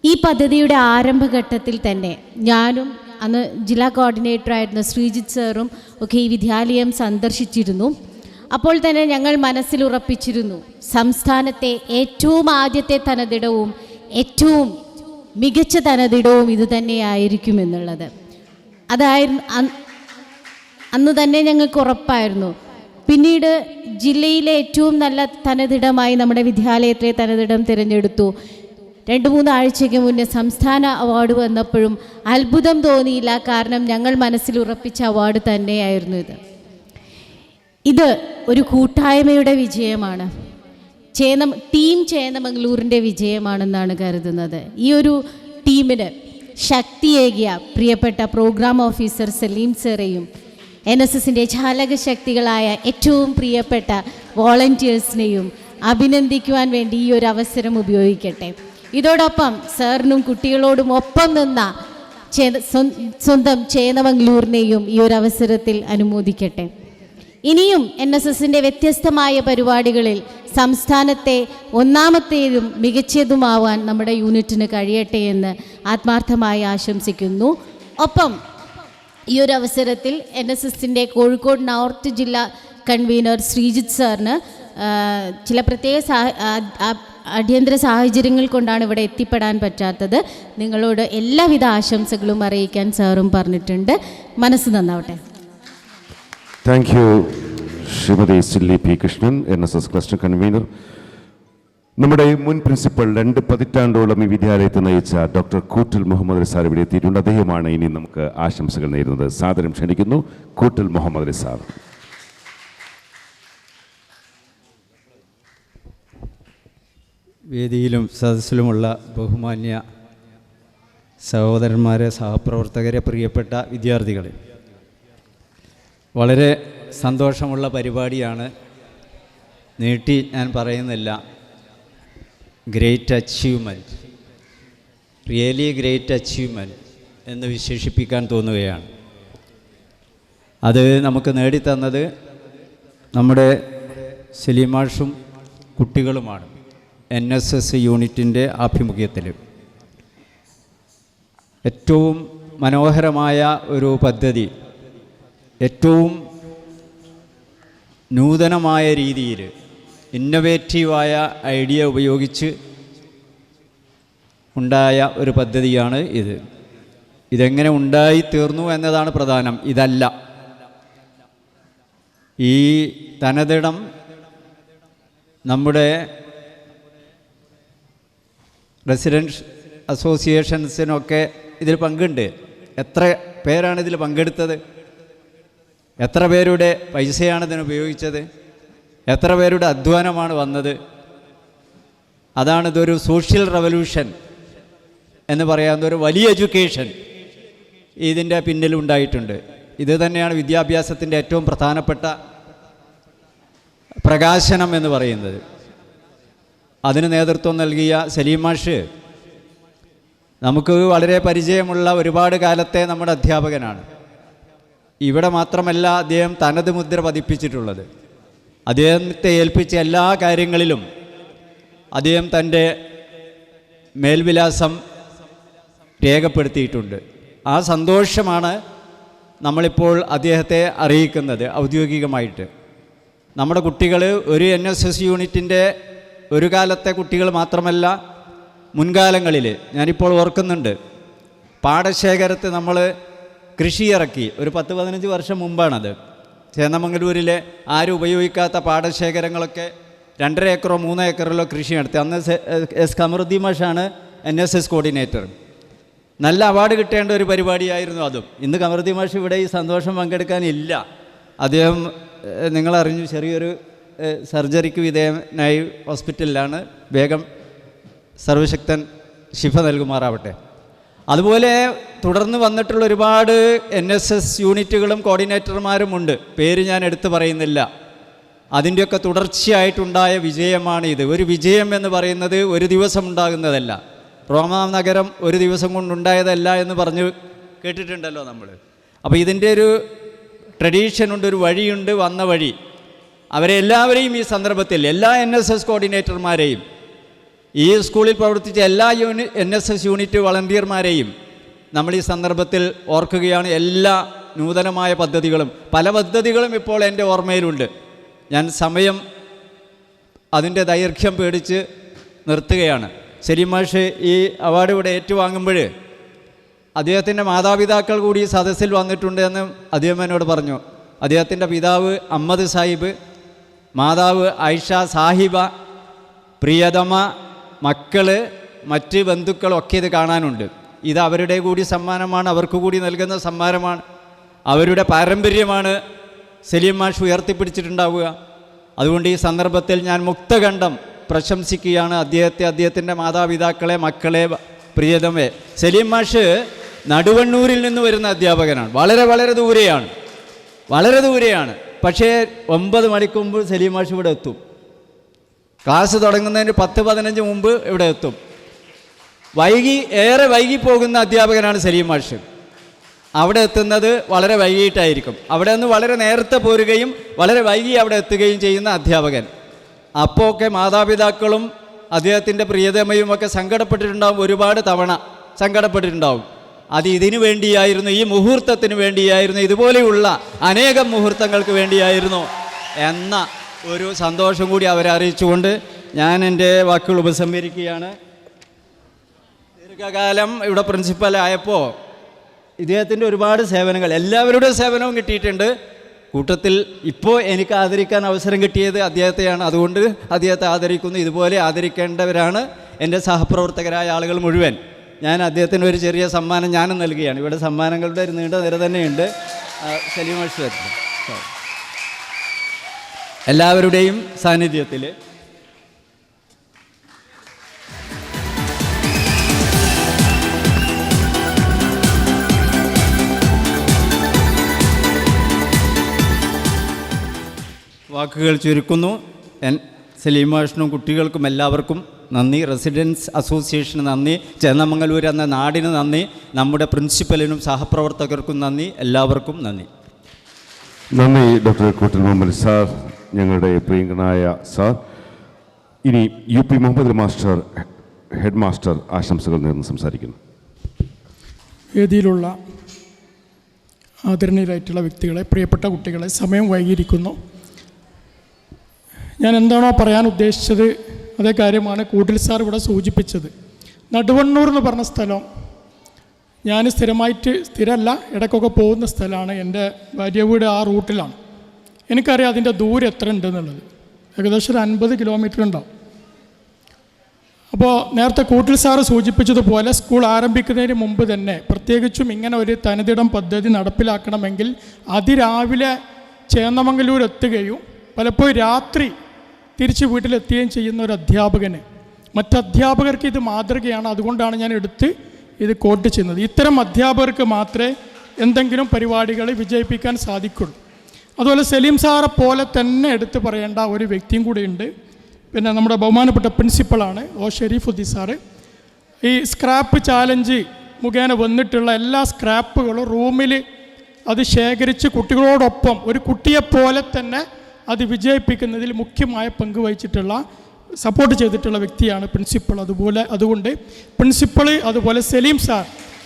ഈ പദ്ധതിയുടെ ആരംഭഘട്ടത്തിൽ തന്നെ ഞാനും അന്ന് ജില്ലാ കോർഡിനേറ്ററായിരുന്ന ശ്രീജിത്ത് സാറും ഒക്കെ ഈ വിദ്യാലയം സന്ദർശിച്ചിരുന്നു. അപ്പോൾ തന്നെ ഞങ്ങൾ മനസ്സിലുറപ്പിച്ചിരുന്നു, സംസ്ഥാനത്തെ ഏറ്റവും ആദ്യത്തെ തനതിടവും ഏറ്റവും മികച്ച തനതിടവും ഇതുതന്നെയായിരിക്കുമെന്നുള്ളത്. അതായിരുന്നു അന്ന് തന്നെ ഞങ്ങൾക്ക് ഉറപ്പായിരുന്നു. പിന്നീട് ജില്ലയിലെ ഏറ്റവും നല്ല തനതിടമായി നമ്മുടെ വിദ്യാലയത്തിലെ തനതിടം തിരഞ്ഞെടുത്തു. 2-3 ആഴ്ചയ്ക്ക് മുന്നേ സംസ്ഥാന അവാർഡ് വന്നപ്പോഴും അത്ഭുതം തോന്നിയില്ല. കാരണം ഞങ്ങൾ മനസ്സിലുറപ്പിച്ച അവാർഡ് തന്നെയായിരുന്നു ഇത് ഒരു കൂട്ടായ്മയുടെ വിജയമാണ്. ടീം ചേന്നമംഗലൂരിൻ്റെ വിജയമാണെന്നാണ് കരുതുന്നത്. ഈ ഒരു ടീമിന് ശക്തിയേകിയ പ്രിയപ്പെട്ട പ്രോഗ്രാം ഓഫീസർ സലീം സാറേയും NSSൻ്റെ ചാലകശക്തികളായ ഏറ്റവും പ്രിയപ്പെട്ട വോളണ്ടിയേഴ്സിനെയും അഭിനന്ദിക്കുവാൻ വേണ്ടി ഈ ഒരു അവസരം ഉപയോഗിക്കട്ടെ. ഇതോടൊപ്പം സാറിനും കുട്ടികളോടും ഒപ്പം നിന്ന സ്വന്തം ചേന്നമംഗലൂരിനെയും ഈ ഒരു അവസരത്തിൽ അനുമോദിക്കട്ടെ. ഇനിയും NSSൻ്റെ വ്യത്യസ്തമായ പരിപാടികളിൽ സംസ്ഥാനത്തെ ഒന്നാമത്തേതും മികച്ചതുമാവാൻ നമ്മുടെ യൂണിറ്റിന് കഴിയട്ടെ എന്ന് ആത്മാർത്ഥമായി ആശംസിക്കുന്നു. ഒപ്പം ഈ ഒരു അവസരത്തിൽ NSSൻ്റെ കോഴിക്കോട് നോർത്ത് ജില്ലാ കൺവീനർ ശ്രീജിത്ത് സാറിന് ചില പ്രത്യേക അടിയന്തര സാഹചര്യങ്ങൾ കൊണ്ടാണ് ഇവിടെ എത്തിപ്പെടാൻ പറ്റാത്തത്. നിങ്ങളോട് എല്ലാവിധ ആശംസകളും അറിയിക്കാൻ സാറും പറഞ്ഞിട്ടുണ്ട്. മനസ്സ് നന്നാവട്ടെ. Thank you Shrimati Silly P. Krishnan, NSS cluster convener. നമ്മുടെ മുൻ പ്രിൻസിപ്പൽ 2 പതിറ്റാണ്ടോളം ഈ വിദ്യാലയത്തെ നയിച്ച ഡോക്ടർ കൂറ്റൽ മുഹമ്മദ് അലി സാർ ഇവിടെ എത്തിയിട്ടുണ്ട്. അദ്ദേഹമാണ് ഇനി നമുക്ക് ആശംസകൾ നേരുന്നത്. സാദരം ക്ഷണിക്കുന്നു കൂറ്റൽ മുഹമ്മദ് അലി സാർ. വേദിയിലും സദസ്സിലുമുള്ള ബഹുമാന്യ സഹോദരന്മാരെ, സഹപ്രവർത്തകരെ, പ്രിയപ്പെട്ട വിദ്യാർത്ഥികളെ, വളരെ സന്തോഷമുള്ള പരിപാടിയാണ്. നീട്ടി ഞാൻ പറയുന്നില്ല. Great achievement, really great achievement എന്ന് വിശേഷിപ്പിക്കാൻ തോന്നുകയാണ്. അത് നമുക്ക് നേടിത്തന്നത് നമ്മുടെ സലീമാഷും കുട്ടികളുമാണ്. NSS യൂണിറ്റിൻ്റെ ആഭിമുഖ്യത്തിൽ ഏറ്റവും മനോഹരമായ ഒരു പദ്ധതി, ഏറ്റവും നൂതനമായ രീതിയിൽ ഇന്നൊവേറ്റീവായ ഐഡിയ ഉപയോഗിച്ച് ഉണ്ടായ ഒരു പദ്ധതിയാണ് ഇത്. ഇതെങ്ങനെ ഉണ്ടായിത്തീർന്നു എന്നതാണ് പ്രധാനം, ഇതല്ല. ഈ തനതിടം നമ്മുടെ റെസിഡൻസ് അസോസിയേഷൻസിനൊക്കെ ഇതിൽ പങ്കുണ്ട്. എത്ര പേരാണ് ഇതിൽ പങ്കെടുത്തത്? എത്ര പേരുടെ പൈസയാണ് ഇതിന് ഉപയോഗിച്ചത്? എത്ര പേരുടെ അധ്വാനമാണ് വന്നത്? അതാണ് ഇതൊരു സോഷ്യൽ റവല്യൂഷൻ എന്ന് പറയാവുന്ന ഒരു വലിയ എഡ്യൂക്കേഷൻ ഇതിൻ്റെ പിന്നിലുണ്ടായിട്ടുണ്ട്. ഇത് തന്നെയാണ് വിദ്യാഭ്യാസത്തിൻ്റെ ഏറ്റവും പ്രധാനപ്പെട്ട പ്രകാശനം എന്ന് പറയുന്നത്. അതിന് നേതൃത്വം നൽകിയ സലീം മാഷ് നമുക്ക് വളരെ പരിചയമുള്ള ഒരുപാട് കാലത്തെ നമ്മുടെ അധ്യാപകനാണ്. ഇവിടെ മാത്രമല്ല അദ്ദേഹം തനത് മുദ്ര പതിപ്പിച്ചിട്ടുള്ളത്. അദ്ദേഹത്തെ ഏൽപ്പിച്ച എല്ലാ കാര്യങ്ങളിലും അദ്ദേഹം തൻ്റെ മേൽവിലാസം രേഖപ്പെടുത്തിയിട്ടുണ്ട്. ആ സന്തോഷമാണ് നമ്മളിപ്പോൾ അദ്ദേഹത്തെ അറിയിക്കുന്നത് ഔദ്യോഗികമായിട്ട്. നമ്മുടെ കുട്ടികൾ ഒരു NSS യൂണിറ്റിൻ്റെ ഒരു കാലത്തെ കുട്ടികൾ മാത്രമല്ല, മുൻകാലങ്ങളിൽ ഞാനിപ്പോൾ ഓർക്കുന്നുണ്ട്, പാടശേഖരത്ത് നമ്മൾ കൃഷി ഇറക്കി. ഒരു 10-15 വർഷം മുമ്പാണത്. ചേന്നമംഗലൂരിലെ ആരും ഉപയോഗിക്കാത്ത പാടശേഖരങ്ങളൊക്കെ 2.5 ഏക്കറോ 3 ഏക്കറിലോ കൃഷി നടത്തി. അന്ന് എസ് കമറുദ്ദീൻ മാഷാണ് NSS കോർഡിനേറ്റർ. നല്ല അവാർഡ് കിട്ടേണ്ട ഒരു പരിപാടിയായിരുന്നു അതും. ഇന്ന് കമറുദ്ദീൻ മാഷ് ഇവിടെ ഈ സന്തോഷം പങ്കെടുക്കാനില്ല. അദ്ദേഹം നിങ്ങളറിഞ്ഞു ചെറിയൊരു സർജറിക്ക് വിധേയനായി ഹോസ്പിറ്റലിലാണ്. വേഗം സർവശക്തൻ ശിഫ നൽകുമാറാവട്ടെ. അതുപോലെ തുടർന്ന് വന്നിട്ടുള്ള ഒരുപാട് NSS യൂണിറ്റുകളും കോർഡിനേറ്റർമാരുമുണ്ട്. പേര് ഞാൻ എടുത്തു പറയുന്നില്ല. അതിൻ്റെയൊക്കെ തുടർച്ചയായിട്ടുണ്ടായ വിജയമാണ് ഇത്. ഒരു വിജയം എന്ന് പറയുന്നത് ഒരു ദിവസം ഉണ്ടാകുന്നതല്ല. റോമാ നഗരം ഒരു ദിവസം കൊണ്ടുണ്ടായതല്ല എന്ന് പറഞ്ഞു കേട്ടിട്ടുണ്ടല്ലോ നമ്മൾ. അപ്പോൾ ഇതിൻ്റെ ഒരു ട്രഡീഷനുണ്ട്, ഒരു വഴിയുണ്ട്, വന്ന വഴി. അവരെ എല്ലാവരെയും ഈ സന്ദർഭത്തിൽ എല്ലാ NSS കോർഡിനേറ്റർമാരെയും, ഈ സ്കൂളിൽ പ്രവർത്തിച്ച എല്ലാ NSS യൂണിറ്റ് വളണ്ടിയർമാരെയും നമ്മൾ ഈ സന്ദർഭത്തിൽ ഓർക്കുകയാണ്. എല്ലാ നൂതനമായ പദ്ധതികളും, പല പദ്ധതികളും ഇപ്പോൾ എൻ്റെ ഓർമ്മയിലുണ്ട്. ഞാൻ സമയം അതിൻ്റെ ദൈർഘ്യം പേടിച്ച് നിർത്തുകയാണ്. സലീം മാഷ് ഈ അവാർഡ് ഇവിടെ ഏറ്റുവാങ്ങുമ്പോൾ അദ്ദേഹത്തിൻ്റെ മാതാപിതാക്കൾ കൂടി ഈ സദസ്സിൽ വന്നിട്ടുണ്ട് എന്ന് അദ്ദേഹം എന്നോട് പറഞ്ഞു. അദ്ദേഹത്തിൻ്റെ പിതാവ് അഹമ്മദ് സാഹിബ്, മാതാവ് ആയിഷ സാഹിബ, പ്രിയതമ, മക്കൾ, മറ്റ് ബന്ധുക്കളൊക്കെ ഇത് കാണാനുണ്ട്. ഇത് അവരുടെ കൂടി സമ്മാനമാണ്, അവർക്ക് കൂടി നൽകുന്ന സമ്മാനമാണ്, അവരുടെ പാരമ്പര്യമാണ് സലീം മാഷ് ഉയർത്തിപ്പിടിച്ചിട്ടുണ്ടാവുക. അതുകൊണ്ട് ഈ സന്ദർഭത്തിൽ ഞാൻ മുക്തകണ്ഠം പ്രശംസിക്കുകയാണ് അദ്ദേഹത്തെ, അദ്ദേഹത്തിൻ്റെ മാതാപിതാക്കളെ, മക്കളെ, പ്രിയതമേ. സലീം മാഷ് നടുവണ്ണൂരിൽ നിന്ന് വരുന്ന അധ്യാപകനാണ്. വളരെ വളരെ ദൂരെയാണ്, വളരെ ദൂരെയാണ്. പക്ഷേ 9 മണിക്ക് മുമ്പ് സലീം മാഷ് ഇവിടെ എത്തും. ക്ലാസ് തുടങ്ങുന്നതിന് 10-15 മുമ്പ് ഇവിടെ എത്തും. ഏറെ വൈകി പോകുന്ന അധ്യാപകനാണ് സലീം മാഷ്. അവിടെ എത്തുന്നത് വളരെ വൈകിട്ടായിരിക്കും. അവിടെ നിന്ന് വളരെ നേരത്തെ പോരുകയും വളരെ വൈകി അവിടെ എത്തുകയും ചെയ്യുന്ന അധ്യാപകൻ. അപ്പോൾ ഒക്കെ മാതാപിതാക്കളും അദ്ദേഹത്തിൻ്റെ പ്രിയതമയും ഒക്കെ സങ്കടപ്പെട്ടിട്ടുണ്ടാവും, ഒരുപാട് തവണ സങ്കടപ്പെട്ടിട്ടുണ്ടാവും. അത് ഇതിനു വേണ്ടിയായിരുന്നു, ഈ മുഹൂർത്തത്തിന് വേണ്ടിയായിരുന്നു, ഇതുപോലെയുള്ള അനേകം മുഹൂർത്തങ്ങൾക്ക് വേണ്ടിയായിരുന്നു എന്ന ഒരു സന്തോഷം കൂടി അവരെ അറിയിച്ചുകൊണ്ട് ഞാൻ എൻ്റെ വാക്കുകൾ ഉപസംഹരിക്കുകയാണ്. ദീർഘകാലം ഇവിടെ പ്രിൻസിപ്പലായപ്പോൾ ഇദ്ദേഹത്തിൻ്റെ ഒരുപാട് സേവനങ്ങൾ, എല്ലാവരുടെ സേവനവും കിട്ടിയിട്ടുണ്ട്. കൂട്ടത്തിൽ ഇപ്പോൾ എനിക്ക് ആദരിക്കാൻ അവസരം കിട്ടിയത് അദ്ദേഹത്തെയാണ്. അതുകൊണ്ട് അദ്ദേഹത്തെ ആദരിക്കുന്നു. ഇതുപോലെ ആദരിക്കേണ്ടവരാണ് എൻ്റെ സഹപ്രവർത്തകരായ ആളുകൾ മുഴുവൻ. ഞാൻ അദ്ദേഹത്തിന് ഒരു ചെറിയ സമ്മാനം ഞാനും നൽകുകയാണ്. ഇവിടെ സമ്മാനങ്ങളുടെ ഒരു നീണ്ട നിര തന്നെയുണ്ട്. സലീം മാഷ് എല്ലാവരുടെയും സാന്നിധ്യത്തിൽ വാക്കുകൾ ചുരുക്കുന്നു. സലീം മാഷിനും കുട്ടികൾക്കും എല്ലാവർക്കും നന്ദി. റെസിഡൻസ് അസോസിയേഷന് നന്ദി, ചേന്നമംഗലൂർ എന്ന നാടിന് നന്ദി, നമ്മുടെ പ്രിൻസിപ്പലിനും സഹപ്രവർത്തകർക്കും നന്ദി, എല്ലാവർക്കും നന്ദി. നന്ദി ഡോക്ടർ കൂട്ടൽ മുഹമ്മദ് സാർ, ഞങ്ങളുടെ പ്രിയങ്കനായ സാർ. ഇനി UP Muhammad master, head master ആശംസകൾ നേർന്ന് സംസാരിക്കുന്നു. വേദിയിലുള്ള ആദരണീയരായിട്ടുള്ള വ്യക്തികളെ, പ്രിയപ്പെട്ട കുട്ടികളെ, സമയം വൈകിയിരിക്കുന്നു. ഞാൻ എന്താണോ പറയാൻ ഉദ്ദേശിച്ചത് അതേ കാര്യമാണ് കൂട്ടിൽ സാർ ഇവിടെ സൂചിപ്പിച്ചത്. നടുവണ്ണൂർ എന്ന് പറഞ്ഞ സ്ഥലം ഞാൻ സ്ഥിരമല്ല, ഇടയ്ക്കൊക്കെ പോകുന്ന സ്ഥലമാണ്. എൻ്റെ ഭാര്യ വീട് ആ റൂട്ടിലാണ്. എനിക്കറിയാം അതിൻ്റെ ദൂരം എത്ര ഉണ്ടെന്നുള്ളത്. ഏകദേശം ഒരു 50 കിലോമീറ്റർ ഉണ്ടാവും. അപ്പോൾ നേരത്തെ കൂട്ടിൽ സാറ് സൂചിപ്പിച്ചതുപോലെ സ്കൂൾ ആരംഭിക്കുന്നതിന് മുമ്പ് തന്നെ പ്രത്യേകിച്ചും ഇങ്ങനെ ഒരു തനതിടം പദ്ധതി നടപ്പിലാക്കണമെങ്കിൽ അതിരാവിലെ ചേന്നമംഗലൂർ എത്തുകയും പലപ്പോഴും രാത്രി തിരിച്ച് വീട്ടിലെത്തുകയും ചെയ്യുന്ന ഒരു അധ്യാപകന് മറ്റ് അധ്യാപകർക്ക് ഇത് മാതൃകയാണ്. അതുകൊണ്ടാണ് ഞാൻ എടുത്ത് ഇത് കോട്ട് ചെയ്യുന്നത്. ഇത്തരം അധ്യാപകർക്ക് മാത്രമേ എന്തെങ്കിലും പരിപാടികൾ വിജയിപ്പിക്കാൻ സാധിക്കുള്ളൂ. അതുപോലെ സലീം സാറെ പോലെ തന്നെ എടുത്തു പറയേണ്ട ഒരു വ്യക്തിയും കൂടിയുണ്ട്. പിന്നെ നമ്മുടെ ബഹുമാനപ്പെട്ട പ്രിൻസിപ്പളാണ് ഷെരീഫുദ്ദീൻ സാറ്. ഈ സ്ക്രാപ്പ് ചാലഞ്ച് മുഖേന വന്നിട്ടുള്ള എല്ലാ സ്ക്രാപ്പുകളും റൂമിൽ അത് ശേഖരിച്ച് കുട്ടികളോടൊപ്പം ഒരു കുട്ടിയെപ്പോലെ തന്നെ അത് വിജയിപ്പിക്കുന്നതിൽ മുഖ്യമായ പങ്ക് വഹിച്ചിട്ടുള്ള സപ്പോർട്ട് ചെയ്തിട്ടുള്ള വ്യക്തിയാണ് പ്രിൻസിപ്പൾ. അതുകൊണ്ട് പ്രിൻസിപ്പൾ അതുപോലെ സലീം സാർ,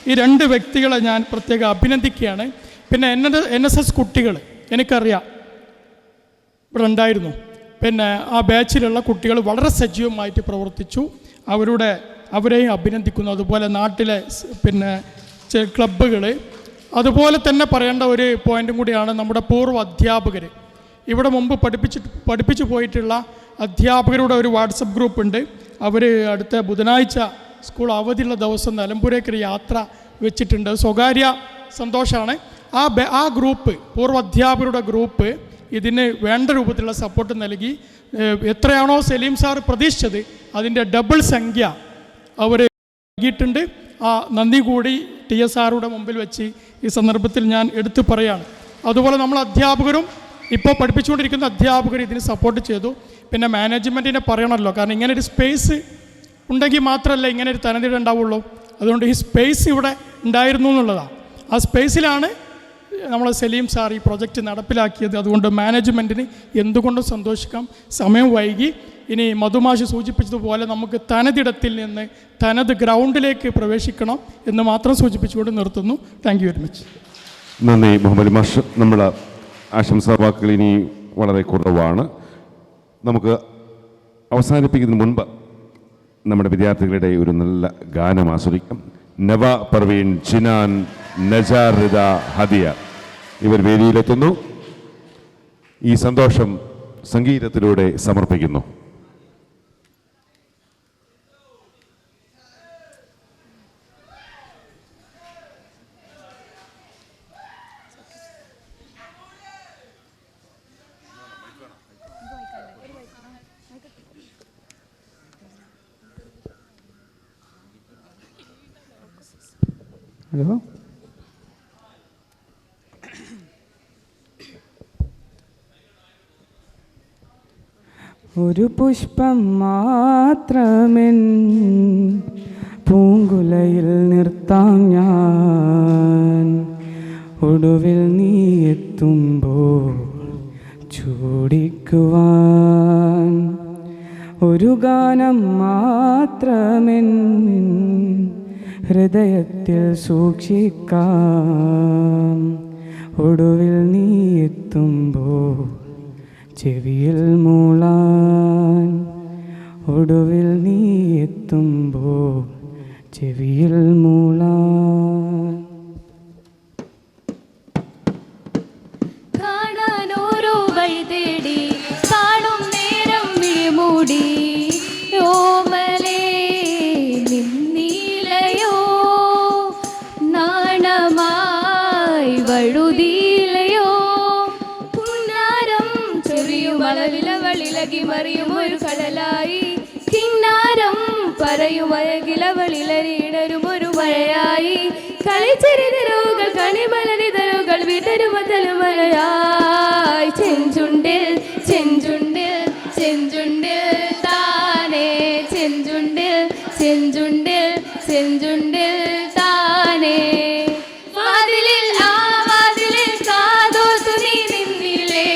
ഈ രണ്ട് വ്യക്തികളെ ഞാൻ പ്രത്യേകം അഭിനന്ദിക്കുകയാണ്. പിന്നെ NSS കുട്ടികൾ എനിക്കറിയാം ഇവിടെ ഉണ്ടായിരുന്നു. പിന്നെ ആ ബാച്ചിലുള്ള കുട്ടികൾ വളരെ സജീവമായിട്ട് പ്രവർത്തിച്ചു. അവരെയും അഭിനന്ദിക്കുന്നു. അതുപോലെ നാട്ടിലെ പിന്നെ ക്ലബ്ബുകൾ, അതുപോലെ തന്നെ പറയേണ്ട ഒരു പോയിൻറ്റും കൂടിയാണ് നമ്മുടെ പൂർവ്വ അധ്യാപകർ. ഇവിടെ മുമ്പ് പഠിപ്പിച്ചു പോയിട്ടുള്ള അധ്യാപകരുടെ ഒരു വാട്സപ്പ് ഗ്രൂപ്പുണ്ട്. അവർ അടുത്ത ബുധനാഴ്ച സ്കൂൾ അവധിയുള്ള ദിവസം നിലമ്പൂരേക്കൊരു യാത്ര വെച്ചിട്ടുണ്ട്. സ്വകാര്യ സന്തോഷമാണ്. ആ ഗ്രൂപ്പ്, പൂർവ്വ അധ്യാപകരുടെ ഗ്രൂപ്പ് ഇതിന് വേണ്ട രൂപത്തിലുള്ള സപ്പോർട്ട് നൽകി. എത്രയാണോ സലീം സാർ പ്രതീക്ഷിച്ചത് അതിൻ്റെ ഡബിൾ സംഖ്യ അവർ നൽകിയിട്ടുണ്ട്. ആ നന്ദി കൂടി TSRയുടെ മുമ്പിൽ വെച്ച് ഈ സന്ദർഭത്തിൽ ഞാൻ എടുത്തു പറയാണ്. അതുപോലെ നമ്മൾ അധ്യാപകരും ഇപ്പോൾ പഠിപ്പിച്ചുകൊണ്ടിരിക്കുന്ന അധ്യാപകർ ഇതിന് സപ്പോർട്ട് ചെയ്തു. പിന്നെ മാനേജ്മെൻറ്റിനെ പറയണമല്ലോ, കാരണം ഇങ്ങനെ ഒരു സ്പേസ് ഉണ്ടെങ്കിൽ മാത്രമല്ല ഇങ്ങനെ ഒരു തനതിട ഉണ്ടാവുള്ളൂ. അതുകൊണ്ട് ഈ സ്പേസ് ഇവിടെ ഉണ്ടായിരുന്നു എന്നുള്ളതാണ്. ആ സ്പേസിലാണ് നമ്മൾ സലീം സാർ ഈ പ്രൊജക്റ്റ് നടപ്പിലാക്കിയത്. അതുകൊണ്ട് മാനേജ്മെൻറ്റിന് എന്തുകൊണ്ടും സന്തോഷിക്കാം. സമയം വൈകി. ഇനി മധുമാഷ് സൂചിപ്പിച്ചതുപോലെ നമുക്ക് തനതിടത്തിൽ നിന്ന് തനത് ഗ്രൗണ്ടിലേക്ക് പ്രവേശിക്കണം എന്ന് മാത്രം സൂചിപ്പിച്ചുകൊണ്ട് നിർത്തുന്നു. Thank you very much. നന്ദി മുഹമ്മദ് മാഷ്. നമ്മൾ ആശംസാ വാക്കുകൾ ഇനി വളരെ കുറവാണ്. നമുക്ക് അവസാനിപ്പിക്കുന്നതിന് മുൻപ് നമ്മുടെ വിദ്യാർത്ഥികളുടെ ഒരു നല്ല ഗാനം ആസ്വദിക്കാം. നവ പർവീൻ, ജിനാൻ, നജാർ, റിദ, ഹദിയ ഇവർ വേദിയിലെത്തുന്നു. ഈ സന്തോഷം സംഗീതത്തിലൂടെ സമർപ്പിക്കുന്നു. ഹലോ, ഒരു പുഷ്പം മാത്രമെൻ പൂങ്കുലയിൽ നിർത്താം ഞാൻ, ഒടുവിൽ നീ എത്തുമ്പോൾ ചൂടിക്കുവാൻ. ഒരു ഗാനം മാത്രമെൻ ഹൃദയത്തിൽ സൂക്ഷിക്കാം, ഒടുവിൽ നീ എത്തുമ്പോൾ ചെവിയിൽ മൂളാൻ. ഒടുവിൽ നീ എത്തുമ്പോൾ ചെവിയിൽ മൂളാൻ. കാണാനോരോ വഴി തേടി കാണും നേരം വിഴിമൂടി ഓമലേ നിന്നീലയോ നാണമായി വഴുതിയിലയോ പുന്നാരം ചെറിയും അളവിലവളിലകി മറിയും ഒരു കടലായി കിന്നാരം പറയും അഴകിലവളിലരിടരും ഒരു മഴയായി കളിച്ചെറിതരുകൾ കണിമലരിതരുകൾ വിടരുമതലുമലയായി ചെഞ്ചുണ്ടിൽ ചെഞ്ചുണ്ടിൽ ചെഞ്ചുണ്ടിൽ താനേ ചെഞ്ചുണ്ടിൽ ചെഞ്ചുണ്ടിൽ ചെഞ്ചുണ്ടിൽ താനേ വാതിലിൽ ആ വാതിലിൽ കാതോർത്തു നീ നിന്നില്ലേ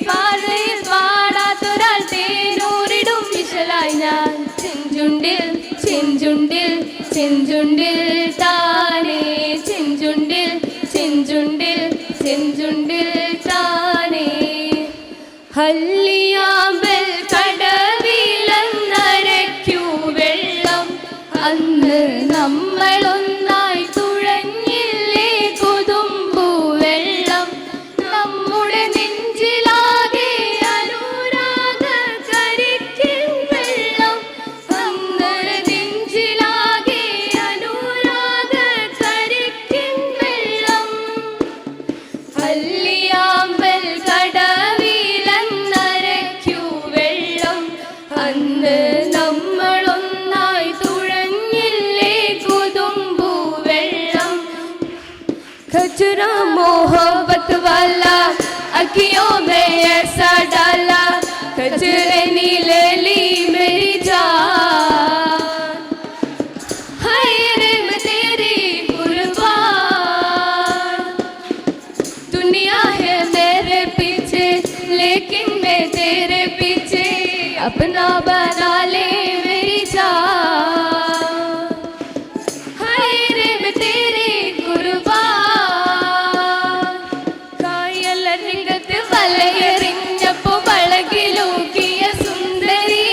കാതിൽ പാടാത്തൊരാൾ തേനൂരിടും വിശലായി ഞാൻ ചെഞ്ചുണ്ടിൽ ചെഞ്ചുണ്ടിൽ ചെഞ്ചുണ്ടിൽ താനേ ചെഞ്ചുണ്ടിൽ ചെഞ്ചുണ്ടിൽ ചെഞ്ചുണ്ടിൽ താനേ ഹല്ലിയാമ്പൽ കടവിലന്നരയ്ക്കൂ വെള്ളം അന്ന് നമ്മളൊന്നായി തുഴഞ്ഞില്ലേ കൊതുമ്പു വെള്ളം നമ്മുടെ നെഞ്ചിലാകെ അനുരാഗ കരിക്കിൻ വെള്ളം അന്ന് നെഞ്ചിലാകെ അനുരാഗ കരിക്കിൻ വെള്ളം ഹല്ലിയാമ്പൽ കടവിലന്നരയ്ക്കൂ വെള്ളം अखियों में ऐसा डाला कजरे नीले ली मेरी जान, हाय रे मैं तेरी कुर्बान। दुनिया है मेरे पीछे लेकिन मैं तेरे पीछे अपना बना ले मेरी जान, हाय रे मैं तेरी कुर्बान। കായലരികത്ത് വലയെറിഞ്ഞപ്പോ വളകിലൂക്കിയ സുന്ദരി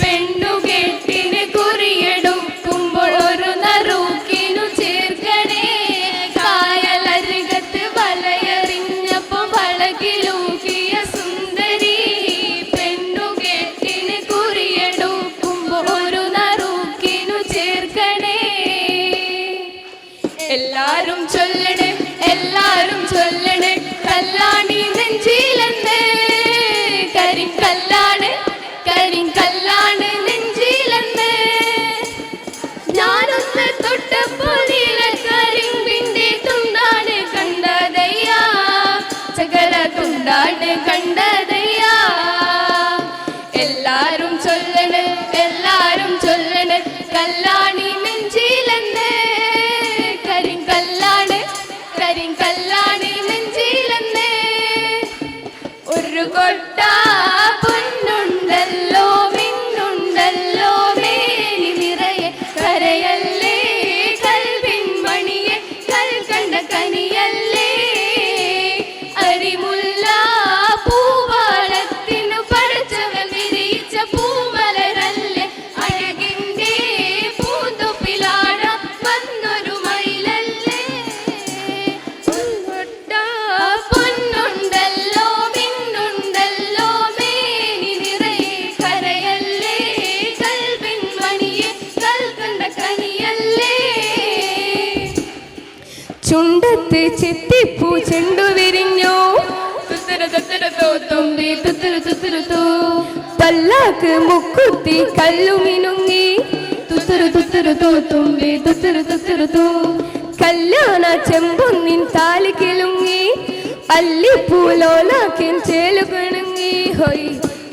പെണ്ണുകെട്ടിന് കുറിയെടുക്കുമ്പോൾ ഒരു നറുക്കിനു ചേർക്കണേ. കായലരികത്ത് വലയെറിഞ്ഞപ്പോ വളകിലൂക്കിയ സുന്ദരി പെണ്ണുകെട്ടിന് കുറിയെടുക്കുമ്പോൾ ഒരു നറുക്കിനു ചേർക്കണേ. എല്ലാരും ചൊല്ലണേ എല്ലാരും ചൊല്ലണേ കല്ലാണി നെഞ്ചിലെന്ന്, കരിങ്കല്ലാണ് കരിങ്കല്ലാണ് നെഞ്ചിലെന്ന്. ഞാനൊന്ന് തൊട്ടപ്പോൾ നീലക്കരിമ്പിന്റെ തുണ്ടാണ് കണ്ടതയ്യ, ചകല തുണ്ടാണ് കണ്ടതയ്യ. എല്ലാരും ചൊല്ലണേ എല്ലാരും ചൊല്ലണേ കല്ലാണി നെഞ്ചിലെന്ന്, കരിങ്കല്ലാണ് കരിങ്കല്ലാണ് നെഞ്ചിലെന്ന്. ഒരു കൊട്ട പൊന്നുണ്ടല്ലോ മിന്നുണ്ടല്ലോ മേനി നിറയെ, കരയല്ലേ കൽവിൻ മണിയെ കൽക്കണ്ട കനിയല്ലേ. അരിമുല്ല പൂവാളത്തിനു പടച്ചവൻ വിരിയിച്ച പൂമലരല്ലേ, അഴകിന്റെ പൂന്തൊപ്പിലാട വന്നൊരു മയിലല്ലേ. പൊന്നുണ്ടല്ലോ മിന്നുണ്ടല്ലോ മേനി നിറയെ, കരയല്ലേ കൽവിൻ മണിയെ കൽക്കണ്ട കനിയല്ലേ. ചുണ്ടത്ത് ചെത്തിപ്പൂ ചെണ്ടു വിരിഞ്ഞു തുമ്പി തുത്തുരു, പല്ലാക്ക് മുക്കുത്തി കല്ലുമിനുങ്ങി തുത്തുരു തുമ്പി തുത്തുരു. കല്യാണ ചെമ്പൊന്നിൻ താലി കിലുങ്ങി അല്ലിപ്പൂലോലാക്കിൻ ചേലുകിണുങ്ങി. ഹൊയ്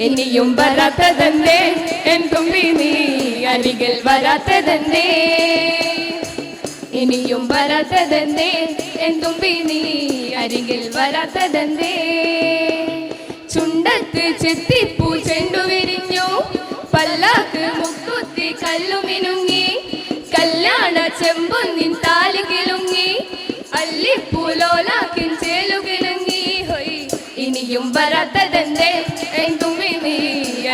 ഇനിയും വരാത്തതെന്തേ എൻ തുമ്പി നീ അരികിൽ വരാത്തതെന്തേ, ഇനിയും വരാത്തതെന്തേ എൻ തുമ്പി നീ അരികിൽ വരാത്തതെന്തേ. ചുണ്ടത്ത് ചെത്തിപ്പൂ ചെണ്ടു വിരിഞ്ഞു പല്ലാക്ക് മുക്കുത്തി കല്ലുമിനുങ്ങി, കല്യാണ ചെമ്പൊന്നിൻ താലി കിലുങ്ങി അല്ലിപ്പൂലോലാക്കിൻ ചേലുകിണുങ്ങി. ഹൊയ് ഇനിയും വരാത്തതെന്തേ എൻ തുമ്പി നീ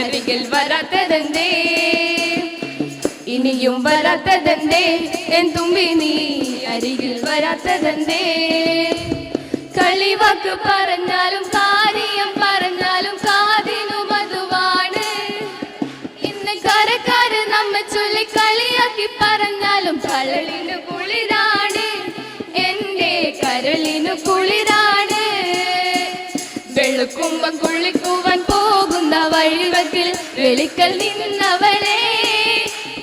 അരികിൽ വരാത്തതെന്തേ, ഇനിയും വരാത്തതെന്തേ എൻ തുമ്പി നീ അരികിൽ വരാത്തതെന്തേ. കളിവാക്ക് പറഞ്ഞാലും കാര്യം പറഞ്ഞാലും കാതിനു മധുവാണ്. ഇന്ന് കരക്കാര് നമ്മെ ചൊല്ലി കളിയാക്കി പറഞ്ഞാലും കരളിന് കുളിരാണ്, എന്റെ കരളിന് കുളിരാണ്. വെളുക്കുമ്പം കുളിക്കുവാൻ പോകുന്ന വഴിവക്കിൽ വെളിക്കൽ നിന്നവളെ,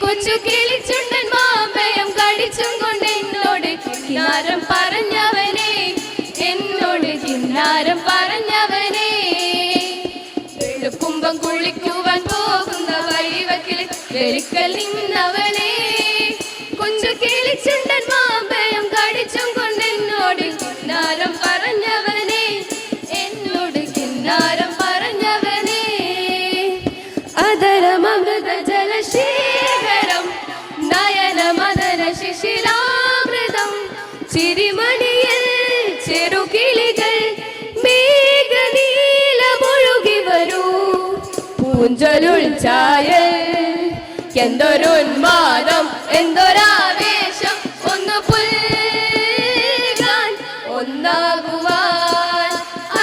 കൊച്ചു കിളിച്ചുണ്ടൻ മാമ്പയം കടിച്ചും കൊണ്ട് എന്നോട് കിന്നാരം പറഞ്ഞവനെ, എന്നോട് കിന്നാരം പറഞ്ഞവനെ. വെളുക്കുമ്പം കുളിക്കുവാൻ പോകുന്ന വഴിവക്കിൽ വെളിക്കൽ നിന്നവളെ, കൊച്ചു കിളിച്ചുണ്ടൻ മാമ്പയം കടിച്ചും കൊണ്ട് എന്നോട് കിന്നാരം പറഞ്ഞവനെ, എന്നോട് കിന്നാരം പറഞ്ഞവനെ. അതരമൃത ജലശേഖരം നയനമദന ശിശിരാമൃതം, ചിരിമണിയിൽ ചെറുകിളികൾ മേഘനീലമൊഴുകി വരൂ. പൂഞ്ചൊലുൾ ചായൽ എന്തൊരുന്മാദം എന്തൊരാവേശം, ഒന്ന് പുൽകാൻ ഒന്നാകുവാൻ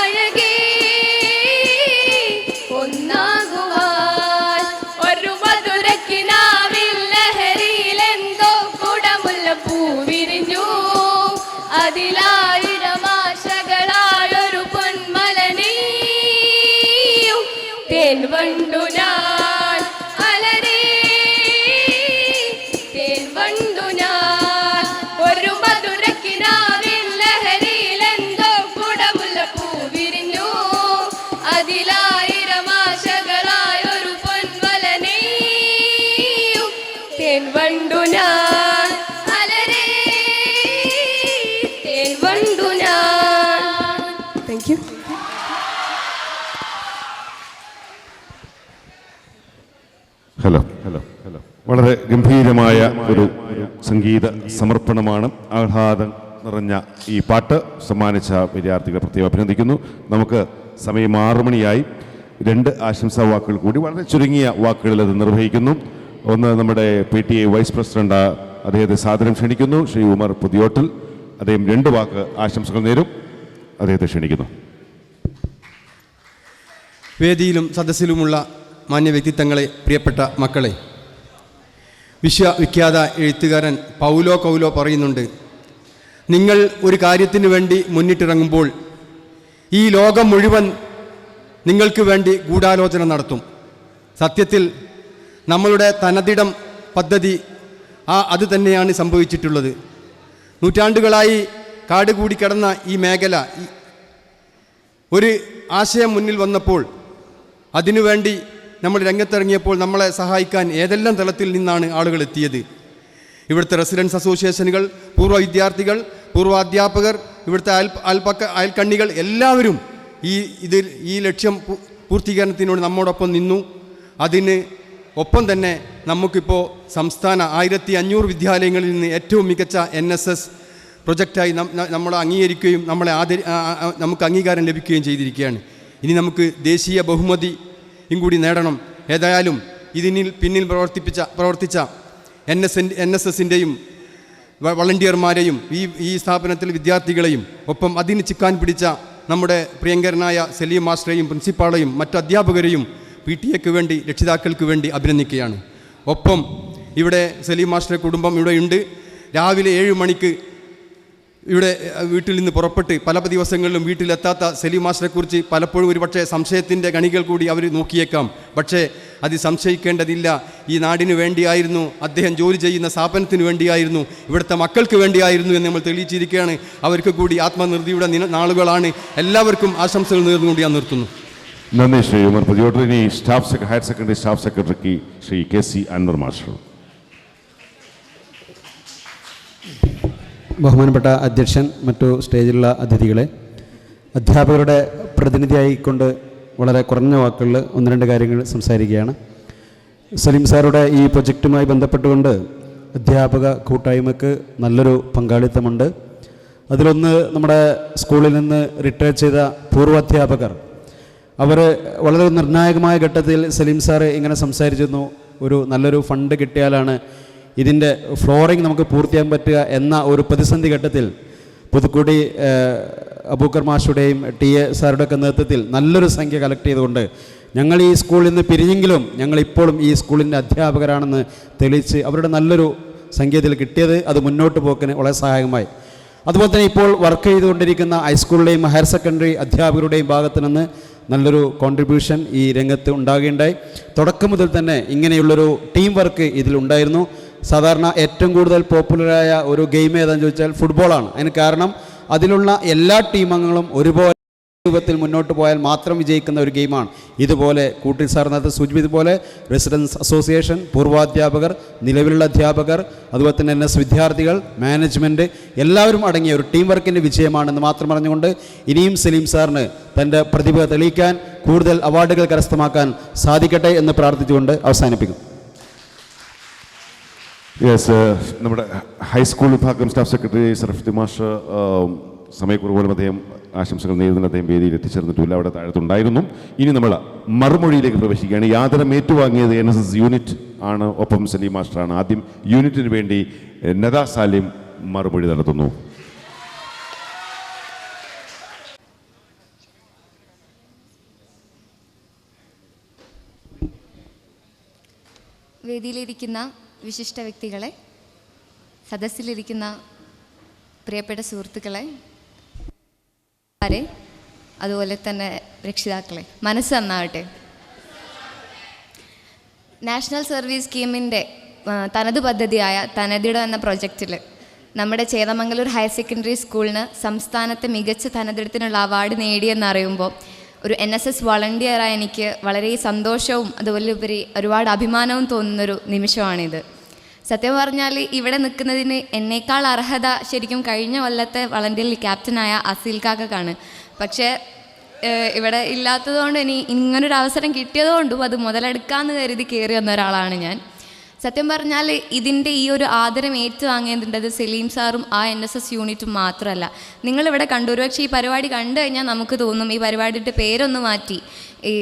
അഴകേ ഒന്നാകുവാൻ. ഒരു മധുരക്കിനാവിൽ ലഹരിയിലെന്തോ കുടമുല്ല പൂവിരിഞ്ഞു, അതിലായിരമാശകളായൊരു പൊന്മലനീയും തേൻ വണ്ടു ഞാൻ അലരേ, തേൻ വണ്ടു ഞാൻ. ഒരു മധുരക്കിനാവിൽ ലഹരിയിലെന്തോ കുടമുല്ല പൂവിരിഞ്ഞു, ഹലോ ഹലോ ഹലോ വളരെ ഗംഭീരമായ ഒരു സംഗീത സമർപ്പണമാണ്. ആഹ്ലാദം നിറഞ്ഞ ഈ പാട്ട് സമ്മാനിച്ച വിദ്യാർത്ഥികളെ പ്രത്യേകം അഭിനന്ദിക്കുന്നു. നമുക്ക് സമയം 6 മണിയായി. 2 ആശംസാ വാക്കുകൾ കൂടി വളരെ ചുരുങ്ങിയ വാക്കുകളിൽ അത് നിർവഹിക്കുന്നു. ഒന്ന് നമ്മുടെ PTA വൈസ് പ്രസിഡന്റ്, അദ്ദേഹത്തെ സാദരം ക്ഷണിക്കുന്നു, ശ്രീ ഉമർ പുതിയോട്ടിൽ. അദ്ദേഹം 2 വാക്ക് ആശംസകൾ നേരും. അദ്ദേഹത്തെ ക്ഷണിക്കുന്നു. വേദിയിലും സദസ്സിലുമുള്ള മാന്യ വ്യക്തിത്വങ്ങളെ, പ്രിയപ്പെട്ട മക്കളെ, വിശ്വവിഖ്യാത എഴുത്തുകാരൻ പൗലോ കൗലോ പറയുന്നുണ്ട്, നിങ്ങൾ ഒരു കാര്യത്തിന് വേണ്ടി മുന്നിട്ടിറങ്ങുമ്പോൾ ഈ ലോകം മുഴുവൻ നിങ്ങൾക്ക് വേണ്ടി ഗൂഢാലോചന നടത്തും. സത്യത്തിൽ നമ്മളുടെ തനതിടം പദ്ധതി അത് തന്നെയാണ് സംഭവിച്ചിട്ടുള്ളത്. നൂറ്റാണ്ടുകളായി കാട് കൂടി കിടന്ന ഈ മേഖല ഒരു ആശയം മുന്നിൽ വന്നപ്പോൾ അതിനുവേണ്ടി നമ്മൾ രംഗത്തിറങ്ങിയപ്പോൾ നമ്മളെ സഹായിക്കാൻ ഏതെല്ലാം തലത്തിൽ നിന്നാണ് ആളുകൾ എത്തിയത്. ഇവിടുത്തെ റെസിഡൻസ് അസോസിയേഷനുകൾ, പൂർവ്വ വിദ്യാർത്ഥികൾ, പൂർവ്വാധ്യാപകർ, ഇവിടുത്തെ അയൽക്കണ്ണികൾ എല്ലാവരും ഈ ലക്ഷ്യം പൂർത്തീകരണത്തിനോട് നമ്മോടൊപ്പം നിന്നു. അതിന് ഒപ്പം തന്നെ നമുക്കിപ്പോൾ സംസ്ഥാന 1500 വിദ്യാലയങ്ങളിൽ നിന്ന് ഏറ്റവും മികച്ച NSS പ്രൊജക്റ്റായി നമ്മളെ അംഗീകരിക്കുകയും നമുക്ക് അംഗീകാരം ലഭിക്കുകയും ചെയ്തിരിക്കുകയാണ്. ഇനി നമുക്ക് ദേശീയ ബഹുമതിയും കൂടി നേടണം. ഏതായാലും ഇതിനിൽ പിന്നിൽ പ്രവർത്തിച്ച NSSൻ്റെയും വളണ്ടിയർമാരെയും ഈ സ്ഥാപനത്തിലെ വിദ്യാർത്ഥികളെയും ഒപ്പം അതിന് ചിക്കാൻ പിടിച്ച നമ്മുടെ പ്രിയങ്കരനായ സലീം മാസ്റ്ററെയും പ്രിൻസിപ്പാളെയും മറ്റ് അധ്യാപകരെയും PTA വേണ്ടി, രക്ഷിതാക്കൾക്ക് വേണ്ടി അഭിനന്ദിക്കുകയാണ്. ഒപ്പം ഇവിടെ സലീം മാസ്റ്ററെ കുടുംബം ഇവിടെയുണ്ട്. രാവിലെ 7 മണിക്ക് ഇവിടെ വീട്ടിൽ നിന്ന് പുറപ്പെട്ട് പല ദിവസങ്ങളിലും വീട്ടിലെത്താത്ത സലീം മാസ്റ്ററെക്കുറിച്ച് പലപ്പോഴും ഒരുപക്ഷെ സംശയത്തിൻ്റെ കണികൾ കൂടി അവർ നോക്കിയേക്കാം. പക്ഷേ അത് സംശയിക്കേണ്ടതില്ല. ഈ നാടിന് വേണ്ടിയായിരുന്നു, അദ്ദേഹം ജോലി ചെയ്യുന്ന സ്ഥാപനത്തിന് വേണ്ടിയായിരുന്നു, ഇവിടുത്തെ മക്കൾക്ക് വേണ്ടിയായിരുന്നു എന്ന് നമ്മൾ തെളിയിച്ചിരിക്കുകയാണ്. അവർക്ക് കൂടി ആത്മനിർത്തിയുടെ നാളുകളാണ്. എല്ലാവർക്കും ആശംസകൾ നേർന്നുകൊണ്ട് ഞാൻ നിർത്തുന്നു. നന്ദി ശ്രീ ഉമർ പുതിയോട്ട്. ഇനി ഹയർ സെക്കൻഡറി സ്റ്റാഫ് സെക്രട്ടറിക്ക് ശ്രീ KC അൻവർ മാസ്റ്റർ. ബഹുമാനപ്പെട്ട അധ്യക്ഷൻ, മറ്റു സ്റ്റേജിലുള്ള അതിഥികളെ, അധ്യാപകരുടെ പ്രതിനിധിയായിക്കൊണ്ട് വളരെ കുറഞ്ഞ വാക്കുകളിൽ 1-2 കാര്യങ്ങൾ സംസാരിക്കുകയാണ്. സലീം സാറുടെ ഈ പ്രൊജക്റ്റുമായി ബന്ധപ്പെട്ടുകൊണ്ട് അധ്യാപക കൂട്ടായ്മക്ക് നല്ലൊരു പങ്കാളിത്തമുണ്ട്. അതിലൊന്ന്, നമ്മുടെ സ്കൂളിൽ നിന്ന് റിട്ടയർ ചെയ്ത പൂർവ്വാധ്യാപകർ, അവർ വളരെ നിർണായകമായ ഘട്ടത്തിൽ സലീം സാറ് ഇങ്ങനെ സംസാരിച്ചിരുന്നു, ഒരു നല്ലൊരു ഫണ്ട് കിട്ടിയാലാണ് ഇതിൻ്റെ ഫ്ലോറിംഗ് നമുക്ക് പൂർത്തിയാക്കാൻ പറ്റുക എന്ന ഒരു പ്രതിസന്ധി ഘട്ടത്തിൽ പുതുക്കുടി അബൂക്കർ മാഷുടെയും TA സാറുടെയൊക്കെ നേതൃത്വത്തിൽ നല്ലൊരു സംഖ്യ കളക്ട് ചെയ്തുകൊണ്ട് ഞങ്ങൾ ഈ സ്കൂളിൽ നിന്ന് പിരിഞ്ഞെങ്കിലും ഞങ്ങളിപ്പോഴും ഈ സ്കൂളിൻ്റെ അധ്യാപകരാണെന്ന് തെളിയിച്ച് അവരുടെ നല്ലൊരു സംഖ്യ ഇതിൽ കിട്ടിയത് അത് മുന്നോട്ട് പോക്കിന് വളരെ സഹായകമായി. അതുപോലെ തന്നെ ഇപ്പോൾ വർക്ക് ചെയ്തുകൊണ്ടിരിക്കുന്ന ഹൈസ്കൂളിലെയും ഹയർ സെക്കൻഡറി അധ്യാപകരുടെയും ഭാഗത്തു നിന്ന് നല്ലൊരു കോൺട്രിബ്യൂഷൻ ഈ രംഗത്ത് ഉണ്ടാകുകയുണ്ടായി. തുടക്കം മുതൽ തന്നെ ഇങ്ങനെയുള്ളൊരു ടീം വർക്ക് ഇതിലുണ്ടായിരുന്നു. സാധാരണ ഏറ്റവും കൂടുതൽ പോപ്പുലറായ ഒരു ഗെയിം ഏതാണെന്ന് ചോദിച്ചാൽ ഫുട്ബോളാണ്. അതിന് കാരണം അതിലുള്ള എല്ലാ ടീം അംഗങ്ങളും ഒരുപോലെ രൂപത്തിൽ മുന്നോട്ട് പോയാൽ മാത്രം വിജയിക്കുന്ന ഒരു ഗെയിമാണ്. ഇതുപോലെ കൂട്ടിൽ സാർ നേരത്തെ സൂചിപ്പിച്ചതുപോലെ റെസിഡൻസ് അസോസിയേഷൻ, പൂർവ്വാധ്യാപകർ, നിലവിലുള്ള അധ്യാപകർ, അതുപോലെ തന്നെ NS വിദ്യാർത്ഥികൾ, മാനേജ്മെൻറ്റ് എല്ലാവരും അടങ്ങിയ ഒരു ടീം വർക്കിൻ്റെ വിജയമാണെന്ന് മാത്രം പറഞ്ഞുകൊണ്ട് ഇനിയും സലീം സാറിന് തൻ്റെ പ്രതിഭ തെളിയിക്കാൻ, കൂടുതൽ അവാർഡുകൾ കരസ്ഥമാക്കാൻ സാധിക്കട്ടെ എന്ന് പ്രാർത്ഥിച്ചുകൊണ്ട് അവസാനിപ്പിക്കും. നമ്മുടെ ഹൈസ്കൂൾ വിഭാഗം സ്റ്റാഫ് സെക്രട്ടറി സർഫി മാഷ് സമയക്കുറവ് പോലും അദ്ദേഹം ആശംസകൾ നേരുന്നതിന് അദ്ദേഹം വേദിയിൽ എത്തിച്ചേർന്നിട്ടില്ല, അവിടെ താഴത്തുണ്ടായിരുന്നു. ഇനി നമ്മൾ മറുമൊഴിയിലേക്ക് പ്രവേശിക്കുകയാണ്. ഈ ആദരം ഏറ്റുവാങ്ങിയത് NSS യൂണിറ്റ് ആണ്, ഒപ്പം സലീം മാസ്റ്ററാണ്. ആദ്യം യൂണിറ്റിന് വേണ്ടി നദ സാലിം മറുമൊഴി നടത്തുന്നു. വേദിയിലിരിക്കുന്ന വിശിഷ്ട വ്യക്തികളെ, സദസ്സിലിരിക്കുന്ന പ്രിയപ്പെട്ട സുഹൃത്തുക്കളെ, അതുപോലെ തന്നെ രക്ഷിതാക്കളെ, മനസ്സ് നന്നാവട്ടെ. നാഷണൽ സർവീസ് സ്കീമിൻ്റെ തനത് പദ്ധതിയായ തനതിടം എന്ന പ്രൊജക്റ്റിൽ നമ്മുടെ ചേതമംഗലൂർ ഹയർ സെക്കൻഡറി സ്കൂളിന് സംസ്ഥാനത്തെ മികച്ച തനതിടത്തിനുള്ള അവാർഡ് നേടിയെന്നറിയുമ്പോൾ ഒരു NSS വളണ്ടിയറായ എനിക്ക് വളരെ സന്തോഷവും അതുപോലെ ഉപരി ഒരുപാട് അഭിമാനവും തോന്നുന്നൊരു നിമിഷമാണിത്. സത്യം പറഞ്ഞാൽ ഇവിടെ നിൽക്കുന്നതിന് എന്നേക്കാൾ അർഹത ശരിക്കും കഴിഞ്ഞ കൊല്ലത്തെ വളണ്ടിയറിൽ ക്യാപ്റ്റനായ അസീൽ കാക്കക്കാണ്. പക്ഷേ ഇവിടെ ഇല്ലാത്തതുകൊണ്ട് ഇങ്ങനൊരു അവസരം കിട്ടിയതുകൊണ്ടും അത് മുതലെടുക്കാമെന്ന് കരുതി കയറി വന്ന ഒരാളാണ് ഞാൻ. സത്യം പറഞ്ഞാൽ ഇതിൻ്റെ ഈ ഒരു ആദരം ഏറ്റുവാങ്ങേണ്ടത് സലീം സാറും ആ NSS യൂണിറ്റും മാത്രമല്ല. നിങ്ങളിവിടെ കണ്ടു, ഒരുപക്ഷെ ഈ പരിപാടി കണ്ടു കഴിഞ്ഞാൽ നമുക്ക് തോന്നും ഈ പരിപാടിയുടെ പേരൊന്ന് മാറ്റി ഈ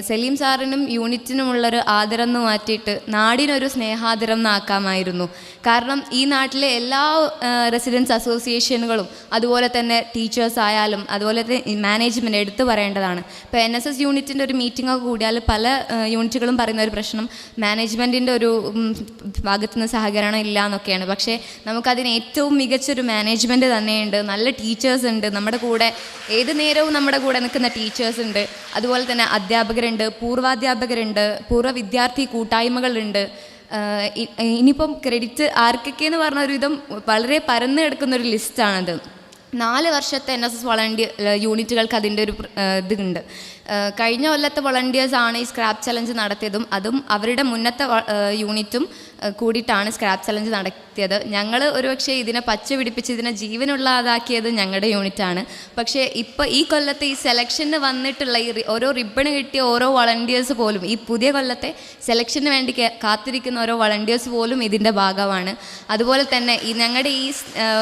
സലീം സാറിനും യൂണിറ്റിനുമുള്ളൊരു ആദരം എന്ന് മാറ്റിയിട്ട് നാടിനൊരു സ്നേഹാദരം എന്നാക്കാമായിരുന്നു. കാരണം ഈ നാട്ടിലെ എല്ലാ റെസിഡൻസ് അസോസിയേഷനുകളും അതുപോലെ തന്നെ ടീച്ചേഴ്സ് ആയാലും അതുപോലെ തന്നെ മാനേജ്മെൻറ്റ് എടുത്തു പറയേണ്ടതാണ്. ഇപ്പോൾ NSS യൂണിറ്റിൻ്റെ ഒരു മീറ്റിങ്ങൊക്കെ കൂടിയാൽ പല യൂണിറ്റുകളും പറയുന്ന ഒരു പ്രശ്നം മാനേജ്മെൻറ്റിൻ്റെ ഒരു ഭാഗത്തു നിന്ന് സഹകരണം ഇല്ല എന്നൊക്കെയാണ്. പക്ഷേ നമുക്കതിന് ഏറ്റവും മികച്ചൊരു മാനേജ്മെൻറ്റ് തന്നെയുണ്ട്, നല്ല ടീച്ചേഴ്സ് ഉണ്ട്, നമ്മുടെ കൂടെ ഏത് നേരവും നമ്മുടെ കൂടെ നിൽക്കുന്ന ടീച്ചേഴ്സ് ഉണ്ട്. അതുപോലെ തന്നെ അധ്യാപകരുണ്ട്, പൂർവാധ്യാപകരുണ്ട്, പൂർവ്വ വിദ്യാർത്ഥി കൂട്ടായ്മകളുണ്ട്. ഇനിയിപ്പം ക്രെഡിറ്റ് ആർക്കൊക്കെയെന്ന് പറഞ്ഞ ഒരു വിധം വളരെ പരന്ന് കിടക്കുന്നൊരു ലിസ്റ്റാണത്. 4 വർഷത്തെ NSS യൂണിറ്റുകൾക്ക് അതിൻ്റെ ഒരു ഇതുണ്ട്. കഴിഞ്ഞ കൊല്ലത്തെ വളണ്ടിയേഴ്സാണ് ഈ സ്ക്രാപ്പ് ചലഞ്ച് നടത്തിയതും അതും അവരുടെ മുന്നത്തെ യൂണിറ്റും കൂടിയിട്ടാണ് സ്ക്രാപ്പ് ചലഞ്ച് നടത്തിയത്. ഞങ്ങൾ ഒരുപക്ഷെ ഇതിനെ പച്ച പിടിപ്പിച്ച് ഇതിനെ ജീവനുള്ളതാക്കിയത് ഞങ്ങളുടെ യൂണിറ്റാണ്. പക്ഷേ ഇപ്പോൾ ഈ കൊല്ലത്തെ ഈ സെലക്ഷന് വന്നിട്ടുള്ള ഈ ഓരോ റിബണ് കിട്ടിയ ഓരോ വളണ്ടിയേഴ്സ് പോലും, ഈ പുതിയ കൊല്ലത്തെ സെലക്ഷന് വേണ്ടി കാത്തിരിക്കുന്ന ഓരോ വളണ്ടിയേഴ്സ് പോലും ഇതിൻ്റെ ഭാഗമാണ്. അതുപോലെ തന്നെ ഈ ഞങ്ങളുടെ ഈ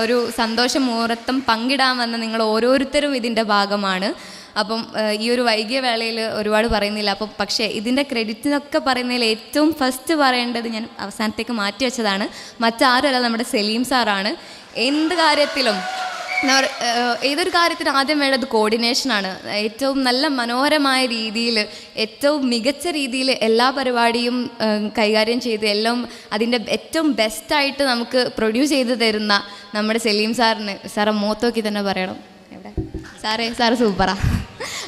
ഒരു സന്തോഷ മുഹൂർത്തം പങ്കിടാൻ വന്ന നിങ്ങൾ ഓരോരുത്തരും ഇതിൻ്റെ ഭാഗമാണ്. അപ്പം ഈ ഒരു വൈകിയ വേളയിൽ ഒരുപാട് പറയുന്നില്ല. അപ്പം പക്ഷേ ഇതിൻ്റെ ക്രെഡിറ്റിനൊക്കെ പറയുന്നതിൽ ഏറ്റവും ഫസ്റ്റ് പറയേണ്ടത് ഞാൻ അവസാനത്തേക്ക് മാറ്റി വെച്ചതാണ്. മറ്റാരുമല്ല, നമ്മുടെ സലീം സാറാണ്. എന്ത് കാര്യത്തിലും ഏതൊരു കാര്യത്തിന് ആദ്യം വേണ്ടത് കോർഡിനേഷനാണ്. ഏറ്റവും നല്ല മനോഹരമായ രീതിയിൽ ഏറ്റവും മികച്ച രീതിയിൽ എല്ലാ പരിപാടിയും കൈകാര്യം ചെയ്ത് എല്ലാം അതിൻ്റെ ഏറ്റവും ബെസ്റ്റായിട്ട് നമുക്ക് പ്രൊഡ്യൂസ് ചെയ്ത് തരുന്ന നമ്മുടെ സലീം സാറിന്, സാറെ മൂത്തോക്കി തന്നെ പറയണം, എവിടെ സാറ് സൂപ്പറാ.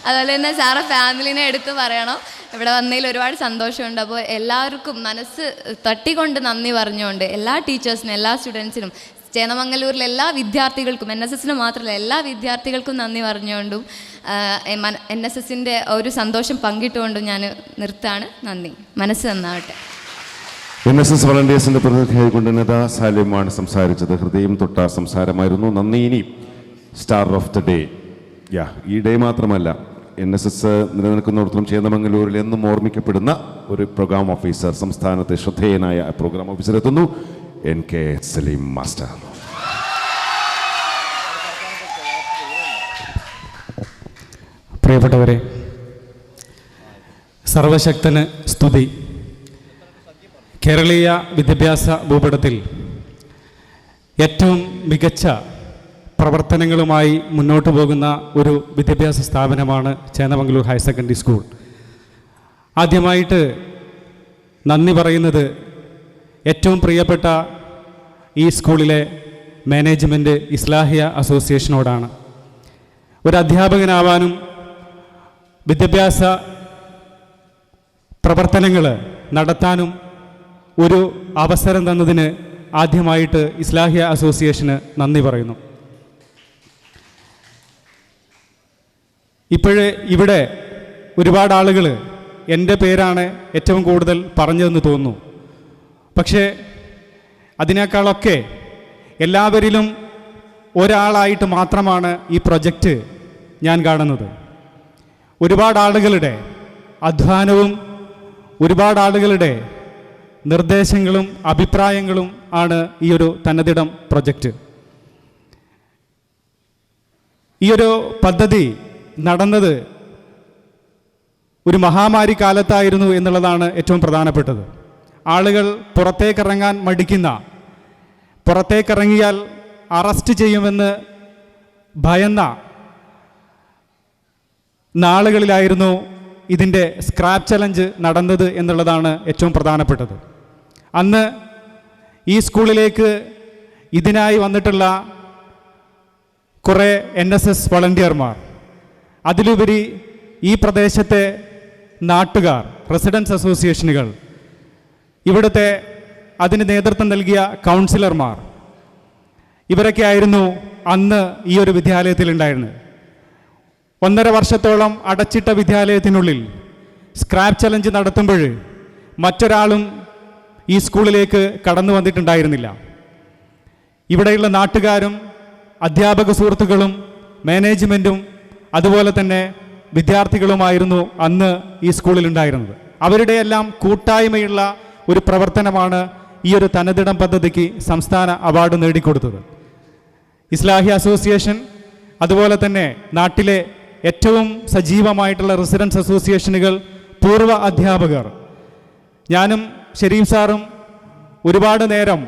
അതുപോലെ തന്നെ സാറെ ഫാമിലിനെ എടുത്ത് പറയണം. ഇവിടെ വന്നതിൽ ഒരുപാട് സന്തോഷമുണ്ട്. അപ്പോൾ എല്ലാവർക്കും മനസ്സ് തട്ടിക്കൊണ്ട് നന്ദി പറഞ്ഞുകൊണ്ട് എല്ലാ ടീച്ചേഴ്സിനും എല്ലാ സ്റ്റുഡൻസിനും ചേന്നമംഗലൂരിലെ എല്ലാ വിദ്യാർത്ഥികൾക്കും NSSന് മാത്രമല്ല എല്ലാ വിദ്യാർത്ഥികൾക്കും നന്ദി പറഞ്ഞുകൊണ്ടും NSSൻ്റെ ഒരു സന്തോഷം പങ്കിട്ടുകൊണ്ടും ഞാൻ നിർത്താണ്. നന്ദി. മനസ്സ് നന്നാവട്ടെ. NSS വളണ്ടിയേഴ്സിൻ്റെ പ്രതിനിധിയായിക്കൊണ്ട് നദ സാലിമാണ് സംസാരിച്ചത്. ഹൃദയം തൊട്ട സംസാരമായിരുന്നു. നന്ദി. ഇനി സ്റ്റാർ ഓഫ് ദ ഡേ. ഈ ഡേ മാത്രമല്ല, NSS നിലനിൽക്കുന്നിടത്തോളം ചേന്നമംഗലൂരിൽ എന്നും ഓർമ്മിക്കപ്പെടുന്ന ഒരു പ്രോഗ്രാം ഓഫീസർ, സംസ്ഥാനത്തെ ശ്രദ്ധേയനായ പ്രോഗ്രാം ഓഫീസർ എത്തുന്നു, NK സലീം മാസ്റ്റർ. പ്രിയപ്പെട്ടവരെ, സർവശക്തന് സ്തുതി. കേരളീയ വിദ്യാഭ്യാസ ഭൂപടത്തിൽ ഏറ്റവും മികച്ച പ്രവർത്തനങ്ങളുമായി മുന്നോട്ട് പോകുന്ന ഒരു വിദ്യാഭ്യാസ സ്ഥാപനമാണ് ചേന്നമംഗലൂർ ഹയർ സെക്കൻഡറി സ്കൂൾ. ആദ്യമായിട്ട് നന്ദി പറയുന്നത് ഏറ്റവും പ്രിയപ്പെട്ട ഈ സ്കൂളിലെ മാനേജ്മെൻറ്റ് ഇസ്ലാഹിയ അസോസിയേഷനോടാണ്. ഒരു അധ്യാപകനാവാനും വിദ്യാഭ്യാസ പ്രവർത്തനങ്ങൾ നടത്താനും ഒരു അവസരം തന്നതിന് ആദ്യമായിട്ട് ഇസ്ലാഹിയ അസോസിയേഷന് നന്ദി പറയുന്നു. ഇപ്പോഴേ ഇവിടെ ഒരുപാട് ആളുകൾ എൻ്റെ പേരാണ് ഏറ്റവും കൂടുതൽ പറഞ്ഞതെന്ന് തോന്നുന്നു. പക്ഷേ അതിനേക്കാളൊക്കെ എല്ലാവരിലും ഒരാളായിട്ട് മാത്രമാണ് ഈ പ്രൊജക്റ്റ് ഞാൻ കാണുന്നത്. ഒരുപാട് ആളുകളുടെ അധ്വാനവും ഒരുപാട് ആളുകളുടെ നിർദ്ദേശങ്ങളും അഭിപ്രായങ്ങളും ആണ് ഈ ഒരു തനതിടം പ്രൊജക്റ്റ്. ഈ ഒരു പദ്ധതി നടന്നത് ഒരു മഹാമാരി കാലത്തായിരുന്നു എന്നുള്ളതാണ് ഏറ്റവും പ്രധാനപ്പെട്ടത്. ആളുകൾ പുറത്തേക്കിറങ്ങാൻ മടിക്കുന്ന, പുറത്തേക്കിറങ്ങിയാൽ അറസ്റ്റ് ചെയ്യുമെന്ന് ഭയന്ന നാളുകളിലായിരുന്നു ഇതിൻ്റെ സ്ക്രാപ്പ് ചലഞ്ച് നടന്നത് എന്നുള്ളതാണ് ഏറ്റവും പ്രധാനപ്പെട്ടത്. അന്ന് ഈ സ്കൂളിലേക്ക് ഇതിനായി വന്നിട്ടുള്ള കുറേ NSS വളണ്ടിയർമാർ, അതിലുപരി ഈ പ്രദേശത്തെ നാട്ടുകാർ, റെസിഡൻസ് അസോസിയേഷനുകൾ, ഇവിടുത്തെ അതിന് നേതൃത്വം നൽകിയ കൗൺസിലർമാർ, ഇവരൊക്കെ ആയിരുന്നു അന്ന് ഈ ഒരു വിദ്യാലയത്തിലുണ്ടായിരുന്നത്. 1.5 വർഷത്തോളം അടച്ചിട്ട വിദ്യാലയത്തിനുള്ളിൽ സ്ക്രാപ്പ് ചലഞ്ച് നടത്തുമ്പോൾ മറ്റൊരാളും ഈ സ്കൂളിലേക്ക് കടന്നു വന്നിട്ടുണ്ടായിരുന്നില്ല. ഇവിടെയുള്ള നാട്ടുകാരും അധ്യാപക സുഹൃത്തുക്കളും മാനേജ്മെൻറ്റും അതുപോലെ തന്നെ വിദ്യാർത്ഥികളുമായിരുന്നു അന്ന് ഈ സ്കൂളിലുണ്ടായിരുന്നത്. അവരുടെ എല്ലാം കൂട്ടായ്മയുള്ള ഒരു പ്രവർത്തനമാണ് ഈ ഒരു തനതിടം പദ്ധതിക്ക് സംസ്ഥാന അവാർഡ് നേടിക്കൊടുത്തത്. ഇസ്ലാഹി അസോസിയേഷൻ, അതുപോലെ തന്നെ നാട്ടിലെ ഏറ്റവും സജീവമായിട്ടുള്ള റെസിഡൻസ് അസോസിയേഷനുകൾ, പൂർവ്വ അധ്യാപകർ, ഞാനും ഷെരീഫ് സാറും ഒരുപാട് നേരം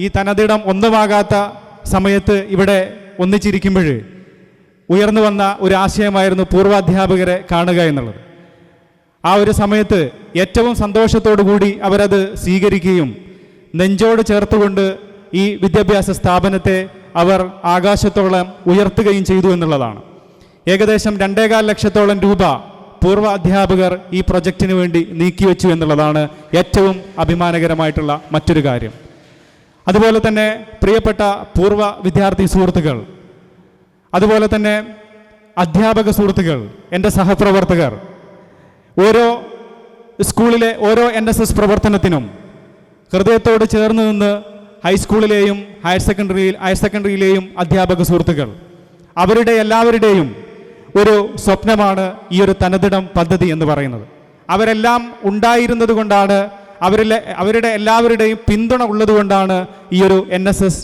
ഈ തനതിടം ഒന്നുമാകാത്ത സമയത്ത് ഇവിടെ ഒന്നിച്ചിരിക്കുമ്പോൾ ഉയർന്നു വന്ന ഒരു ആശയമായിരുന്നു പൂർവാധ്യാപകരെ കാണുക എന്നുള്ളത്. ആ ഒരു സമയത്ത് ഏറ്റവും സന്തോഷത്തോടു കൂടി അവരത് സ്വീകരിക്കുകയും നെഞ്ചോട് ചേർത്തുകൊണ്ട് ഈ വിദ്യാഭ്യാസ സ്ഥാപനത്തെ അവർ ആകാശത്തോളം ഉയർത്തുകയും ചെയ്തു എന്നുള്ളതാണ്. ഏകദേശം 2.25 ലക്ഷത്തോളം രൂപ പൂർവ്വ അധ്യാപകർ ഈ പ്രൊജക്റ്റിന് വേണ്ടി നീക്കിവെച്ചു എന്നുള്ളതാണ് ഏറ്റവും അഭിമാനകരമായിട്ടുള്ള മറ്റൊരു കാര്യം. അതുപോലെ തന്നെ പ്രിയപ്പെട്ട പൂർവ്വ വിദ്യാർത്ഥി സുഹൃത്തുക്കൾ, അതുപോലെ തന്നെ അധ്യാപക സുഹൃത്തുക്കൾ, എൻ്റെ സഹപ്രവർത്തകർ, ഓരോ സ്കൂളിലെ ഓരോ NSS പ്രവർത്തനത്തിനും ഹൃദയത്തോട് ചേർന്ന് നിന്ന് ഹൈസ്കൂളിലെയും ഹയർ സെക്കൻഡറിയിലെയും അധ്യാപക സുഹൃത്തുക്കൾ, അവരുടെ എല്ലാവരുടെയും ഒരു സ്വപ്നമാണ് ഈ ഒരു തനതിടം പദ്ധതി എന്ന് പറയുന്നത്. അവരെല്ലാം ഉണ്ടായിരുന്നത് കൊണ്ടാണ്, അവരുടെ എല്ലാവരുടെയും പിന്തുണ ഉള്ളതുകൊണ്ടാണ് ഈ ഒരു NSS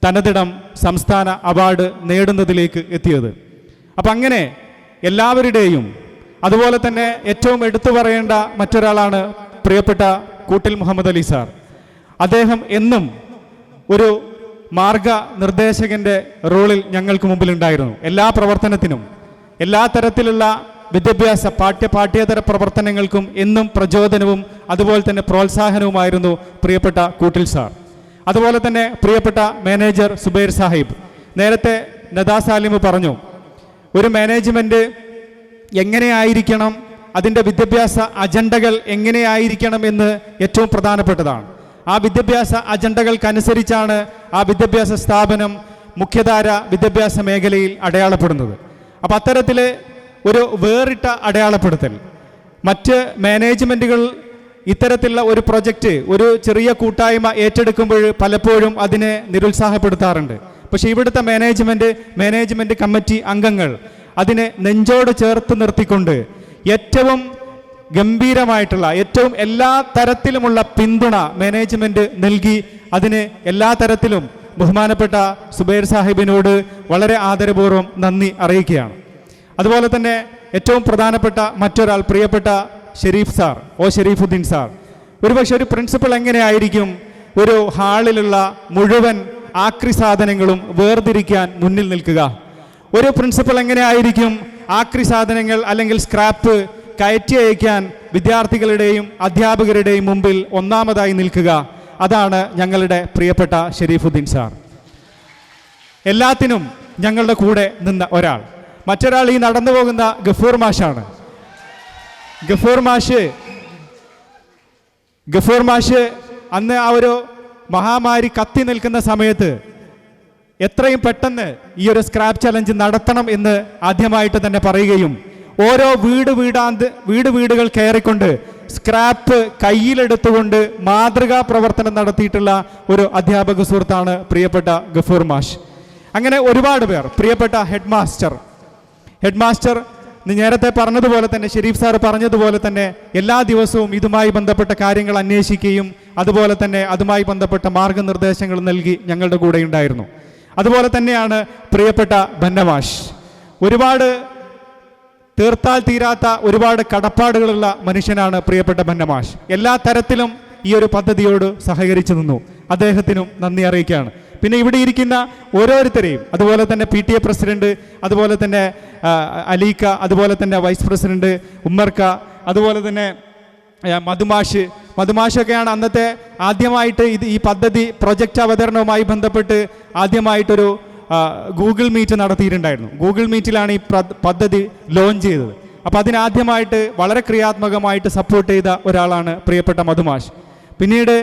തനതിടം സംസ്ഥാന അവാർഡ് നേടുന്നതിലേക്ക് എത്തിയത്. അപ്പം അങ്ങനെ എല്ലാവരുടെയും, അതുപോലെ തന്നെ ഏറ്റവും എടുത്തു പറയേണ്ട മറ്റൊരാളാണ് പ്രിയപ്പെട്ട കൂട്ടിൽ മുഹമ്മദ് അലി സാർ. അദ്ദേഹം എന്നും ഒരു മാർഗനിർദ്ദേശകൻ്റെ റോളിൽ ഞങ്ങൾക്ക് മുമ്പിലുണ്ടായിരുന്നു. എല്ലാ പ്രവർത്തനത്തിനും, എല്ലാ തരത്തിലുള്ള വിദ്യാഭ്യാസ പാഠ്യേതര പ്രവർത്തനങ്ങൾക്കും എന്നും പ്രചോദനവും അതുപോലെ തന്നെ പ്രോത്സാഹനവുമായിരുന്നു പ്രിയപ്പെട്ട കൂട്ടിൽ സാർ. അതുപോലെ തന്നെ പ്രിയപ്പെട്ട മാനേജർ സുബൈർ സാഹിബ്, നേരത്തെ നദാ സാലിം പറഞ്ഞു, ഒരു മാനേജ്മെൻറ്റ് എങ്ങനെയായിരിക്കണം, അതിൻ്റെ വിദ്യാഭ്യാസ അജണ്ടകൾ എങ്ങനെയായിരിക്കണം എന്ന് ഏറ്റവും പ്രധാനപ്പെട്ടതാണ്. ആ വിദ്യാഭ്യാസ അജണ്ടകൾക്കനുസരിച്ചാണ് ആ വിദ്യാഭ്യാസ സ്ഥാപനം മുഖ്യധാര വിദ്യാഭ്യാസ മേഖലയിൽ അടയാളപ്പെടുന്നത്. അപ്പം അത്തരത്തിൽ ഒരു വേറിട്ട അടയാളപ്പെടുത്തൽ മറ്റ് മാനേജ്മെൻറ്റുകൾ ഇത്തരത്തിലുള്ള ഒരു പ്രൊജക്റ്റ്, ഒരു ചെറിയ കൂട്ടായ്മ ഏറ്റെടുക്കുമ്പോൾ പലപ്പോഴും അതിനെ നിരുത്സാഹപ്പെടുത്താറുണ്ട്. പക്ഷേ ഇവിടുത്തെ മാനേജ്മെൻറ്റ് കമ്മിറ്റി അംഗങ്ങൾ അതിനെ നെഞ്ചോട് ചേർത്ത് നിർത്തിക്കൊണ്ട് ഏറ്റവും ഗംഭീരമായിട്ടുള്ള, ഏറ്റവും എല്ലാ തരത്തിലുമുള്ള പിന്തുണ മാനേജ്മെൻറ്റ് നൽകി അതിന് എല്ലാ തരത്തിലും ബഹുമാനപ്പെട്ട സുബൈർ സാഹിബിനോട് വളരെ ആദരപൂർവ്വം നന്ദി അറിയിക്കുകയാണ്. അതുപോലെ തന്നെ ഏറ്റവും പ്രധാനപ്പെട്ട മറ്റൊരാൾ പ്രിയപ്പെട്ട ഷെരീഫ് സാർ, ഷെരീഫുദ്ദീൻ സാർ. ഒരുപക്ഷെ ഒരു പ്രിൻസിപ്പൽ എങ്ങനെയായിരിക്കും ഒരു ഹാളിലുള്ള മുഴുവൻ ആക്രി സാധനങ്ങളും വേർതിരിക്കാൻ മുന്നിൽ നിൽക്കുക? ഒരു പ്രിൻസിപ്പൽ എങ്ങനെയായിരിക്കും ആക്രി സാധനങ്ങൾ അല്ലെങ്കിൽ സ്ക്രാപ്പ് കയറ്റി അയക്കാൻ വിദ്യാർത്ഥികളുടെയും അധ്യാപകരുടെയും മുമ്പിൽ ഒന്നാമതായി നിൽക്കുക? അതാണ് ഞങ്ങളുടെ പ്രിയപ്പെട്ട ഷെരീഫുദ്ദീൻ സാർ. എല്ലാത്തിനും ഞങ്ങളുടെ കൂടെ നിന്ന ഒരാൾ. മറ്റൊരാൾ ഈ നടന്നു പോകുന്ന ഗഫൂർ മാഷാണ്. ഗഫൂർ മാഷ് അന്ന് ആ ഒരു മഹാമാരി കത്തി നിൽക്കുന്ന സമയത്ത് എത്രയും പെട്ടെന്ന് ഈ ഒരു സ്ക്രാപ്പ് ചലഞ്ച് നടത്തണം എന്ന് ആദ്യമായിട്ട് തന്നെ പറയുകയും ഓരോ വീടുകൾ കയറിക്കൊണ്ട് സ്ക്രാപ്പ് കയ്യിലെടുത്തുകൊണ്ട് മാതൃകാ പ്രവർത്തനം നടത്തിയിട്ടുള്ള ഒരു അധ്യാപക സുഹൃത്താണ് പ്രിയപ്പെട്ട ഗഫൂർ മാഷ്. അങ്ങനെ ഒരുപാട് പേർ, പ്രിയപ്പെട്ട ഹെഡ് മാസ്റ്റർ നേരത്തെ പറഞ്ഞതുപോലെ തന്നെ, ഷെരീഫ് സാർ പറഞ്ഞതുപോലെ തന്നെ എല്ലാ ദിവസവും ഇതുമായി ബന്ധപ്പെട്ട കാര്യങ്ങൾ അന്വേഷിക്കുകയും അതുപോലെ തന്നെ അതുമായി ബന്ധപ്പെട്ട മാർഗനിർദ്ദേശങ്ങൾ നൽകി ഞങ്ങളുടെ കൂടെ ഉണ്ടായിരുന്നു. അതുപോലെ തന്നെയാണ് പ്രിയപ്പെട്ട ബന്നമാഷ്. ഒരുപാട് തീർത്താൽ തീരാത്ത ഒരുപാട് കടപ്പാടുകളുള്ള മനുഷ്യനാണ് പ്രിയപ്പെട്ട ബന്നമാഷ്. എല്ലാ തരത്തിലും ഈ ഒരു പദ്ധതിയോട് സഹകരിച്ചു നിന്നു. അദ്ദേഹത്തിനും നന്ദി അറിയിക്കുകയാണ്. പിന്നെ ഇവിടെ ഇരിക്കുന്ന ഓരോരുത്തരെയും, അതുപോലെ തന്നെ PTA പ്രസിഡന്റ്, അതുപോലെ തന്നെ അലീക്ക, അതുപോലെ തന്നെ വൈസ് പ്രസിഡന്റ് ഉമ്മർക്ക, അതുപോലെ തന്നെ മധുമാഷൊക്കെയാണ് അന്നത്തെ ആദ്യമായിട്ട് ഈ പദ്ധതി പ്രൊജക്റ്റ് അവതരണവുമായി ബന്ധപ്പെട്ട് ആദ്യമായിട്ടൊരു ഗൂഗിൾ മീറ്റ് നടത്തിയിട്ടുണ്ടായിരുന്നു. ഗൂഗിൾ മീറ്റിലാണ് ഈ പദ്ധതി ലോഞ്ച് ചെയ്തത്. അപ്പോൾ അതിനാദ്യമായിട്ട് വളരെ ക്രിയാത്മകമായിട്ട് സപ്പോർട്ട് ചെയ്ത ഒരാളാണ് പ്രിയപ്പെട്ട മധുമാഷ്. പിന്നീട്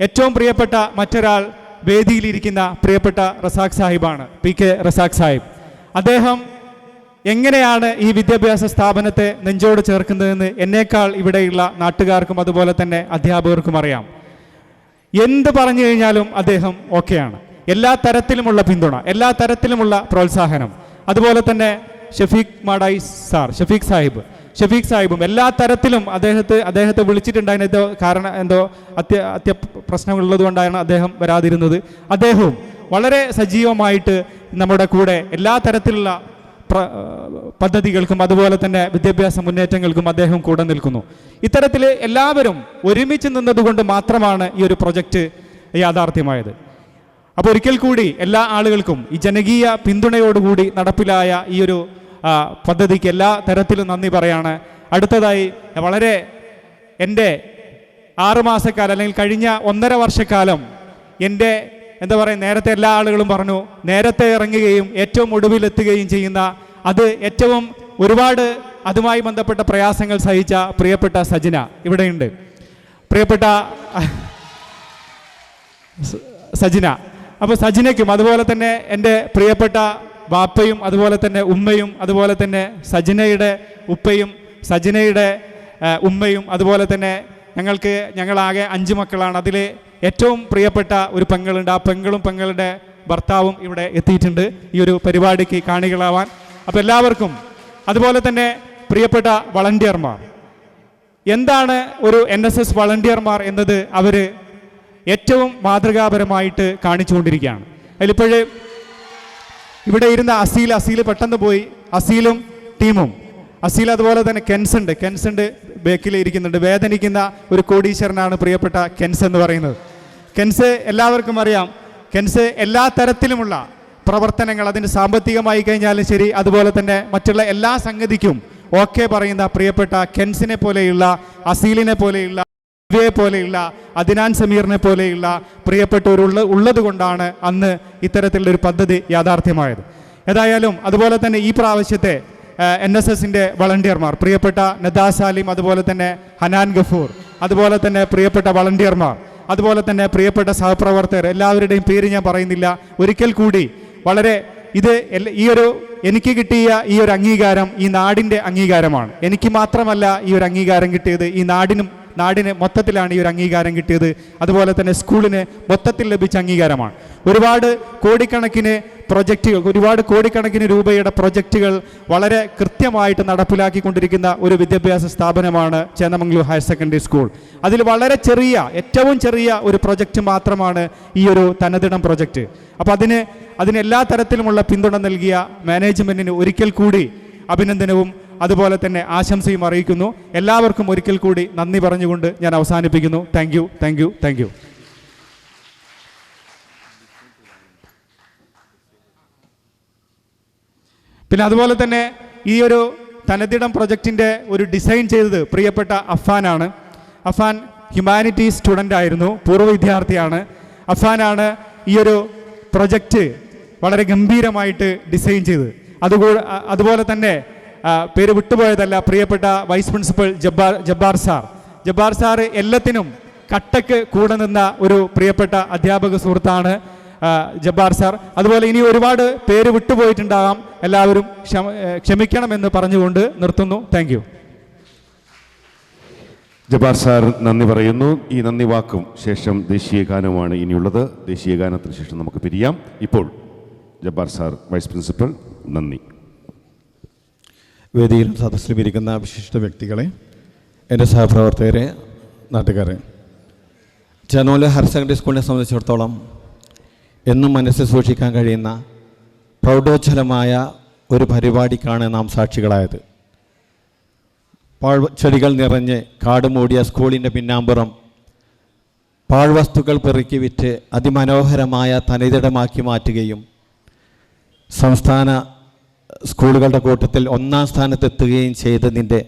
ഏറ്റവും പ്രിയപ്പെട്ട മറ്റൊരാൾ വേദിയിലിരിക്കുന്ന പ്രിയപ്പെട്ട റസാഖ് സാഹിബാണ്, PK റസാഖ് സാഹിബ്. അദ്ദേഹം എങ്ങനെയാണ് ഈ വിദ്യാഭ്യാസ സ്ഥാപനത്തെ നെഞ്ചോട് ചേർക്കുന്നതെന്ന് എന്നേക്കാൾ ഇവിടെയുള്ള നാട്ടുകാർക്കും അതുപോലെ തന്നെ അധ്യാപകർക്കും അറിയാം. എന്ത് പറഞ്ഞു കഴിഞ്ഞാലും അദ്ദേഹം ഓക്കെയാണ്. എല്ലാ തരത്തിലുമുള്ള പിന്തുണ, എല്ലാ തരത്തിലുമുള്ള പ്രോത്സാഹനം. അതുപോലെ തന്നെ ഷഫീഖ് സാഹിബും എല്ലാ തരത്തിലും അദ്ദേഹത്തെ വിളിച്ചിട്ടുണ്ടായിരുന്ന കാരണം എന്തോ പ്രശ്നങ്ങളുള്ളത് കൊണ്ടാണ് അദ്ദേഹം വരാതിരുന്നത്. അദ്ദേഹവും വളരെ സജീവമായിട്ട് നമ്മുടെ കൂടെ എല്ലാ തരത്തിലുള്ള പദ്ധതികൾക്കും അതുപോലെ തന്നെ വിദ്യാഭ്യാസ മുന്നേറ്റങ്ങൾക്കും അദ്ദേഹം കൂടെ നിൽക്കുന്നു. ഇത്തരത്തിൽ എല്ലാവരും ഒരുമിച്ച് നിന്നതുകൊണ്ട് മാത്രമാണ് ഈ ഒരു പ്രൊജക്റ്റ് യാഥാർത്ഥ്യമായത്. അപ്പോൾ ഒരിക്കൽ കൂടി എല്ലാ ആളുകൾക്കും ഈ ജനകീയ പിന്തുണയോടുകൂടി നടപ്പിലായ ഈ ഒരു പദ്ധതിക്ക് എല്ലാ തരത്തിലും നന്ദി പറയാണ്. അടുത്തതായി വളരെ എൻ്റെ 6 മാസക്കാലം അല്ലെങ്കിൽ കഴിഞ്ഞ 1.5 വർഷക്കാലം എൻ്റെ എന്താ പറയുക, നേരത്തെ എല്ലാ ആളുകളും പറഞ്ഞു, നേരത്തെ ഇറങ്ങുകയും ഏറ്റവും ഒടുവിലെത്തുകയും ചെയ്യുന്ന, അത് ഏറ്റവും ഒരുപാട് അതുമായി ബന്ധപ്പെട്ട പ്രയാസങ്ങൾ സഹിച്ച പ്രിയപ്പെട്ട സജിന ഇവിടെയുണ്ട്. പ്രിയപ്പെട്ട സജിന, അപ്പോൾ സജിനയ്ക്കും അതുപോലെ തന്നെ എൻ്റെ പ്രിയപ്പെട്ട ബാപ്പയും അതുപോലെ തന്നെ ഉമ്മയും അതുപോലെ തന്നെ സജിനയുടെ ഉപ്പയും സജിനയുടെ ഉമ്മയും അതുപോലെ തന്നെ ഞങ്ങളാകെ 5 മക്കളാണ്. അതിൽ ഏറ്റവും പ്രിയപ്പെട്ട ഒരു പെങ്ങളുണ്ട്. ആ പെങ്ങളും പെങ്ങളുടെ ഭർത്താവും ഇവിടെ എത്തിയിട്ടുണ്ട് ഈ ഒരു പരിപാടിക്ക് കാണികളാവാൻ. അപ്പോൾ എല്ലാവർക്കും, അതുപോലെ തന്നെ പ്രിയപ്പെട്ട വളണ്ടിയർമാർ, എന്താണ് ഒരു NSS വളണ്ടിയർമാർ എന്നത് അവർ ഏറ്റവും മാതൃകാപരമായിട്ട് കാണിച്ചുകൊണ്ടിരിക്കുകയാണ്. അതിലിപ്പോഴേ ഇവിടെ ഇരുന്ന അസീൽ പെട്ടെന്ന് പോയി. അസീലും ടീമും, അസീൽ അതുപോലെ തന്നെ കെൻസുണ്ട് ബേക്കിൽ ഇരിക്കുന്നുണ്ട്. വേദനിക്കുന്ന ഒരു കോടീശ്വരനാണ് പ്രിയപ്പെട്ട കെൻസ് എന്ന് പറയുന്നത്. കെൻസ് എല്ലാവർക്കും അറിയാം. കെൻസ് എല്ലാ തരത്തിലുമുള്ള പ്രവർത്തനങ്ങൾ, അതിന് സാമ്പത്തികമായി കഴിഞ്ഞാലും ശരി, അതുപോലെ തന്നെ മറ്റുള്ള എല്ലാ സംഗതിക്കും ഓക്കെ പറയുന്ന പ്രിയപ്പെട്ട കെൻസിനെ പോലെയുള്ള, അസീലിനെ പോലെയുള്ള, പോലെയുള്ള, അദ്നാൻ സമീറിനെ പോലെയുള്ള പ്രിയപ്പെട്ടവർ ഉള്ളത് കൊണ്ടാണ് അന്ന് ഇത്തരത്തിലുള്ളൊരു പദ്ധതി യാഥാർത്ഥ്യമായത്. ഏതായാലും അതുപോലെ തന്നെ ഈ പ്രാവശ്യത്തെ NSSൻ്റെ വളണ്ടിയർമാർ, പ്രിയപ്പെട്ട നദാ സാലിം, അതുപോലെ തന്നെ ഹനാൻ ഗഫൂർ, അതുപോലെ തന്നെ പ്രിയപ്പെട്ട വളണ്ടിയർമാർ, അതുപോലെ തന്നെ പ്രിയപ്പെട്ട സഹപ്രവർത്തകർ, എല്ലാവരുടെയും പേര് ഞാൻ പറയുന്നില്ല. ഒരിക്കൽ കൂടി വളരെ എനിക്ക് കിട്ടിയ ഈ ഒരു അംഗീകാരം ഈ നാടിൻ്റെ അംഗീകാരമാണ്. എനിക്ക് മാത്രമല്ല ഈ ഒരു അംഗീകാരം കിട്ടിയത്, ഈ നാടിന് മൊത്തത്തിലാണ് ഈ ഒരു അംഗീകാരം കിട്ടിയത്. അതുപോലെ തന്നെ സ്കൂളിന് മൊത്തത്തിൽ ലഭിച്ച അംഗീകാരമാണ്. ഒരുപാട് കോടിക്കണക്കിന് രൂപയുടെ പ്രൊജക്റ്റുകൾ വളരെ കൃത്യമായിട്ട് നടപ്പിലാക്കിക്കൊണ്ടിരിക്കുന്ന ഒരു വിദ്യാഭ്യാസ സ്ഥാപനമാണ് ചേന്നമംഗലൂർ ഹയർ സെക്കൻഡറി സ്കൂൾ. അതിൽ വളരെ ഏറ്റവും ചെറിയ ഒരു പ്രൊജക്റ്റ് മാത്രമാണ് ഈ ഒരു തനതിടം പ്രൊജക്റ്റ്. അപ്പോൾ അതിന് എല്ലാ തരത്തിലുമുള്ള പിന്തുണ നൽകിയ മാനേജ്മെൻറ്റിന് ഒരിക്കൽ കൂടി അഭിനന്ദനവും അതുപോലെ തന്നെ ആശംസയും അറിയിക്കുന്നു. എല്ലാവർക്കും ഒരിക്കൽ കൂടി നന്ദി പറഞ്ഞുകൊണ്ട് ഞാൻ അവസാനിപ്പിക്കുന്നു. Thank you. പിന്നെ അതുപോലെ തന്നെ ഈ ഒരു തനതിടം പ്രൊജക്റ്റിൻ്റെ ഒരു ഡിസൈൻ ചെയ്തത് പ്രിയപ്പെട്ട അഫാനാണ്. അഫാൻ ഹ്യൂമാനിറ്റീസ് സ്റ്റുഡൻ്റ് ആയിരുന്നു, പൂർവ്വ വിദ്യാർത്ഥിയാണ്. അഫാനാണ് ഈ ഒരു പ്രൊജക്റ്റ് വളരെ ഗംഭീരമായിട്ട് ഡിസൈൻ ചെയ്തത്. അതുപോലെ തന്നെ പേര് വിട്ടുപോയതല്ല, പ്രിയപ്പെട്ട വൈസ് പ്രിൻസിപ്പൽ ജബ്ബാർ സാർ എല്ലാത്തിനും കട്ടക്ക് കൂടെ നിന്ന ഒരു പ്രിയപ്പെട്ട അധ്യാപക സുഹൃത്താണ് ജബ്ബാർ സാർ. അതുപോലെ ഇനി ഒരുപാട് പേര് വിട്ടുപോയിട്ടുണ്ടാകാം, എല്ലാവരും ക്ഷമിക്കണമെന്ന് പറഞ്ഞുകൊണ്ട് നിർത്തുന്നു. Thank you. ജബ്ബാർ സാർ നന്ദി പറയുന്നു. ഈ നന്ദി വാക്കും ശേഷം ദേശീയ ഗാനമാണ് ഇനിയുള്ളത്. ദേശീയ ഗാനത്തിന് ശേഷം നമുക്ക് പിരിയാം. ഇപ്പോൾ ജബ്ബാർ സാർ, വൈസ് പ്രിൻസിപ്പൽ, നന്ദി. വേദിയിൽ സദസ്സിലും ഇരിക്കുന്ന വിശിഷ്ട വ്യക്തികളെ, എൻ്റെ സഹപ്രവർത്തകരെ, നാട്ടുകാരെ, ചേന്നമംഗലൂർ ഹയർ സെക്കൻഡറി സ്കൂളിനെ സംബന്ധിച്ചിടത്തോളം എന്നും മനസ്സിൽ സൂക്ഷിക്കാൻ കഴിയുന്ന പ്രൗഢോജ്വലമായ ഒരു പരിപാടിക്കാണ് നാം സാക്ഷികളായത്. പാഴ്ചെടികൾ നിറഞ്ഞ് കാട് മൂടിയ സ്കൂളിൻ്റെ പിന്നാമ്പുറം പാഴ്വസ്തുക്കൾ പെറുക്കി വിറ്റ് അതിമനോഹരമായ തനിതിടമാക്കി മാറ്റുകയും സംസ്ഥാന സ്കൂളുകളുടെ കൂട്ടത്തിൽ 1-ാം സ്ഥാനത്തെത്തുകയും ചെയ്തതിൻ്റെ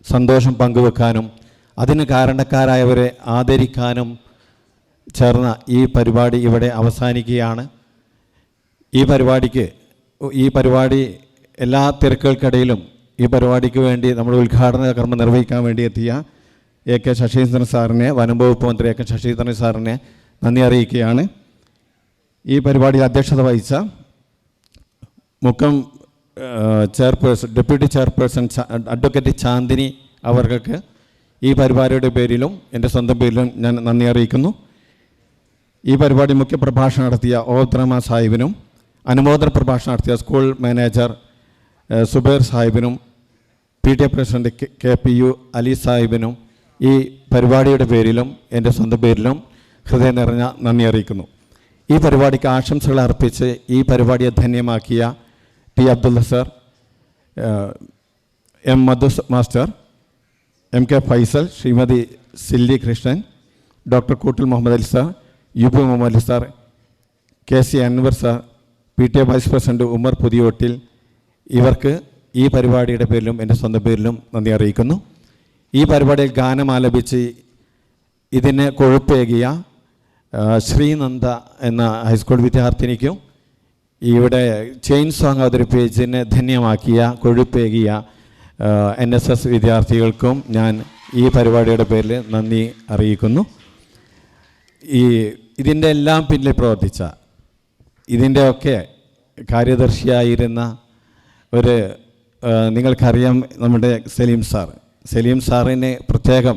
സന്തോഷം പങ്കുവെക്കാനും അതിന് കാരണക്കാരായവരെ ആദരിക്കാനും ചേർന്ന ഈ പരിപാടി ഇവിടെ അവസാനിക്കുകയാണ്. ഈ പരിപാടി എല്ലാ തിരക്കുകൾക്കിടയിലും ഈ പരിപാടിക്ക് വേണ്ടി നമ്മൾ ഉദ്ഘാടന കർമ്മം നിർവഹിക്കാൻ വേണ്ടി എത്തിയ AK ശശീന്ദ്രൻ സാറിനെ, വനം വകുപ്പ് മന്ത്രി AK ശശീന്ദ്രൻ സാറിനെ നന്ദി അറിയിക്കുകയാണ്. ഈ പരിപാടി അധ്യക്ഷത വഹിച്ച Mukkam deputy chairperson advocate Chandini അവർക്ക് ഈ പരിപാടിയുടെ പേരിലും എൻ്റെ സ്വന്തം പേരിലും ഞാൻ നന്ദി അറിയിക്കുന്നു. ഈ പരിപാടി മുഖ്യ പ്രഭാഷണം നടത്തിയ ഓദ്രമ സാഹിബിനും അനുമോദന പ്രഭാഷണം നടത്തിയ സ്കൂൾ മാനേജർ സുബൈർ സാഹിബിനും PTA പ്രസിഡന്റ് KPU അലി സാഹിബിനും ഈ പരിപാടിയുടെ പേരിലും എൻ്റെ സ്വന്തം പേരിലും ഹൃദയം നിറഞ്ഞ നന്ദി അറിയിക്കുന്നു. ഈ പരിപാടിക്ക് ആശംസകൾ അർപ്പിച്ച് ഈ പരിപാടിയെ ധന്യമാക്കിയ T. Abdullah sir, M. Madhu master, MK Faisal, Shrimati Silly Krishnan, doctor Koottil Muhammad Ali sir, UP Muhammad Ali sir, KC Anwar sir, PTA vice president Umar Puthiyottil, ഇവർക്ക് ഈ പരിപാടിയുടെ പേരിലും എൻ്റെ സ്വന്തം പേരിലും നന്ദി അറിയിക്കുന്നു. ഈ പരിപാടിയിൽ ഗാനം ആലപിച്ച് ഇതിനെ കൊഴുപ്പേകിയ ശ്രീനന്ദ എന്ന ഹൈസ്കൂൾ വിദ്യാർത്ഥിനിക്കും ഇവിടെ ചെയിൻ സോങ് അവതരിപ്പിച്ചതിനെ ധന്യമാക്കിയ കൊഴുപ്പേകിയ NSS വിദ്യാർത്ഥികൾക്കും ഞാൻ ഈ പരിപാടിയുടെ പേരിൽ നന്ദി അറിയിക്കുന്നു. ഇതിൻ്റെ എല്ലാം പിന്നിൽ പ്രവർത്തിച്ച ഇതിൻ്റെയൊക്കെ കാര്യദർശിയായിരുന്ന ഒരു നിങ്ങൾക്കറിയാം നമ്മുടെ സലീം സാറിനെ പ്രത്യേകം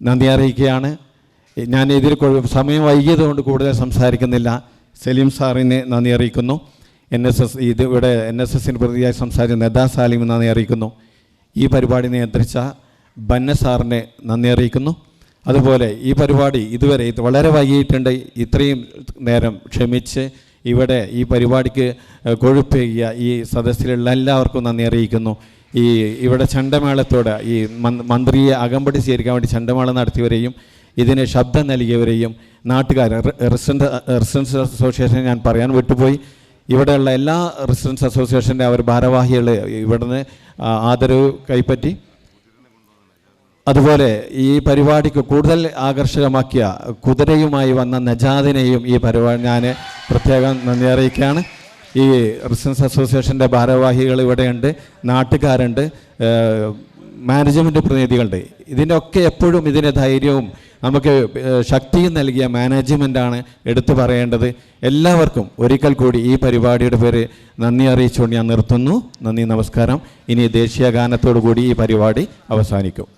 നന്ദി അറിയിക്കുകയാണ്. ഞാൻ ഇതിൽ സമയം വൈകിയതുകൊണ്ട് കൂടുതൽ സംസാരിക്കുന്നില്ല. സലീം സാറിനെ നന്ദി അറിയിക്കുന്നു. ഇവിടെ NSSന് പ്രതിയായി സംസാരിച്ച നെദാ സാലിം നന്ദി അറിയിക്കുന്നു. ഈ പരിപാടി നിയന്ത്രിച്ച ബന്ന സാറിനെ നന്ദി അറിയിക്കുന്നു. അതുപോലെ ഈ പരിപാടി ഇതുവരെ വളരെ വൈകിയിട്ടുണ്ട്. ഇത്രയും നേരം ക്ഷമിച്ച് ഇവിടെ ഈ പരിപാടിക്ക് കൊഴുപ്പേകിയ ഈ സദസ്സിലുള്ള എല്ലാവർക്കും നന്ദി അറിയിക്കുന്നു. ഇവിടെ ചണ്ടമേളത്തോടെ ഈ മന്ത്രിയെ അകമ്പടി സ്വീകരിക്കാൻ വേണ്ടി ചണ്ടമേളം നടത്തിയവരെയും ഇതിന് ശബ്ദം നൽകിയവരെയും നാട്ടുകാർ റെസിഡൻസ് അസോസിയേഷൻ ഞാൻ പറയാൻ വിട്ടുപോയി. ഇവിടെയുള്ള എല്ലാ റെസിഡൻസ് അസോസിയേഷൻ്റെ അവർ ഭാരവാഹികൾ ഇവിടുന്ന് ആദരവ് കൈപ്പറ്റി. അതുപോലെ ഈ പരിപാടിക്ക് കൂടുതൽ ആകർഷകമാക്കിയ കുതിരയുമായി വന്ന നജാദിനെയും ഈ പരിപാടി ഞാൻ പ്രത്യേകം നന്ദി അറിയിക്കുകയാണ്. ഈ റെസിഡൻസ് അസോസിയേഷൻ്റെ ഭാരവാഹികൾ ഇവിടെയുണ്ട്, നാട്ടുകാരുണ്ട്, മാനേജ്മെൻറ്റ് പ്രതിനിധികളുണ്ട്. ഇതിൻ്റെയൊക്കെ എപ്പോഴും ഇതിൻ്റെ ധൈര്യവും നമുക്ക് ശക്തിയും നൽകിയ മാനേജ്മെൻറ്റാണ് എടുത്തു പറയേണ്ടത്. എല്ലാവർക്കും ഒരിക്കൽ കൂടി ഈ പരിപാടിയുടെ പേര് നന്ദി അറിയിച്ചുകൊണ്ട് ഞാൻ നിർത്തുന്നു. നന്ദി, നമസ്കാരം. ഇനി ദേശീയ ഗാനത്തോടു കൂടി ഈ പരിപാടി അവസാനിക്കും.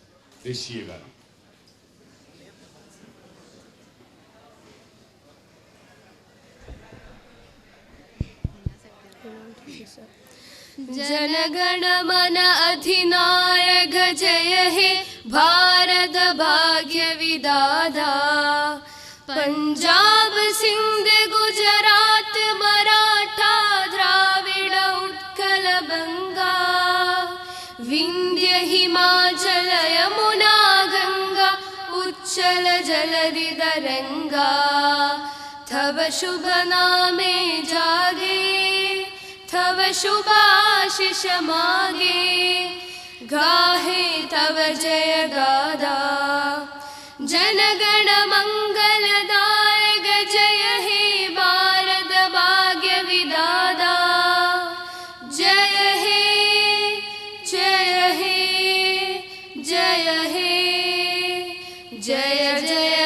जनगण मन अधिनायक जय हे भारत भाग्य विधाता पंजाब सिंध गुजरात मराठा द्राविड उत्कल बंगा विंध्य हिमाचल यमुना गंगा उच्चल जलधि तरंगा तव शुभ नामे जागे तव शुभाशिष मागे गाहे तव जय गादा जनगण मंगलदायक जय हे भारत भाग्य विधाता जय हे जय हे जय हे जय जय